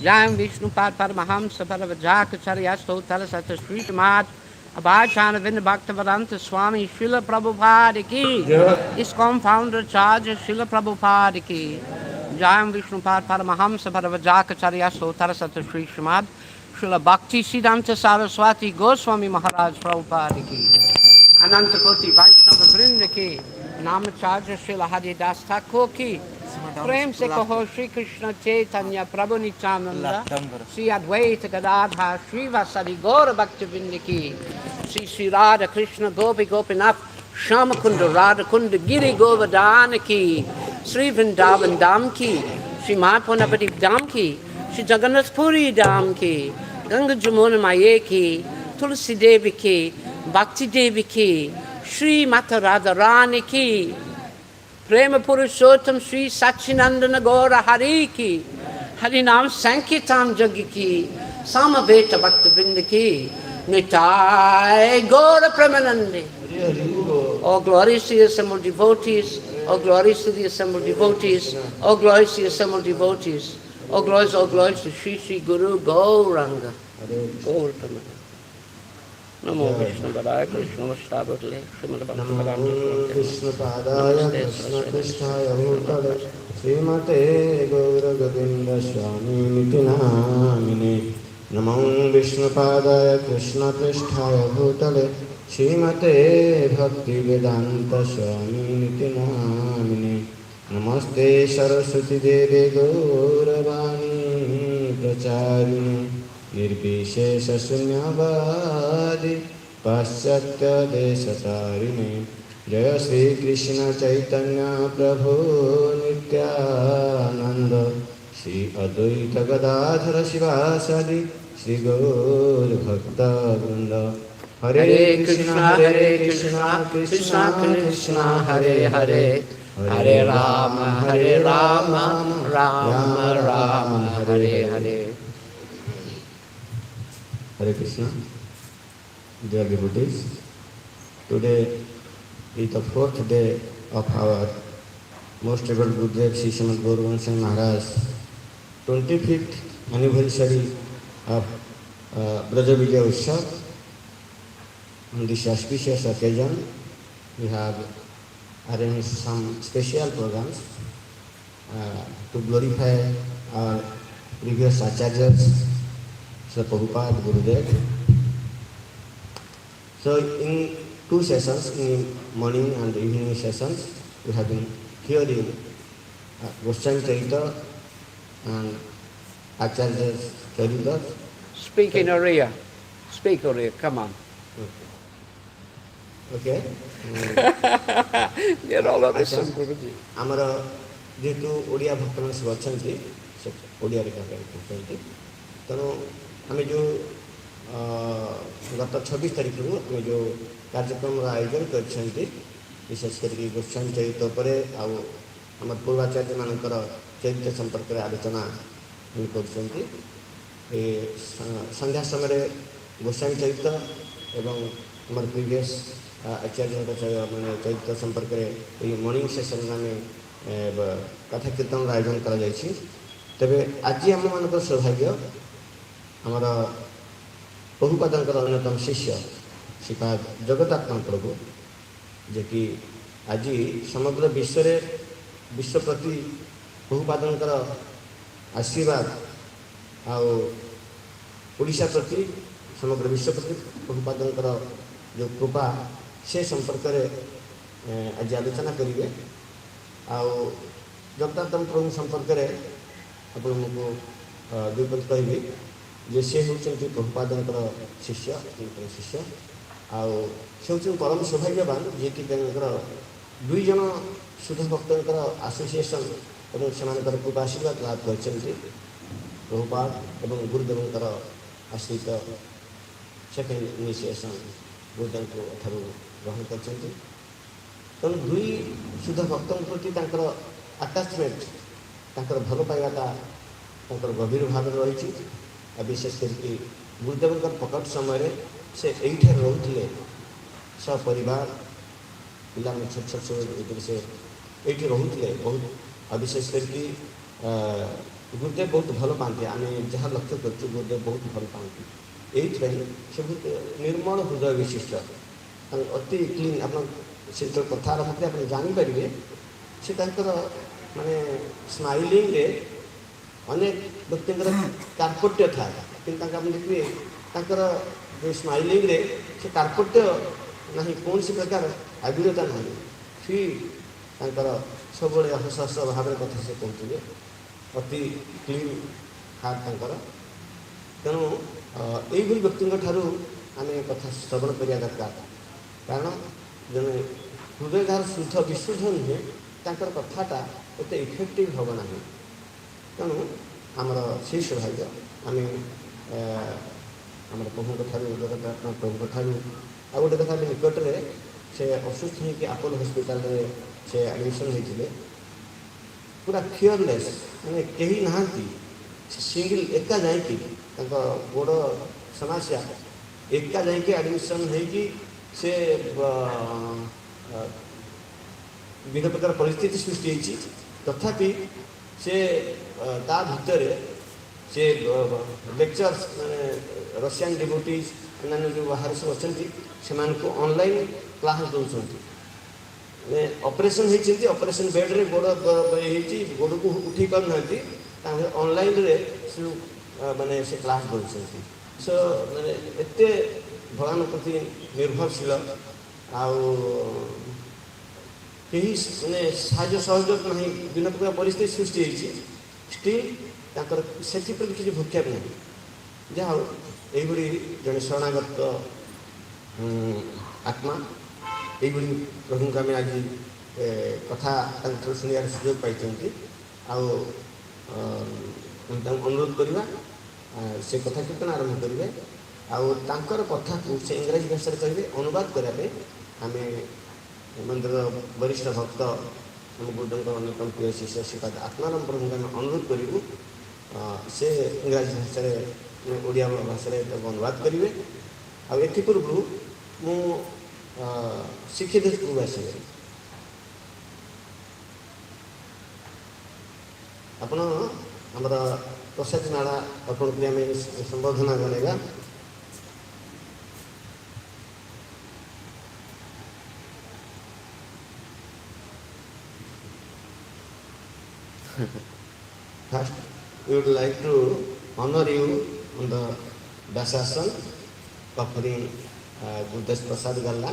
Jam Vishnupad Paramahamsa Paravajakacharya Stotala Sata Sri Srimad Abhachan Vinda Bhaktavedanta Swami Srila Prabhupada ki, ISKCON founder charge Srila Prabhupada ki. Jam Vishnupad Paramahamsa Paravajakacharya Stotala Sata Sri Srimad Srila Bhakti Siddhanta Saraswati Goswami Maharaj Prabhupada ki. Ananta Koti Vaishnava Vrinda ki. Namacharya Srila Haridas Thakur ki. प्रेम से कहो श्री कृष्ण चैतन्य प्रभु नित्यानंद श्री अद्वैत गदाधर श्रीवासदि गौर भक्तवृंद की श्री श्री राधा कृष्ण गोपी गोपीनाथ श्याम कुंड राधा कुंड गिरि गोवर्धन की श्री वृंदावन धाम की श्री माधव नवद्वीप धाम की श्री जगन्नाथपुरी धाम की गंगा जमुना माये की तुलसी देवी की भक्ति देवी की श्री माता राधा रानी की प्रेम पुरुषोत्तम श्री सच्चिनंदन गौर हरि की हरि नाम संकीर्तन जग की समवेत भक्त वृंद की निताय गौर प्रेमानंदे. All glories to the assembled devotees, all glories to the assembled devotees, all glories to the assembled devotees, all glories to Shri Shri Guru Gauranga. Gaur Premanande. Namo Vishnu Padaya Krishna Vastavadale Srimad Namo Vishnu Padaya Krishna Krishnaya Bhutale Srimate Gaura Govinda Swami Niti Namine. Namo Vishnu Padaya Krishna Krishnaya Bhutale Srimate Bhakti Vedanta Swami Niti Namine. Namaste Saraswati Devi Gauravani Pracharini निर्विशेष शून्यवादी पाश्चात्य देशतारिणे. जय श्री कृष्ण चैतन्य प्रभु नित्यानंद श्री अद्वैत गदाधर शिवासादि श्री गौर भक्त वृंद. हरे Krishna Krishna Krishna Hare Hare Hare Ram Ram Ram Hare Hare. Hare Krishna, dear devotees. Today is the fourth day of our most able Gurudev Sri Srimad Gauravansha Maharaj 25th anniversary of Braj Vijay Utsav. On this auspicious occasion, we have arranged some special programs to glorify our previous acharyas, Sri Prabhupada, Gurudev. So in two sessions, in morning and evening sessions, we have been hearing Goswami Charita and Acharya's Charita. Speak in Oriya. Speak Oriya. Come on. Okay. Get all of this. Amara jehetu Oriya bhaktaman सब अच्छी सब ओडिया रे कहते तेणु आम जो गत 26 तारीख को आम जो कार्यक्रम आयोजन कर विशेष करके गोस्वामी चरित आम पूर्वाचार्य मानकर चरित्र संपर्क में आलोचना कर संध्या समय गोस्वामी चरित एवं आम प्रीवियस आचार्य मैंने चरित्र संपर्क में मॉर्निंग सेशन में कथा कीर्तन आयोजन कर तेरे आज आम मान सौभाग्य आमर प्रभुपादर अन्यतम शिष्य श्रीपाद जगदात्मा प्रभु जे कि आज समग्र विश्व प्रति प्रभुपादर आशीर्वाद ओडिशा प्रति समग्र विश्व प्रति प्रभुपादंकर जो कृपा से संपर्क आज आलोचना करेंगे। जगन्नाथ प्रभु संपर्क में आपको दुई पद कहि जे से होती प्रभुपादंकर शिष्य शिष्य आउ से हूँ परम सौभाग्यवान जी कि दुई जन शुद्ध भक्तर आसोसिएसन और से कृपा आशीर्वाद लाभ कर प्रभुपाद और गुरुदेवंकर आश्रित सेकेंड इनिशिएशन गुरुदेव ठारू ग्रहण कर तेणु दुई शुद्ध भक्त प्रति आटाचमेंट भल पाइबाटा गभीर भाव रही। विशेष करके गुरुदेवंकर प्रकट समय से यही रोते सपरिवार पिला छोट छोट सब से ये रोते बहुत। विशेष करके गुरुदेव बहुत भल पाती आम जहाँ लक्ष्य कर गुरुदेव बहुत भल पाती ये से बहुत निर्मल हृदय विशिष्ट अति क्लीन आप कथा आरम्भ आप जानीपारे से माने स्माइलिंग रे अनेक व्यक्ति कार्पट्य था कि देखिए जो स्माइलिंग रे से कार्पट्य ना कौन सी प्रकार आविरता ना फिर सब हस हस भाव कथा से कहते अति क्लीन हार्ट तेणु यही व्यक्ति ठारू आम कथा श्रवण करवा दरकार कारण जब हृदय जार शुद्ध विशुद्ध नुहे कथाटा एत इफेक्टिव हम ना तेणु आमर से सौभाग्य आम प्रभु जगन्नाथ प्रभु ठारू आ गोटे कथा निकट में से असुस्थ होकर आपोलो हस्पिटाल से एडमिशन होते पूरा फियरलेस मैंने कहीं ना सिंगल एका जाकि गोड़ समस्या एका जाकि एडमिशन होगी से विभिन्न प्रकार परिस्थिति सृष्टि होती तथापि से ता भितर से लेक्चर्स माने रशियन डिवोटीज अन्य जो बाहर सब अच्छा से ऑनलाइन क्लास दौरान ऑपरेशन होती ऑपरेशन बेड रे गोड़ गोड़ को उठी पारना ऑनलाइन रे माने से क्लास दौरान सो माने एत भगवान प्रति निर्भरशील कहीं माने साहय सहयोग ना विभिन्न प्रकार परिस्थिति सृष्टि होती स्टिल से किसी भूक्षेप नहीं जहाँ यही जड़े शरणागत आत्मा यही प्रभु को आम आज कथा शुणियार सुजोग पाई अनुरोध करवा से कथा कीर्तन आरंभ करेंगे आर कथा को से इंग्राजी भाषा कहे अनुवाद करने आम मंदिर वरिष्ठ भक्त आम गुरुदेव अन्यतम प्रिय शिष्य श्रीपाद आत्माराम प्रभु को आम अनुरोध करूँ से इंग्राजी भाषा ओडिया भाषा अनुवाद करेंगे पूर्व मु शिक्षित प्रभु आसवे आपण आमर प्रसाद नाड़ा अर्पण कर संबोधना जनेगा। First, we would like to honor you on the Dasasan, offering Buddha's Prasad Galla.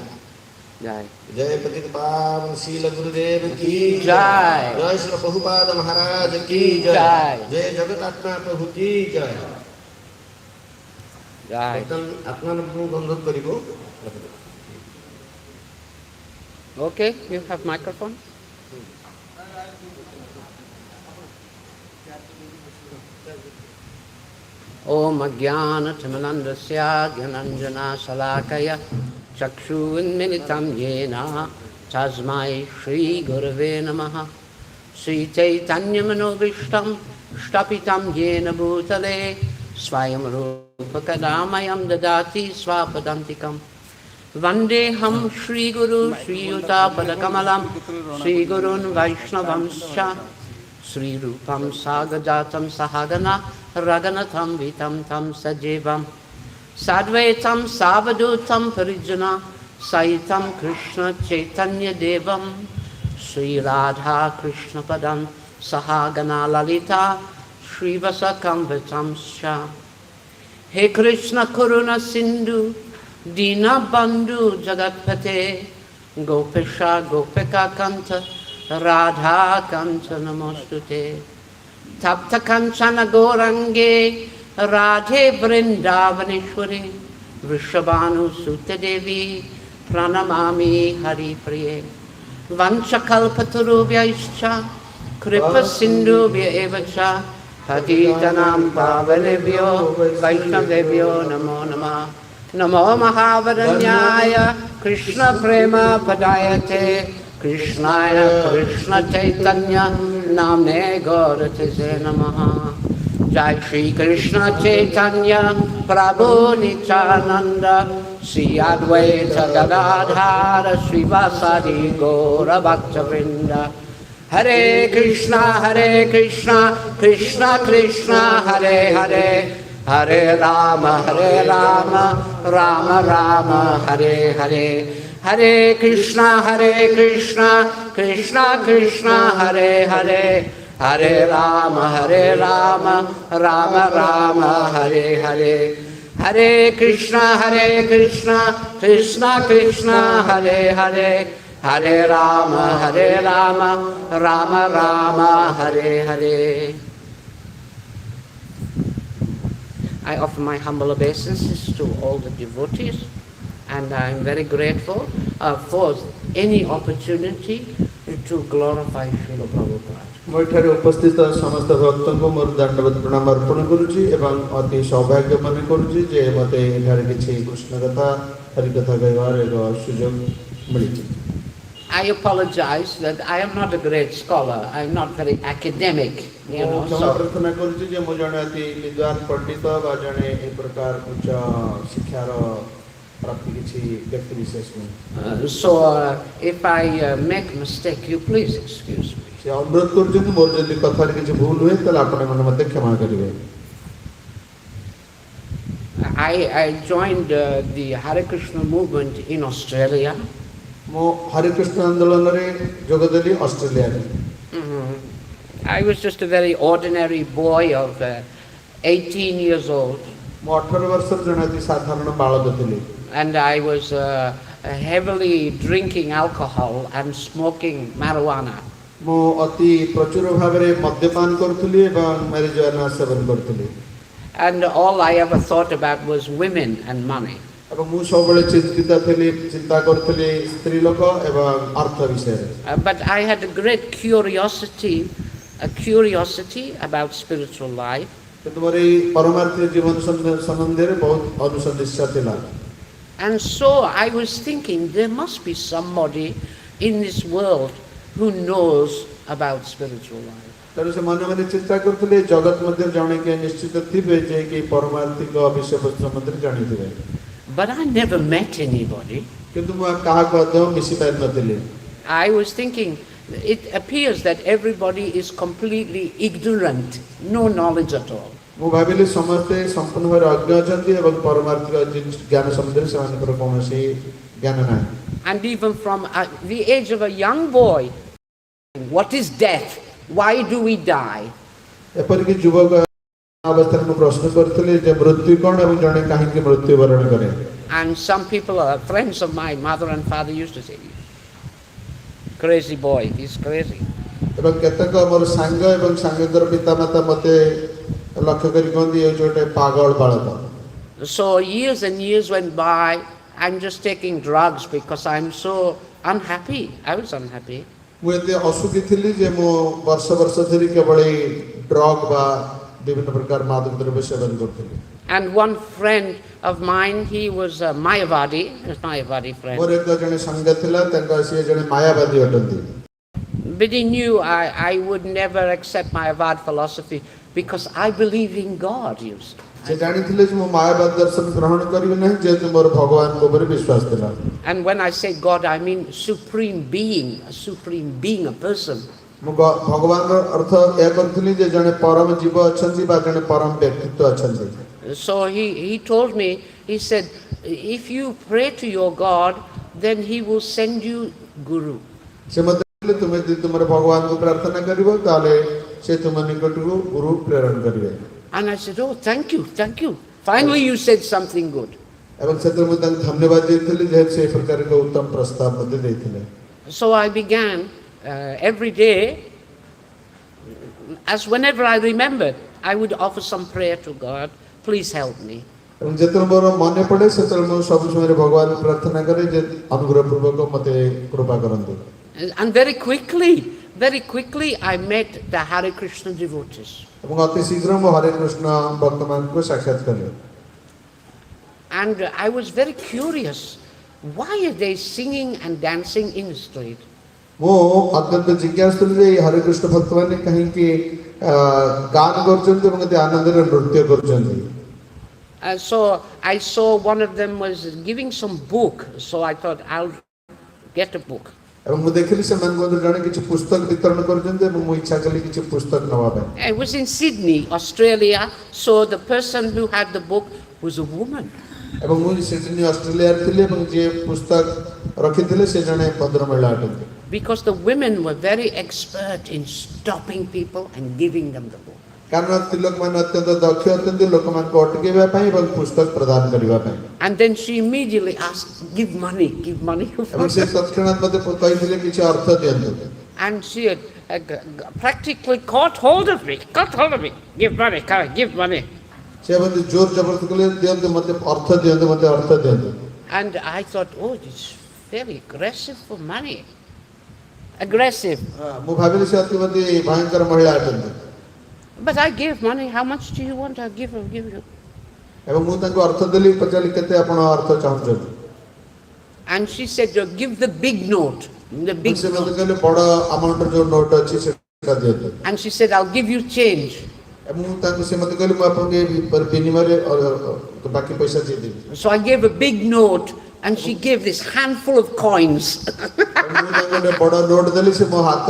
जय जय पतित पावन शील गुरुदेव की जय। जय श्री प्रभुपाद महाराज की जय। जय जगदात्मा प्रभु की जय। जय आत्मा अनुरोध करिबो। Okay, you have microphone. ओम अज्ञानतिमिरन्धस्य ज्ञानाञ्जनशलाकया चक्षुरुन्मिलितं येन तस्मै श्रीगुरवे नमः। श्रीचैतन्यमनोभीष्टं स्थापितं येन भूतले स्वयं रूपकदामयं ददाति स्वापदान्तिकं। वन्देऽहं श्रीगुरु श्रीयुतापदकमलं श्रीगुरून् वैष्णवंश्च श्रीरूपं सागजातं सहगना रघुनाथं वितं तं सजीवं साद्वैतं सावधूतं परिजना सहितं कृष्ण चैतन्य देवं Shri Radha कृष्णपदं सहगना Lalita Shrivasa Kamvatamsha. He Krishna Karuna Sindhu, Dina Bandhu Jagatpate, Gopisha Gopika Kanta, Radha Kanta Namostute. Tapta Kanchana Gorange, Radhe Vrindavaneshwari, Vrishabhanu Sutta Devi, Pranamami Hari Priye. Vanchakalpatarubhyaischa, Kripa Sindhubhya evacha, Patitanam Pavanebhyo, Vaishnavebhyo Namo Namah. Namo Mahavaranyaya, Krishna Prema Padayate, Krishnaya Krishna Chaitanya, Namne Gaurate Namaha. Jai Shri Krishna Chaitanya, Prabhu Nityananda, Sri Advaita Gadadhara, Srivasadi Gaura Bhaktavrinda. Hare Krishna, Krishna Krishna, Hare Hare, Hare Rama, Rama Rama, Hare Hare. Hare Krishna, Krishna Krishna, Hare Hare, Hare Rama, Rama Rama, Hare Hare. Hare Krishna, Krishna Krishna, Hare Hare, Hare Rama, Rama Rama, Hare Hare. I offer my humble obeisances to all the devotees, and I am very grateful for any opportunity to glorify Srila Prabhupada. ମୁଁ ଏଠାରେ ଉପସ୍ଥିତ ସମସ୍ତ ଭକ୍ତଙ୍କୁ ମୋର ଦଣ୍ଡବତ ପ୍ରଣାମ ଅର୍ପଣ କରୁଛି ଏବଂ ଅତି ସୌଭାଗ୍ୟ ମନେ କରୁଛି ଯେ ମୋତେ ଏଠାରେ କିଛି କୃଷ୍ଣ କଥା ହରିକଥା କହିବାର ଏକ ସୁଯୋଗ ମିଳିଛି। I apologize that I am not a great scholar. I am not very academic. क्षमा प्रार्थना କରୁଛି ଯେ ମୁଁ ଜଣେ ଅତି ବିଦ୍ୱାନ ପଣ୍ଡିତ ବା ଜଣେ ଏ ପ୍ରକାର ଉଚ୍ଚ ଶିକ୍ଷାର ପ୍ରାପ୍ତି କିଛି ବ୍ୟକ୍ତି ବିଶେଷ ନୁହେଁ। So if I make mistake, you please excuse me. ସେ ଅନୁରୋଧ କରୁଛନ୍ତି ମୋର ଯଦି କଥାରେ କିଛି ଭୁଲ ହୁଏ ତାହେଲେ ଆପଣମାନେ ମୋତେ କ୍ଷମା କରିବେ। I joined the Hare Krishna movement in Australia. ମୁଁ ହରେ କୃଷ୍ଣ ଆନ୍ଦୋଳନରେ ଯୋଗ ଦେଲି ଅଷ୍ଟ୍ରେଲିଆରେ। I was just a very ordinary boy of 18 years old. ମୁଁ 18 ବର୍ଷର ଜଣେ ଅତି ସାଧାରଣ ବାଳକ ଥିଲି। And I was heavily drinking alcohol and smoking marijuana. ମୁଁ ଅତି ପ୍ରଚୁର ଭାବରେ ମଦ୍ୟପାନ କରୁଥିଲି ଏବଂ marijuana ସେବନ କରୁଥିଲି। And all I ever thought about was women and money. ଏବଂ ମୁଁ ସବୁବେଳେ ଚିନ୍ତା କରୁଥିଲି ସ୍ତ୍ରୀ ଲୋକ ଏବଂ ଅର୍ଥ ବିଷୟରେ। But I had a great curiosity about spiritual life. କିନ୍ତୁ ମୋର ଏହି ପରମାର୍ଥିକ ଜୀବନ ସମ୍ବନ୍ଧରେ ବହୁତ ଅନୁସନ୍ଧିତ୍ସା ଥିଲା। And so I was thinking there must be somebody in this world who knows about spiritual life. ତେଣୁ ସେ ମନେ ମନେ ଚିନ୍ତା କରୁଥିଲେ ଜଗତ ମଧ୍ୟରେ ଜଣେ କିଏ ନିଶ୍ଚିତ ଥିବେ ଯେ କି ପରମାର୍ଥିକ ବିଷୟବସ୍ତୁ ସମ୍ବନ୍ଧରେ ଜାଣିଥିବେ। But I never met anybody. କିନ୍ତୁ ମୁଁ କାହାକୁ ମଧ୍ୟ ମିଶି ପାରିନଥିଲି। I was thinking, it appears that everybody is completely ignorant, no knowledge at all. ମୁଁ ଭାବିଲି ସମସ୍ତେ ସମ୍ପୂର୍ଣ୍ଣ ଭାବରେ ଅଜ୍ଞ ଅଛନ୍ତି ଏବଂ ପରମାର୍ଥିକ ଜ୍ଞାନ ସମ୍ବନ୍ଧରେ ସେମାନଙ୍କର କୌଣସି ଜ୍ଞାନ ନାହିଁ। And even from the age of a young boy, what is death? Why do we die? ଏପରିକି ଯୁବକ ଅବସ୍ଥାରେ ମୁଁ ପ୍ରଶ୍ନ କରୁଥିଲି ଯେ ମୃତ୍ୟୁ କ'ଣ ଏବଂ ଜଣେ କାହିଁକି ମୃତ୍ୟୁବରଣ କରେ। And some people, friends of my mother and father used to say, crazy boy, he's crazy. ଏବଂ କେତେକ ମୋର ସାଙ୍ଗ ଏବଂ ସାଙ୍ଗଙ୍କର ପିତାମାତା ମୋତେ ଲକ୍ଷ୍ୟ କରି କହନ୍ତି ଏ ଗୋଟେ ପାଗଳ ବାଳକ। So years and years went by. I'm just taking drugs because I'm so unhappy. I was unhappy. ମୁଁ ଏତେ ଅସୁଖୀ ଥିଲି ଯେ ମୁଁ ବର୍ଷ ବର୍ଷ ଧରି କେବଳ ଡ୍ରଗ୍ ବା ବିଭିନ୍ନ ପ୍ରକାର ମାଦକ ଦ୍ରବ୍ୟ ସେବନ କରୁଥିଲି। And one friend of mine, he was a Mayavadi friend. ମୋର ଏକ ଜଣେ ସାଙ୍ଗ ଥିଲା ତାଙ୍କ ସିଏ ଜଣେ ମାୟାବାଦୀ ଅଟନ୍ତି। But he knew I would never accept Mayavad philosophy because I believe in God. ସେ ଜାଣିଥିଲେ ଯେ ମୁଁ ମାୟାବାଦ ଦର୍ଶନ ଗ୍ରହଣ କରିବି ନାହିଁ ଯେହେତୁ ମୋର ଭଗବାନଙ୍କ ଉପରେ ବିଶ୍ୱାସ ଥିଲା। And when I say God, I mean supreme being, a person. ମୁଁ ଭଗବାନର ଅର୍ଥ ଏହା କରୁଥିଲି ଯେ ଜଣେ ପରମ ଜୀବ ଅଛନ୍ତି ବା ଜଣେ ପରମ ବ୍ୟକ୍ତିତ୍ୱ ଅଛନ୍ତି। So he told me, he said, if you pray to your God, then he will send you guru. ସେ ମୋତେ କହିଲେ ତୁମେ ଯଦି ତୁମର ଭଗବାନଙ୍କୁ ପ୍ରାର୍ଥନା କରିବ ତାହେଲେ ସେ ତୁମ ନିକଟକୁ ଗୁରୁ ପ୍ରେରଣ କରିବେ। And I said, oh, thank you, thank you. Finally you said something good. ଏବଂ ସେଥିରେ ମୁଁ ତାଙ୍କୁ ଧନ୍ୟବାଦ ଦେଇଥିଲି ଯେହେତୁ ସେ ପ୍ରକାର ଏକ ଉତ୍ତମ ପ୍ରସ୍ତାବ ମୋତେ ଦେଇଥିଲେ। So I began every day, as whenever I remembered, I would offer some prayer to God, please help me. ଏବଂ ଯେତେବେଳେ ମୋର ମନେ ପଡ଼େ ସେତେବେଳେ ମୁଁ ସବୁ ସମୟରେ ଭଗବାନ ପ୍ରାର୍ଥନା କରେ ଯେ ଅନୁଗ୍ରହ ପୂର୍ବକ ମୋତେ କୃପା କରନ୍ତୁ। And very quickly I met the Hare Krishna devotees. ଏବଂ ଅତି ଶୀଘ୍ର ମୁଁ ହରେ କୃଷ୍ଣ ଭକ୍ତମାନଙ୍କୁ ସାକ୍ଷାତ କଲି। And I was very curious, why are they singing and dancing in the street? ମୁଁ ଅତ୍ୟନ୍ତ ଜିଜ୍ଞାସା ଥିଲି ଯେ ହରେ କୃଷ୍ଣ ଭକ୍ତମାନେ କାହିଁକି ଗାନ କରୁଛନ୍ତି ଏବଂ ଏତେ ଆନନ୍ଦରେ ନୃତ୍ୟ କରୁଛନ୍ତି। So I saw one of them was giving some book, so I thought I'll get a book. ଏବଂ ମୁଁ ଦେଖିଲି ସେମାନେ ମଧ୍ୟ ଜଣେ କିଛି ପୁସ୍ତକ ବିତରଣ କରୁଛନ୍ତି ଏବଂ ମୁଁ ଇଚ୍ଛା କଲି କିଛି ପୁସ୍ତକ ନେବା ପାଇଁ। I was in Sydney, Australia, so the person who had the book was a woman. ଏବଂ ମୁଁ ସିଡନୀ ଅଷ୍ଟ୍ରେଲିଆରେ ଥିଲି ଏବଂ ଯିଏ ପୁସ୍ତକ ରଖିଥିଲେ ସେ ଜଣେ ଭଦ୍ର ମହିଳା ଅଟନ୍ତି। Because the women were very expert in stopping people and giving them the book. କାରଣ ସ୍ତ୍ରୀ ଲୋକମାନେ ଅତ୍ୟନ୍ତ ଦକ୍ଷ ଅଟନ୍ତି ଲୋକମାନଙ୍କୁ ଅଟକେଇବା ପାଇଁ ଏବଂ ପୁସ୍ତକ ପ୍ରଦାନ କରିବା ପାଇଁ। And then she immediately asked, give money, give money. ଏବଂ ସେ ତତ୍କ୍ଷଣାତ୍ ମୋତେ କହିଥିଲେ କିଛି ଅର୍ଥ ଦିଅନ୍ତୁ। And she had practically caught hold of me, give money, give money. ସେ ମୋତେ ଜୋର ଜବରଦସ୍ତି କଲେ ଦିଅନ୍ତୁ ମୋତେ ଅର୍ଥ ଦିଅନ୍ତୁ ମୋତେ ଅର୍ଥ ଦିଅନ୍ତୁ। And I thought, oh, it's very aggressive for money. Aggressive. ମୁଁ ଭାବିଲି ସେ ଅତି ଭୟଙ୍କର ମହିଳା ଅଟନ୍ତି। But I gave money. How much do you want? I'll give you. ଏବଂ ମୁଁ ତାଙ୍କୁ ଅର୍ଥ ଦେଲି ପଚାରିଲି କେତେ ଆପଣ ଅର୍ଥ ଚାହୁଁଛନ୍ତି। And she said, give the big note. The big ସେ ମୋତେ note. କହିଲେ ବଡ଼ ଆମାଉଣ୍ଟର ଯୋଉ ନୋଟ୍ ଅଛି ସେଟା ଦିଅନ୍ତୁ। And she said, I'll give you change. ମୁଁ ତାଙ୍କୁ ସେ ମୋତେ କହିଲେ ମୁଁ ଆପଣଙ୍କୁ ବିନିମୟରେ ବାକି ପଇସା ଦେଇଦେବି। So I gave a big note, and she gave this handful of coins. ମୁଁ ତାଙ୍କୁ ଗୋଟେ ବଡ଼ ନୋଟ୍ ଦେଲି ସେ ମୋ ହାତ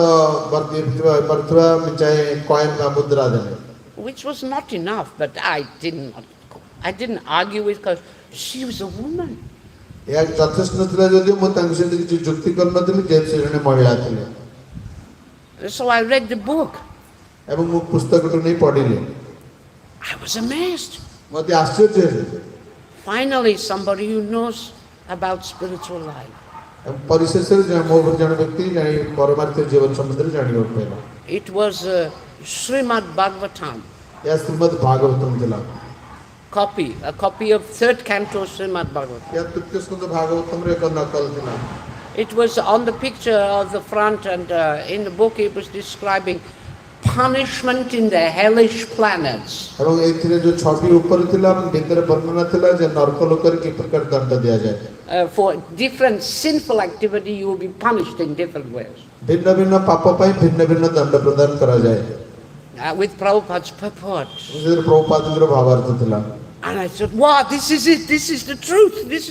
କରିଥିବା ମିଚାଏ କଏନ୍ ବା ମୁଦ୍ରା ଦେଲେ। Which was not enough, but I didn't argue with her. She was a woman. ଏହା ଯଥେଷ୍ଟ ନଥିଲା ଯଦିଓ ମୁଁ ତାଙ୍କ ସହିତ କିଛି ଯୁକ୍ତି କରିନଥିଲି ଯେହେତୁ ସେ ଜଣେ ମହିଳା ଥିଲେ। So I read the book. ଏବଂ ମୁଁ ପୁସ୍ତକଟି ନେଇ ପଢ଼ିଲି। I was amazed. ମୋତେ ଆଶ୍ଚର୍ଯ୍ୟ ହେଲି। Finally, somebody who knows about spiritual life. ପରିଶେଷରେ ମୋ ଜଣେ ବ୍ୟକ୍ତି ପରମାର୍ଥ ଜୀବନ ସମ୍ବନ୍ଧରେ ଜାଣିବାକୁ ପାଇଲା। It was Srimad Bhagavatam. ଏହା ଶ୍ରୀମଦ୍ ଭାଗବତମ୍ ଥିଲା। A copy of third canto Srimad Bhagavatam. ଏହା ତୃତୀୟ ସ୍କନ୍ଧ ଭାଗବତମ୍ର ଏକ ନକଲ ଥିଲା। It was on the picture of the front, and in the book it was describing punishment in the hellish planets. ଏବଂ ଏଥିରେ ଯୋଉ ଛବି ଉପରେ ଥିଲା ଏବଂ ଭିତରେ ବର୍ଣ୍ଣନା ଥିଲା ଯେ ନରକ ଲୋକରେ କି ପ୍ରକାର ଦଣ୍ଡ ଦିଆଯାଏ। For different sinful activity, you will be punished in different ways. ଭିନ୍ନ ଭିନ୍ନ ପାପ ପାଇଁ ଭିନ୍ନ ଭିନ୍ନ ଦଣ୍ଡ ପ୍ରଦାନ କରାଯାଏ। With Prabhupada's purport. ସେଥିରେ ପ୍ରଭୁପାଦଙ୍କର ଭାବାର୍ଥ ଥିଲା। And I said, wow, this is it. This is the truth. This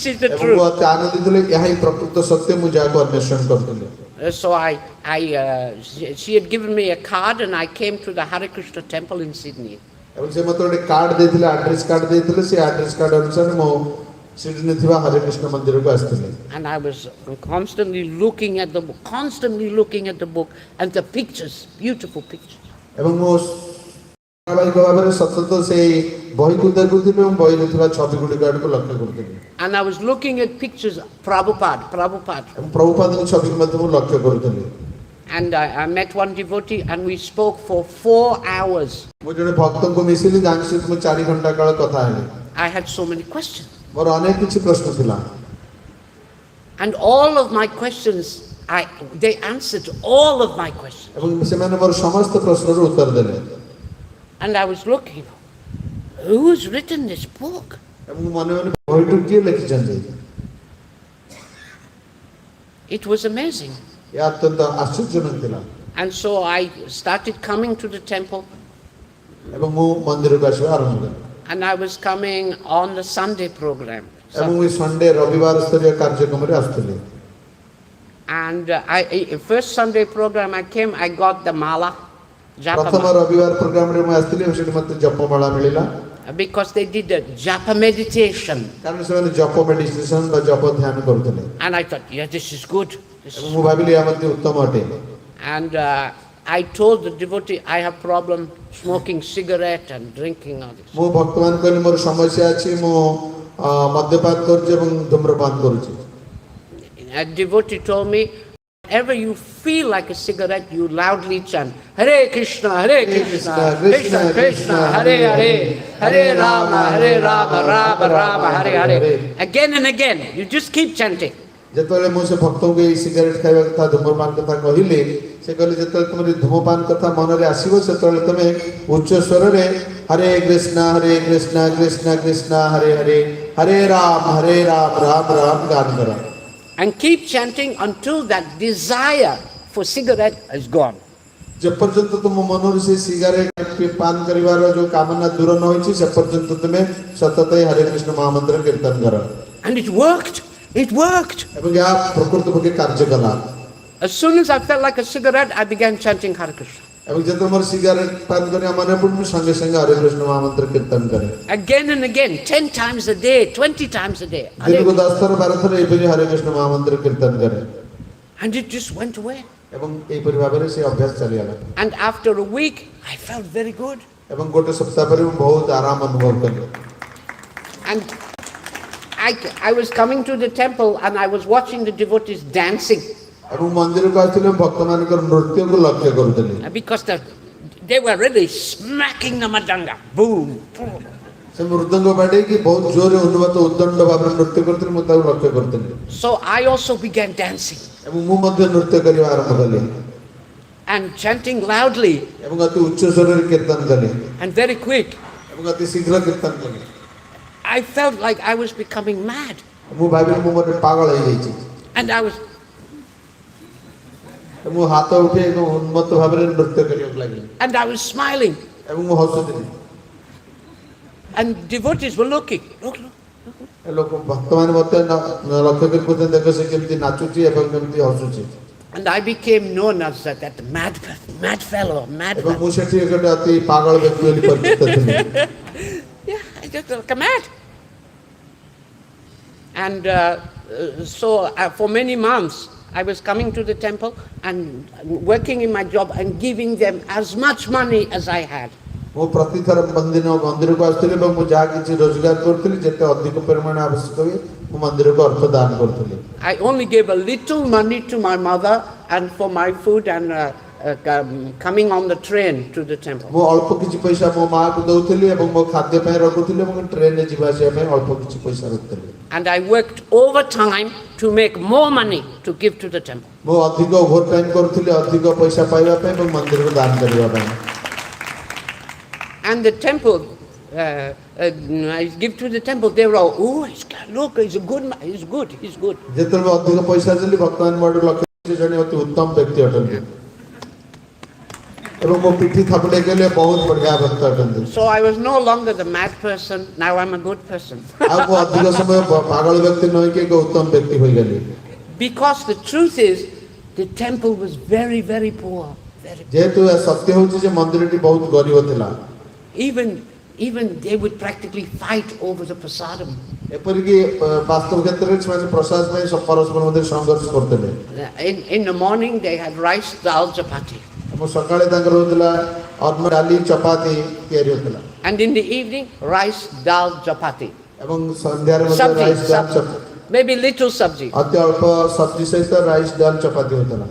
is the ଏବଂ truth. ମୁଁ ଅତି ଆନନ୍ଦିତ ହେଲି ଏହା ହିଁ ପ୍ରକୃତ ସତ୍ୟ ମୁଁ ଯାହାକୁ ଅନ୍ୱେଷଣ କରୁଥିଲି। So she had given me a card, and I came to the Hare Krishna temple in Sydney. ଏବଂ ସେ ମୋତେ ଗୋଟେ କାର୍ଡ ଦେଇଥିଲେ ଆଡ୍ରେସ୍ କାର୍ଡ ଦେଇଥିଲେ ସେ ଆଡ୍ରେସ୍ କାର୍ଡ ଅନୁସାରେ ମୁଁ ସିଡନୀ ଥିବା ହରେ କୃଷ୍ଣ ମନ୍ଦିରକୁ ଆସିଥିଲି। And I was constantly looking at the book and the pictures, beautiful pictures. ଏବଂ ମୁଁ ଧାରାବାହିକ ଭାବରେ ସତତ ସେଇ ବହିକୁ ଦେଖୁଥିଲି ଏବଂ ବହିରେ ଥିବା ଛବି ଗୁଡ଼ିକ ଆଡ଼କୁ ଲକ୍ଷ୍ୟ କରୁଥିଲି। And I was looking at pictures of Prabhupada. ଏବଂ ପ୍ରଭୁପାଦଙ୍କ ଛବିକୁ ମଧ୍ୟ ମୁଁ ଲକ୍ଷ୍ୟ କରୁଥିଲି। And I met one devotee, and we spoke for 4 hours. ମୁଁ ଜଣେ ଭକ୍ତଙ୍କୁ ମିଶିଲି ଯାହାଙ୍କ ସହିତ ମୁଁ 4 ଘଣ୍ଟା କାଳ କଥା ହେଲି। I had so many questions. ମୋର ଅନେକ କିଛି ପ୍ରଶ୍ନ ଥିଲା। And all of my questions, they answered all of my questions. ଏବଂ ସେମାନେ ମୋର ସମସ୍ତ ପ୍ରଶ୍ନର ଉତ୍ତର ଦେଲେ। And I was looking, who's written this book? ଏବଂ ମନେ ମନେ ବହିଟି କିଏ ଲେଖିଛନ୍ତି? It was amazing. ଏହା ଅତ୍ୟନ୍ତ ଆଶ୍ଚର୍ଯ୍ୟଜନକ ଥିଲା। And so I started coming to the temple. ଏବଂ ମୁଁ ମନ୍ଦିରକୁ ଆସିବା ଆରମ୍ଭ କଲି। And I was coming on the Sunday program. ଏବଂ ମୁଁ ସଣ୍ଡେ ରବିବାର ସ୍ତରୀୟ କାର୍ଯ୍ୟକ୍ରମରେ ଆସୁଥିଲି। And first Sunday program I came, I got the mala. ପ୍ରଥମ ରବିବାର ପ୍ରୋଗ୍ରାମରେ ମୁଁ ଆସିଥିଲି ଏବଂ ସେଠି ମୋତେ ଜପମାଳା ମିଳିଲା। Because they did a japa meditation. କାରଣ ସେମାନେ ଜପ ମେଡିଟେସନ ବା ଜପ ଧ୍ୟାନ କରୁଥିଲେ। And I thought, yeah, this is good. ମୁଁ ଭାବିଲି ଏହା ମଧ୍ୟ ଉତ୍ତମ ଅଟେ। And I told the devotee I have problem smoking cigarette and drinking all this. ମୁଁ ଭକ୍ତମାନ କହିଲି ମୋର ସମସ୍ୟା ଅଛି, ମୁଁ ମଦ୍ୟପାନ କରୁଛି ଏବଂ ଧୂମ୍ରପାନ କରୁଛି। A devotee told me, whenever you feel like a cigarette, you loudly chant, Hare Krishna, Hare Krishna, Krishna Krishna, Hare Hare, Hare Rama, Rama Rama, Hare Hare. Again and again, you just keep chanting. ଯେତେବେଳେ ମୁଁ ସେ ଭକ୍ତଙ୍କୁ ଏଇ cigarette ଖାଇବା କଥା ଧୂମପାନ କଥା କହିଲି, ସେ କହିଲେ ଯେତେବେଳେ ତୁମର ଧୂମପାନ କଥା ମନରେ ଆସିବ ସେତେବେଳେ ତୁମେ ଉଚ୍ଚ ସ୍ୱରରେ ହରେ କୃଷ୍ଣ କୃଷ୍ଣ କୃଷ୍ଣ ହରେ ହରେ, ହରେ ରାମ ରାମ ରାମ ଗାନ କର। And keep chanting until that desire for cigarette is gone. ଯେପର୍ଯ୍ୟନ୍ତ ତୁମ ମନରୁ ସେ ସିଗାରେଟ୍ ପାନ କରିବାର ଯୋଉ କାମନା ଦୂର ନ ହୋଇଛି ସେ ପର୍ଯ୍ୟନ୍ତ ତୁମେ ସତତ ହରେ କୃଷ୍ଣ ମହାମନ୍ତ୍ର କୀର୍ତ୍ତନ କର। And it worked. It worked. ଏବଂ ଏହା ପ୍ରକୃତ ଭାବେ କାର୍ଯ୍ୟ କଲା। As soon as I felt like a cigarette, I began chanting Hare Krishna. ଏବଂ ଯେତେବେଳେ ମୋର ସିଗାରେଟ୍ ପାନ କରିବା ମନେ ପଡୁ ମୁଁ ସଙ୍ଗେ ସଙ୍ଗେ ହରେ କୃଷ୍ଣ ମହାମନ୍ତ୍ର କୀର୍ତ୍ତନ କରେ। Again and again, 10 times a day, 20 times a day. ଦିନକୁ 10 ଥର 12 ଥର ଏହିପରି ହରେ କୃଷ୍ଣ ମହାମନ୍ତ୍ର କୀର୍ତ୍ତନ କରେ। And it just went away. ଏବଂ ଏହିପରି ଭାବରେ ସେ ଅଭ୍ୟାସ ଚାଲିଗଲା। And after a week, I felt very good. ଏବଂ ଗୋଟେ ସପ୍ତାହ ପରେ ମୁଁ ବହୁତ ଆରାମ ଅନୁଭବ କଲି। And I was coming to the temple and I was watching the devotees dancing. ଏବଂ ମନ୍ଦିରକୁ ଆସିଥିଲେ ଭକ୍ତମାନଙ୍କର ନୃତ୍ୟକୁ ଲକ୍ଷ୍ୟ କରୁଥିଲି। Because they were really smacking the madanga. Boom, boom. ସେ ମୃଦଙ୍ଗ ବାଡେଇକି ବହୁତ ଜୋରରେ ଉନ୍ନତ ଉଦ୍ଦଣ୍ଡ ଭାବରେ ନୃତ୍ୟ କରୁଥିଲେ, ମୁଁ ତାକୁ ଲକ୍ଷ୍ୟ କରୁଥିଲି। So I also began dancing. ଏବଂ ମୁଁ ମଧ୍ୟ ନୃତ୍ୟ କରିବା ଆରମ୍ଭ କଲି। And chanting loudly. ଏବଂ ଅତି ଉଚ୍ଚ ସ୍ୱରରେ କୀର୍ତ୍ତନ କଲି। And very quick. ଏବଂ ଅତି ଶୀଘ୍ର କୀର୍ତ୍ତନ କଲି। I felt like I was becoming mad. ମୁଁ ଭାବିଲି ମୁଁ ଗୋଟେ ପାଗଳ ହେଇଯାଇଛି। And I was. ମୁଁ ହାତ ଉଠେଇ ଏକ ଉନ୍ମତ୍ତ ଭାବରେ ନୃତ୍ୟ କରିବାକୁ ଲାଗିଲି। And I was smiling. ଏବଂ ମୁଁ ହସୁଥିଲି। And devotees were looking. Look. ଲୋକ ଭକ୍ତମାନେ ମୋତେ ଲକ୍ଷ୍ୟ କରି କହୁଛନ୍ତି ଦେଖ ସେ କେମିତି ନାଚୁଛି ଏବଂ କେମିତି ହସୁଛି। And I became known as that mad fellow, mad. ଏବଂ ମୁଁ ସେଠି ଗୋଟେ ଅତି ପାଗଳ ବ୍ୟକ୍ତି ବୋଲି ପରିଚିତ ଥିଲି। Yeah, I just like mad. And so for many months, I was coming to the temple and working in my job and giving them as much money as I had. ମୁଁ ପ୍ରତିଥର ମନ୍ଦିରକୁ ଆସୁଥିଲି ଏବଂ ମୁଁ ଯାହା କିଛି ରୋଜଗାର କରୁଥିଲି ଯେତେ ଅଧିକ ପରିମାଣ ଆବଶ୍ୟକ ହୁଏ ମୁଁ ମନ୍ଦିରକୁ ଅର୍ଥ ଦାନ କରୁଥିଲି। I only gave a little money to my mother and for my food and coming on the train to the temple. ମୁଁ ଅଳ୍ପ କିଛି ପଇସା ମୋ ମାଆକୁ ଦଉଥିଲି ଏବଂ ମୋ ଖାଦ୍ୟ ପାଇଁ ରଖୁଥିଲି ଏବଂ ଟ୍ରେନରେ ଯିବା ଆସିବା ପାଇଁ ଅଳ୍ପ କିଛି ପଇସା ରଖୁଥିଲି। And I worked overtime to make more money to give to the temple. ମୁଁ ଅଧିକ ଓଭରଟାଇମ୍ କରୁଥିଲି ଅଧିକ ପଇସା ପାଇବା ପାଇଁ ଏବଂ ମନ୍ଦିରକୁ ଦାନ କରିବା ପାଇଁ। And the temple, I give to the temple, they were all, oh, look, he's a good man, he's good. ଯେତେବେଳେ ଅଧିକ ପଇସା ଦେଲି ଭକ୍ତମାନେ ମୋ ଆଡ଼କୁ ଲକ୍ଷ୍ୟ କରି ଜଣେ ଅତି ଉତ୍ତମ ବ୍ୟକ୍ତି ଅଟନ୍ତି ଏବଂ ମୋ ପିଠି ଥାପୁଡ଼େଇ କହିଲେ ବହୁତ ବଢ଼ିଆ ଭକ୍ତ ଅଟନ୍ତି। So I was no longer the mad person, now I'm a good person. ଆଉ ମୁଁ ଅଧିକ ସମୟ ପାଗଳ ବ୍ୟକ୍ତି ନୁହେଁ କି ଏକ ଉତ୍ତମ ବ୍ୟକ୍ତି ହୋଇଗଲି। Because the truth is, the temple was very, very poor. ଯେହେତୁ ସତ୍ୟ ହେଉଛି ଯେ ମନ୍ଦିରଟି ବହୁତ ଗରିବ ଥିଲା। Even they would practically fight over the prasadam. ଏପରିକି ବାସ୍ତବ କ୍ଷେତ୍ରରେ ସେମାନେ ପ୍ରସାଦ ପାଇଁ ପରସ୍ପର ମଧ୍ୟରେ ସଂଘର୍ଷ କରୁଥିଲେ। In the morning they had rice, dal, chapati. ଏବଂ ସକାଳେ ତାଙ୍କର ହେଉଥିଲା ଅନ୍ନ ଡାଲି ଚପାତି ତିଆରି ହେଉଥିଲା। And in the evening rice, dal, chapati. ଏବଂ ସନ୍ଧ୍ୟାରେ ମଧ୍ୟ ରାଇସ୍ ଡାଲ ଚପାତି। Maybe little sabji. ଅତି ଅଳ୍ପ ସବଜି ସହିତ ରାଇସ୍ ଡାଲ ଚପାତି ହେଉଥିଲା।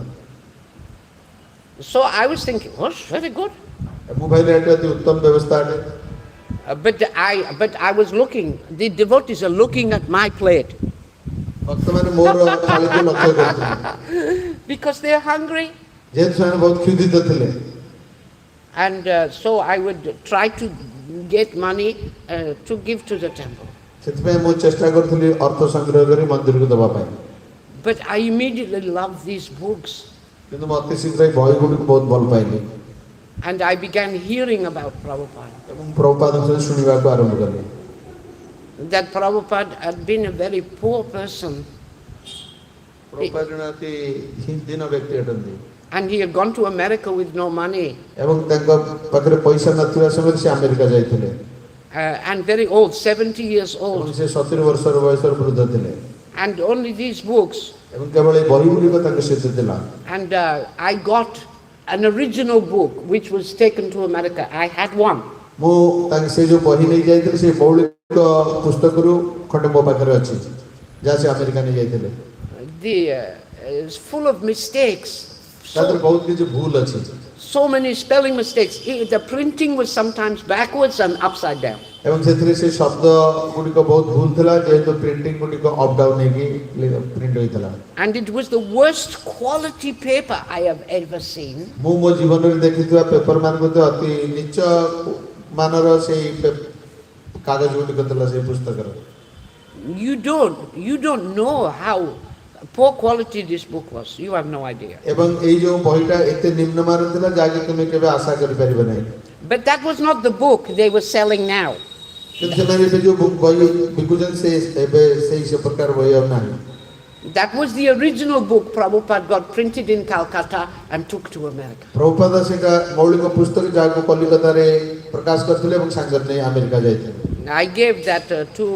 So I was thinking, oh, very good. ମୁଁ ଭାବିଲି ଏଠି ଅତି ଉତ୍ତମ ବ୍ୟବସ୍ଥା ଅଟେ। But I was looking, the devotees are looking at my plate. ଭକ୍ତମାନେ ମୋର ଥାଳିକୁ ଲକ୍ଷ୍ୟ କରୁଥିଲେ। Because they are hungry. ଯେହେତୁ ସେମାନେ ବହୁତ କ୍ଷୁଧିତ ଥିଲେ। And so I would try to get money to give to the temple. ସେଥିପାଇଁ ମୁଁ ଚେଷ୍ଟା କରୁଥିଲି ଅର୍ଥ ସଂଗ୍ରହ କରି ମନ୍ଦିରକୁ ଦେବା ପାଇଁ। But I immediately loved these books. କିନ୍ତୁ ମୁଁ ଅତି ଶୀଘ୍ର ଏହି ବହିଗୁଡ଼ିକୁ ବହୁତ ଭଲ ପାଇଲି। And I began hearing about Prabhupada. ଏବଂ ପ୍ରଭୁପାଦଙ୍କ ସହିତ ଶୁଣିବାକୁ ଆରମ୍ଭ କଲି। That Prabhupada had been a very poor person. ପ୍ରଭୁପାଦ ଜଣେ ଅତି ହୀନ ବ୍ୟକ୍ତି ଅଟନ୍ତି। And he had gone to America with no money. ଏବଂ ତାଙ୍କ ପାଖରେ ପଇସା ନଥିବା ସମୟରେ ସେ ଆମେରିକା ଯାଇଥିଲେ। And very old, 70 years ଏବଂ old. ସେ 70 ବର୍ଷର ବୟସର ବୃଦ୍ଧ ଥିଲେ। And only these books. ଏବଂ କେବଳ ଏହି ବହିଗୁଡ଼ିକ ତାଙ୍କ ସହିତ ଥିଲା। And I got an original book which was taken to America. I had one. ମୁଁ ତାଙ୍କ ସେ ଯୋଉ ବହି ନେଇ ଯାଇଥିଲି ସେ ମୌଳିକ ପୁସ୍ତକରୁ ଖଣ୍ଡେ ମୋ ପାଖରେ ଅଛି ଯାହା ସେ ଆମେରିକା ନେଇ ଯାଇଥିଲେ। It's full of mistakes. ତାଦେହରେ ବହୁତ କିଛି ଭୁଲ ଅଛି। So many spelling mistakes. The printing was sometimes backwards and upside down. ଏବଂ ସେଥିରେ ସେ ଶବ୍ଦ ଗୁଡ଼ିକ ବହୁତ ଭୁଲ ଥିଲା ଯେହେତୁ ପ୍ରିଣ୍ଟିଂ ଗୁଡ଼ିକ ଅପ୍ ଡାଉନ୍ ହେଇକି ପ୍ରିଣ୍ଟ ହୋଇଥିଲା। And it was the worst quality paper I have ever seen. ମୁଁ ମୋ ଜୀବନରେ ଦେଖିଥିବା ପେପର ମାନ ମଧ୍ୟ ଅତି ନିଚ ମାନର ସେଇ କାଗଜ ଗୁଡ଼ିକ ଥିଲା ସେଇ ପୁସ୍ତକର। You don't know how poor quality this book was. You have no idea. ଏବଂ ଏଇ ଯୋଉ ବହିଟା ଏତେ ନିମ୍ନ ମାନର ଥିଲା ଯାହାକି ତୁମେ କେବେ ଆଶା କରିପାରିବ ନାହିଁ। But that was not the book they were selling now. କିନ୍ତୁ ସେମାନେ ଏବେ ଯୋଉ ବହି ବିକୁଛନ୍ତି ସେ ଏବେ ସେଇ ସେ ପ୍ରକାର ବହି ଆଉ ନାହିଁ। That was the original book Prabhupada got printed in Calcutta and took to America. ପ୍ରଭୁପାଦ ସେଟା ମୌଳିକ ପୁସ୍ତକ ଯାହାକୁ କଲିକତାରେ ପ୍ରକାଶ କରିଥିଲେ ଏବଂ ସାଙ୍ଗରେ ନେଇ ଆମେରିକା ଯାଇଥିଲେ। I gave that to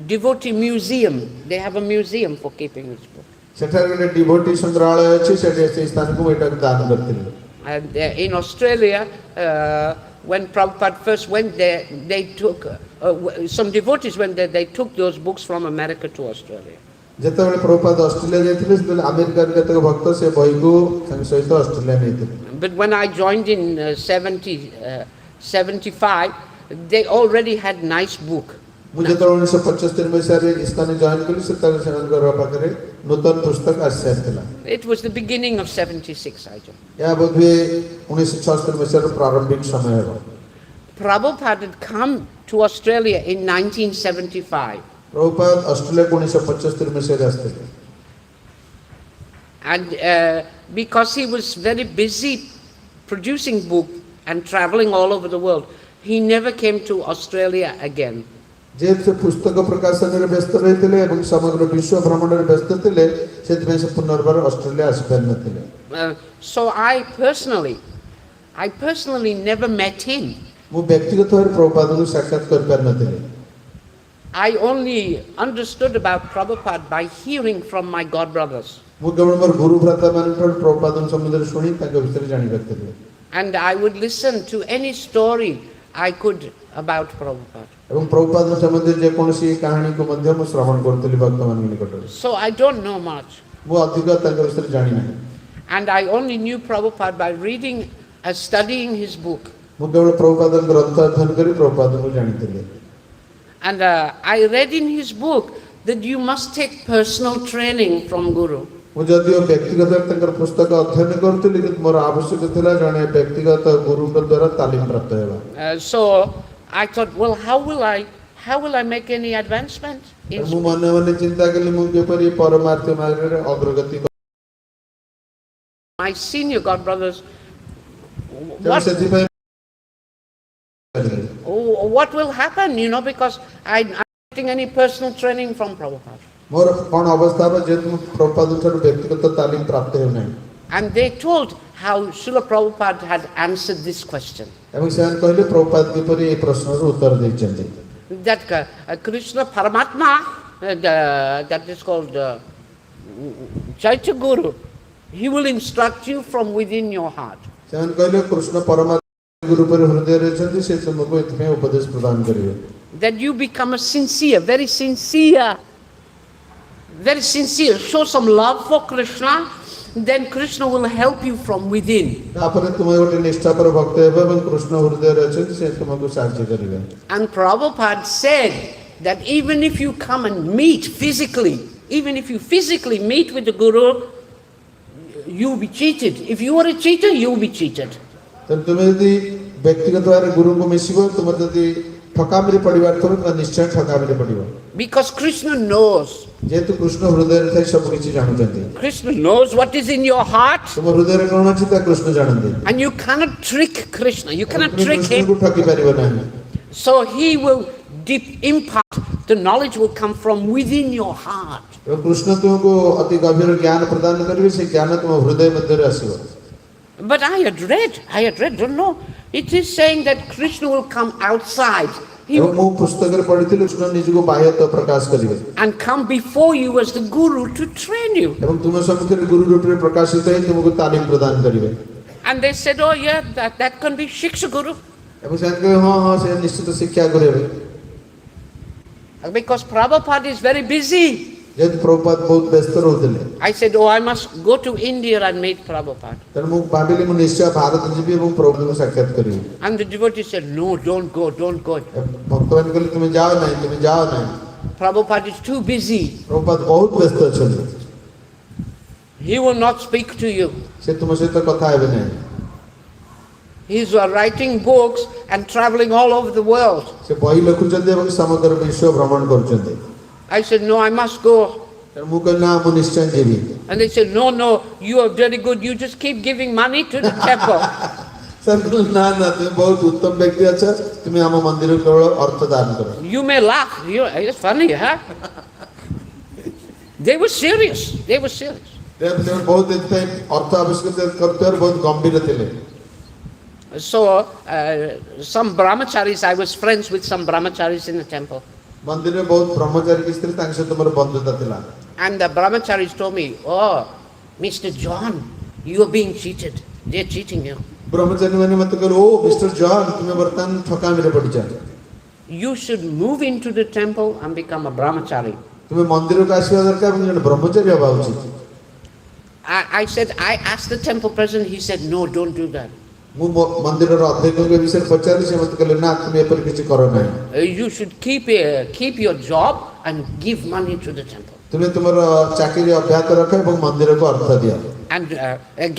devotee museum. They have a museum for keeping this book. ସେଠାରେ ଗୋଟେ ଡିଭୋଟି ସଂଗ୍ରହାଳୟ ଅଛି ସେଠି ସେଇ ସ୍ଥାନକୁ ମୁଁ ଏଟାକୁ ଦାନ କରିଥିଲି। And in Australia, when Prabhupada first went there, they took some devotees went there. They took those books from America to Australia. ଯେତେବେଳେ ପ୍ରଭୁପାଦ ଅଷ୍ଟ୍ରେଲିଆ ଯାଇଥିଲେ ସେତେବେଳେ ଆମେରିକାର କେତେକ ଭକ୍ତ ସେ ବହିକୁ ତାଙ୍କ ସହିତ ଅଷ୍ଟ୍ରେଲିଆ ନେଇଥିଲେ। But when I joined in 75, they already had nice book. ମୁଁ ଯେତେବେଳେ 1975 ମସିହାରେ ଇସ୍କାନ ଜଏନ୍ କଲି ସେତେବେଳେ ସେମାନଙ୍କର ପାଖରେ ନୂତନ ପୁସ୍ତକ ଆସିସାରିଥିଲା। It was the beginning of 76, I joined. ଏହା ବୋଧହୁଏ 1976 ମସିହାର ପ୍ରାରମ୍ଭିକ ସମୟ ହେବ। Prabhupada had come to Australia in 1975. ପ୍ରଭୁପାଦ ଅଷ୍ଟ୍ରେଲିଆକୁ 1975 ମସିହାରେ ଆସିଥିଲେ। And because he was very busy producing book and traveling all over the world, he never came to Australia again. ଯେହେତୁ ସେ ପୁସ୍ତକ ପ୍ରକାଶନରେ ବ୍ୟସ୍ତ ରହିଥିଲେ ଏବଂ ସମଗ୍ର ବିଶ୍ୱ ଭ୍ରମଣରେ ବ୍ୟସ୍ତ ଥିଲେ ସେଥିପାଇଁ ସେ ପୁନର୍ବାର Australia ଆସିପାରିନଥିଲେ। So I personally never met him. ମୁଁ ବ୍ୟକ୍ତିଗତ ଭାବରେ ପ୍ରଭୁପାଦଙ୍କୁ ସାକ୍ଷାତ କରିପାରିନଥିଲି। I only understood about Prabhupada by hearing from my god brothers. ମୁଁ କେବଳ ମୋର ଗୁରୁ ଭ୍ରାତାମାନଙ୍କଠାରୁ ପ୍ରଭୁପାଦଙ୍କ ସମ୍ବନ୍ଧରେ ଶୁଣି ତାଙ୍କ ବିଷୟରେ ଜାଣିପାରିଥିଲି। And I would listen to any story I could about Prabhupada. ଏବଂ ପ୍ରଭୁପାଦଙ୍କ ସମ୍ବନ୍ଧରେ ଯେକୌଣସି କାହାଣୀକୁ ମଧ୍ୟ ମୁଁ ଶ୍ରବଣ କରୁଥିଲି ଭକ୍ତମାନଙ୍କ ନିକଟରେ। So I don't know much. ମୁଁ ଅଧିକ ତାଙ୍କ ବିଷୟରେ ଜାଣିନାହିଁ। And I only knew Prabhupada by reading and studying his book. ମୁଁ କେବଳ ପ୍ରଭୁପାଦଙ୍କ ଗ୍ରନ୍ଥ ଅଧ୍ୟୟନ କରି ପ୍ରଭୁପାଦଙ୍କୁ ଜାଣିଥିଲି। And I read in his book that you must take personal training from Guru. ମୁଁ ଯଦିଓ ବ୍ୟକ୍ତିଗତ ତାଙ୍କର ପୁସ୍ତକ ଅଧ୍ୟୟନ କରୁଥିଲି କିନ୍ତୁ ମୋର ଆବଶ୍ୟକ ଥିଲା ଜଣେ ବ୍ୟକ୍ତିଗତ ଗୁରୁଙ୍କ ଦ୍ୱାରା ତାଲିମ ପ୍ରାପ୍ତ ହେବା। So I thought, well, how will I make any advancement? ମୁଁ ମନେ ମନେ ଚିନ୍ତା କଲି ମୁଁ କିପରି ପରମାର୍ଥ ମାର୍ଗରେ ଅଗ୍ରଗତି କରିବି। My senior god brothers, what will happen? Because I'm not getting any personal training from Prabhupada. ମୋର କ'ଣ ଅବସ୍ଥା ହେବ ଯେହେତୁ ମୁଁ ପ୍ରଭୁପାଦଙ୍କଠାରୁ ବ୍ୟକ୍ତିଗତ ତାଲିମ ପ୍ରାପ୍ତ ହେଉନାହିଁ। And they told how Srila Prabhupada had answered this question. ଏବଂ ସେମାନେ କହିଲେ ପ୍ରଭୁପାଦ କିପରି ଏହି ପ୍ରଶ୍ନର ଉତ୍ତର ଦେଇଛନ୍ତି। That Krishna Paramatma, that is called Chaitya Guru, he will instruct you from within your heart. ସେମାନେ କହିଲେ କୃଷ୍ଣ ପରମାତ୍ମା ଗୁରୁ ଉପରେ ହୃଦୟରେ ଅଛନ୍ତି ସେ ତୁମକୁ ଏଥିପାଇଁ ଉପଦେଶ ପ୍ରଦାନ କରିବେ। That you become a sincere, very sincere, show some love for Krishna, then Krishna will help you from within. ତାପରେ ତୁମେ ଗୋଟେ ନିଷ୍ଠାପର ଭକ୍ତ ହେବ ଏବଂ କୃଷ୍ଣ ହୃଦୟରେ ଅଛନ୍ତି ସେ ତୁମକୁ ସାହାଯ୍ୟ କରିବେ। And Prabhupada said that even if you come and meet physically, even if you physically meet with the Guru, you will be cheated. If you are a cheater, you will be cheated. ତୁମେ ଯଦି ବ୍ୟକ୍ତିଗତ ଭାବରେ ଗୁରୁଙ୍କୁ ମିଶିବ ତୁମର ଯଦି ଠକାମିରେ ପଡ଼ିବାର ଥିବ ତୁମେ ନିଶ୍ଚୟ ଠକାମିରେ ପଡ଼ିବ। Because Krishna knows. ଯେହେତୁ କୃଷ୍ଣ ହୃଦୟରେ ଥାଇ ସବୁ କିଛି ଜାଣୁଛନ୍ତି। Krishna knows what is in your heart. ତୁମ ହୃଦୟରେ କ'ଣ ଅଛି ତାହା କୃଷ୍ଣ ଜାଣନ୍ତି। And you cannot trick Krishna. You cannot trick him. ଠକି ପାରିବ ନାହିଁ। So he will impart. The knowledge will come from within your heart. Krishna ତୁମକୁ ଅତି ଗଭୀର ଜ୍ଞାନ ପ୍ରଦାନ କରିବେ ସେ ଜ୍ଞାନ ତୁମ ହୃଦୟ ମଧ୍ୟରେ ଆସିବ। But I had read, don't know. It is saying that Krishna will come outside He ଏବଂ ମୁଁ ପୁସ୍ତକରେ ପଢ଼ିଥିଲି କୃଷ୍ଣ ନିଜକୁ ବାହ୍ୟତଃ ପ୍ରକାଶ କରିବେ and come before you as the guru to train you. ଏବଂ ତୁମ ସମ୍ମୁଖରେ ଗୁରୁ ରୂପରେ ପ୍ରକାଶିତ ହୋଇ ତୁମକୁ ତାଲିମ ପ୍ରଦାନ କରିବେ And they said, oh yeah, that can be Shiksha Guru. ଏବଂ ସେମାନେ କହିବେ ହଁ ହଁ ସେ ନିଶ୍ଚିତ ଶିକ୍ଷା କରିବେ Because Prabhupada is very busy. ଯେହେତୁ ପ୍ରଭୁପାଦ ବହୁତ ବ୍ୟସ୍ତ ରହୁଥିଲେ I said, oh, I must go to India and meet Prabhupada. ତେଣୁ ମୁଁ ଭାବିଲି ମୁଁ ନିଶ୍ଚୟ ଭାରତ ଯିବି ଏବଂ ପ୍ରଭୁଙ୍କୁ ସାକ୍ଷାତ କରିବି And the devotee said, no, don't go, don't go. ଭକ୍ତମାନେ କହିଲେ ତୁମେ ଯାଅ ନାହିଁ Prabhupada is too busy. ପ୍ରଭୁପାଦ ବହୁତ ବ୍ୟସ୍ତ ଅଛନ୍ତି He will not speak to you. ସେ ତୁମ ସହିତ କଥା ହେବେ ନାହିଁ He is writing books and traveling all over the world. ସେ ବହି ଲେଖୁଛନ୍ତି ଏବଂ ସମଗ୍ର ବିଶ୍ୱ ଭ୍ରମଣ କରୁଛନ୍ତି I said, no, I must go. ତେଣୁ ମୁଁ କହିଲି ନା ମୁଁ ନିଶ୍ଚୟ ଯିବି And they said, no, you are very good. You just keep giving money to the temple. Sir କହିଲେ ନା ତୁମେ ବହୁତ ଉତ୍ତମ ବ୍ୟକ୍ତି ଅଛ ତୁମେ ଆମ ମନ୍ଦିରକୁ କେବଳ ଅର୍ଥ ଦାନ କର You may laugh. It's funny, huh? They were serious. They were serious. ତେଣୁ ବହୁତ ଏଥିପାଇଁ ଅର୍ଥ ଆବଶ୍ୟକତା କରୁଥିବାରୁ ବହୁତ ଗମ୍ଭୀର ଥିଲେ So, some brahmacharis, I was friends with some brahmacharis in the temple. ମନ୍ଦିରରେ ବହୁତ ବ୍ରହ୍ମଚାରୀ କିଛି ଥିଲେ ତାଙ୍କ ସହିତ ମୋର ବନ୍ଧୁତା ଥିଲା And the brahmacharis told me, oh, Mr. John, you are being cheated. They're cheating you. ବ୍ରହ୍ମଚାରୀ ମାନେ ମତେ କହିଲେ ଓ ମିଷ୍ଟର ଜନ୍ ତୁମେ ବର୍ତ୍ତମାନ ଠକାମିରେ ପଡ଼ିଛ You should move into the temple and become a brahmachari. ତୁମେ ମନ୍ଦିରକୁ ଆସିବା ଦରକାର ଏବଂ ଜଣେ ବ୍ରହ୍ମଚାରୀ ହେବା ଉଚିତ I said, I asked the temple president, he said, no, don't do that. ମୁଁ ମନ୍ଦିରର ଅଧ୍ୟକ୍ଷଙ୍କ ବିଷୟରେ ପଚାରିଲି ସେ ମତେ କହିଲେ ନା ତୁମେ ଏପରି କିଛି କର ନାହିଁ You should keep your job and give money to the temple. ତୁମେ ତୁମର ଚାକିରି ଅବ୍ୟାହତ ରଖ ଏବଂ ମନ୍ଦିରକୁ ଅର୍ଥ ଦିଅ And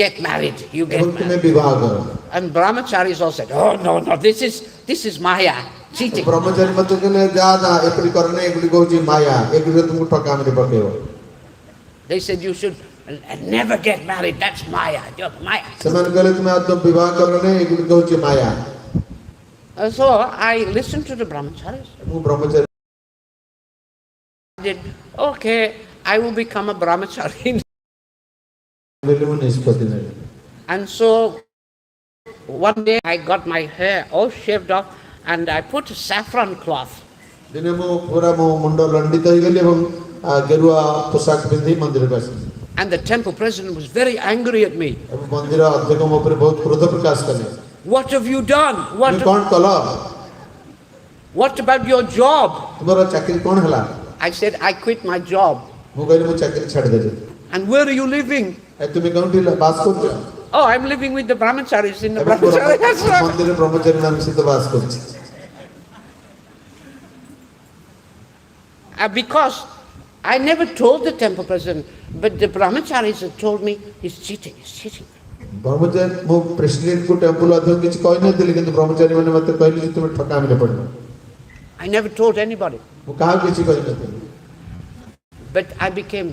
get married. You get ଏବଂ ତୁମେ married. ବିବାହ କର And brahmacharis all said, oh, no, this is Maya, cheating. ବ୍ରହ୍ମଚାରୀ ମତେ କହିଲେ ଯା ଏପରି କର ନାହିଁ ଏଗୁଡ଼ିକ ହେଉଛି ମାୟା ଏଗୁଡ଼ିକ ତୁମକୁ ଠକାମିରେ ପକେଇବ They said, you should never get married. That's Maya. You're Maya. ସେମାନେ କହିଲେ ତୁମେ ଆଦୌ ବିବାହ କର ନାହିଁ ଏଗୁଡ଼ିକ ହେଉଛି ମାୟା So I listened to the brahmacharis. ମୁଁ ବ୍ରହ୍ମଚାରୀ I did, okay, I will become a brahmachari. ମୁଁ ନିଷ୍ପତ୍ତି ନେଲି And so one day I got my hair all shaved off and I put a saffron cloth. ଦିନେ ମୁଁ ପୁରା ମୋ ମୁଣ୍ଡ ଲଣ୍ଡିତ ହେଇଗଲି ଏବଂ ଗେରୁଆ ପୋଷାକ ପିନ୍ଧି ମନ୍ଦିରକୁ ଆସିଲି And the temple president was very angry at me. ଏବଂ ମନ୍ଦିର ଅଧ୍ୟକ୍ଷ ମୋ ଉପରେ ବହୁତ କ୍ରୋଧ ପ୍ରକାଶ କଲେ What have you done? ତୁମେ କ'ଣ କଲ What about your job? ତୁମର ଚାକିରି କ'ଣ ହେଲା I said, I quit my job. ମୁଁ କହିଲି ମୁଁ ଚାକିରି ଛାଡ଼ିଦେଲି And where are you living? ତୁମେ କେଉଁଠି ବାସ କରୁଛ Oh, I'm living with the brahmacharis in the brahmachari ashram. ମନ୍ଦିରରେ ବ୍ରହ୍ମଚାରୀ ମାନଙ୍କ ସହିତ ବାସ କରୁଛି Because I never told the temple president, but the brahmacharis had told me he's cheating. ବ୍ରହ୍ମଚାରୀ ମୁଁ ପ୍ରେସିଡେଣ୍ଟକୁ ଟେମ୍ପଲ ଅଧ୍ୟକ୍ଷ କିଛି କହିନଥିଲି କିନ୍ତୁ ବ୍ରହ୍ମଚାରୀ ମାନେ ମୋତେ କହିଲେ ଯେ ତୁମେ ଠକାମିରେ ପଡ଼ିବ I never told anybody. ମୁଁ କାହାକୁ କିଛି କହିନଥିଲି But I became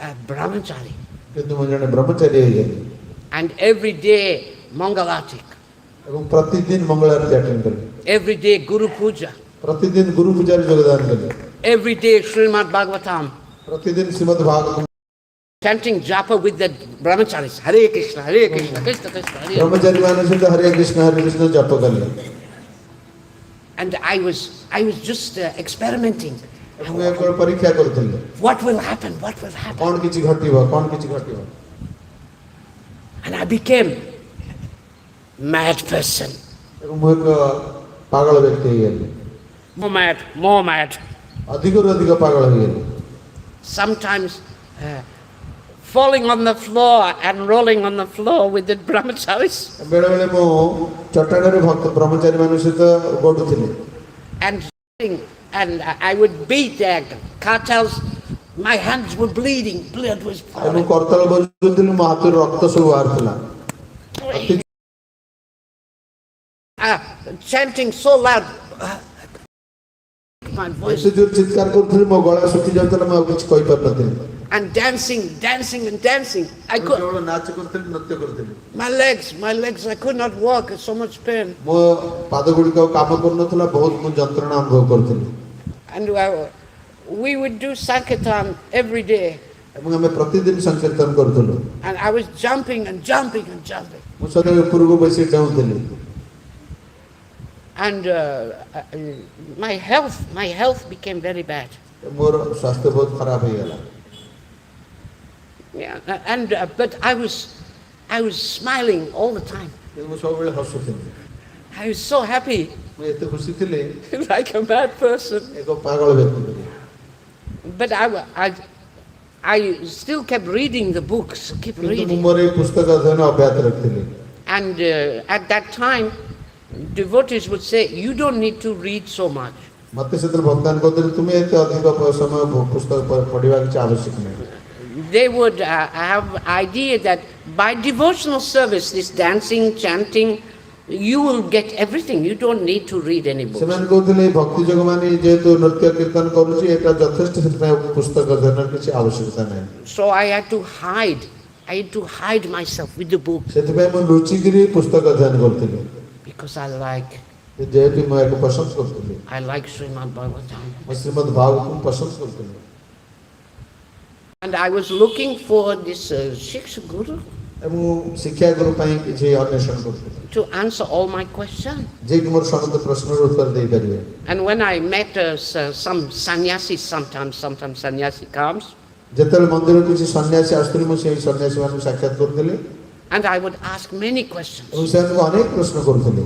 a brahmachari. କିନ୍ତୁ ମୁଁ ଜଣେ ବ୍ରହ୍ମଚାରୀ ହେଇଗଲି And every day, Mangalatik. ଏବଂ ପ୍ରତିଦିନ ମଙ୍ଗଳ ଆରତୀ ଆଟେଣ୍ଡ କଲି Every day, Guru Puja. ପ୍ରତିଦିନ ଗୁରୁ ପୂଜାରେ ଯୋଗଦାନ କଲି Every day, Srimad Bhagavatam. ପ୍ରତିଦିନ ଶ୍ରୀମଦ୍ Bhagavata Chanting japa with the brahmacharis. Hare Krishna, Hare Krishna, Krishna Krishna, Hare Hare. ବ୍ରହ୍ମଚାରୀ ମାନଙ୍କ ସହିତ ହରେ କୃଷ୍ଣ ଜପ କଲି And I was just experimenting. ମୁଁ ଏକ ପରୀକ୍ଷା କରୁଥିଲି What will happen? What will happen? କ'ଣ କିଛି ଘଟିବ କ'ଣ କିଛି ଘଟିବ And I became mad person. ଏବଂ ମୁଁ ଏକ ପାଗଳ ବ୍ୟକ୍ତି ହେଇଗଲି More mad. ଅଧିକରୁ ଅଧିକ ପାଗଳ ହେଇଗଲି Sometimes falling on the floor and rolling on the floor with the brahmacharis. ବେଳେବେଳେ ମୁଁ ଚଟାଣରେ ଭକ୍ତ ବ୍ରହ୍ମଚାରୀ ମାନଙ୍କ ସହିତ ଗଡ଼ୁଥିଲି And I would beat their cartels. My hands were bleeding. Blood was ଏବଂ pouring. କରତାଳ ବଜୁଥିଲି ମୋ ହାତରୁ ରକ୍ତ ସବୁ ବାହାରୁଥିଲା Chanting so loud. My voice. ଏତେ ଜୋର ଚିତ୍କାର କରୁଥିଲି ମୋ ଗଳା ଶୁଖି ଯାଉଥିଲା ମୁଁ ଆଉ କିଛି କହିପାରୁନଥିଲି And dancing. I could. କେବଳ ନାଚ କରୁଥିଲି ନୃତ୍ୟ କରୁଥିଲି My legs. I could not walk. So much pain. ମୋ ପାଦ ଗୁଡ଼ିକ ଆଉ କାମ କରୁନଥିଲା ବହୁତ ମୁଁ ଯନ୍ତ୍ରଣା ଅନୁଭବ କରୁଥିଲି And we would do Sankirtan every day. ଏବଂ ଆମେ ପ୍ରତିଦିନ ସଂକୀର୍ତ୍ତନ କରୁଥିଲୁ And I was jumping. ମୁଁ ସଦାବେଳେ ଉପରକୁ ବସି ଡାଉଁଥିଲି And my health became very bad. ମୋର ସ୍ୱାସ୍ଥ୍ୟ ବହୁତ ଖରାପ ହେଇଗଲା। Yeah, and but I was smiling all the time. ମୁଁ ସବୁବେଳେ ହସୁଥିଲି। I was so happy, ମୁଁ ଏତେ ଖୁସି ଥିଲି like a mad person. ଏକ ପାଗଳ ବ୍ୟକ୍ତି ଥିଲି। But I still kept reading the books, kept କିନ୍ତୁ ମୁଁ reading. ମୋର ଏଇ ପୁସ୍ତକ ଅଧ୍ୟୟନ ଅବ୍ୟାହତ ରଖିଥିଲି। And at that time, devotees would say, "You don't need to read so much." ମୋତେ ସେଥିରେ ଭଗବାନ କହୁଥିଲେ ତୁମେ ଏତେ ଅଧିକ ସମୟ ପୁସ୍ତକ ପଢ଼ିବା କିଛି ଆବଶ୍ୟକ ନାହିଁ। They would have idea that by devotional service, this dancing, chanting, you will get everything. You don't need to read any books. ସେମାନେ କହୁଥିଲେ ଭକ୍ତି ଯୋଗ ମାନେ ଯେହେତୁ ନୃତ୍ୟ କୀର୍ତ୍ତନ କରୁଛି ଏଟା ଯଥେଷ୍ଟ ସେଥିପାଇଁ ପୁସ୍ତକ ଅଧ୍ୟୟନର କିଛି ଆବଶ୍ୟକତା ନାହିଁ। So I had to hide myself with the book ସେଥିପାଇଁ ମୁଁ ଲୁଚିକିରି ପୁସ୍ତକ ଅଧ୍ୟୟନ କରୁଥିଲି। because I like ଯେହେତୁ ମୁଁ ଏହାକୁ ପସନ୍ଦ କରୁଥିଲି। Srimad Bhagavatam. ମୁଁ ଶ୍ରୀମଦ୍ ଭାଗବତକୁ ପସନ୍ଦ କରୁଥିଲି। And I was looking for this Shiksha Guru ମୁଁ ଶିକ୍ଷା ଗୁରୁ ପାଇଁ କିଛି ଅନ୍ୱେଷଣ କରୁଥିଲି to answer all my questions. ଯେ କି ମୋର ସମସ୍ତ ପ୍ରଶ୍ନର ଉତ୍ତର ଦେଇପାରିବେ। And when I met some sannyasis, sometimes sannyasi comes, ଯେତେବେଳେ ମନ୍ଦିର କିଛି ସନ୍ନ୍ୟାସୀ ଆସୁଥିଲେ ମୁଁ ସେହି ସନ୍ନ୍ୟାସୀମାନଙ୍କୁ ସାକ୍ଷାତ କରୁଥିଲି and I would ask many questions. ଏବଂ ସେମାନଙ୍କୁ ଅନେକ ପ୍ରଶ୍ନ କରୁଥିଲି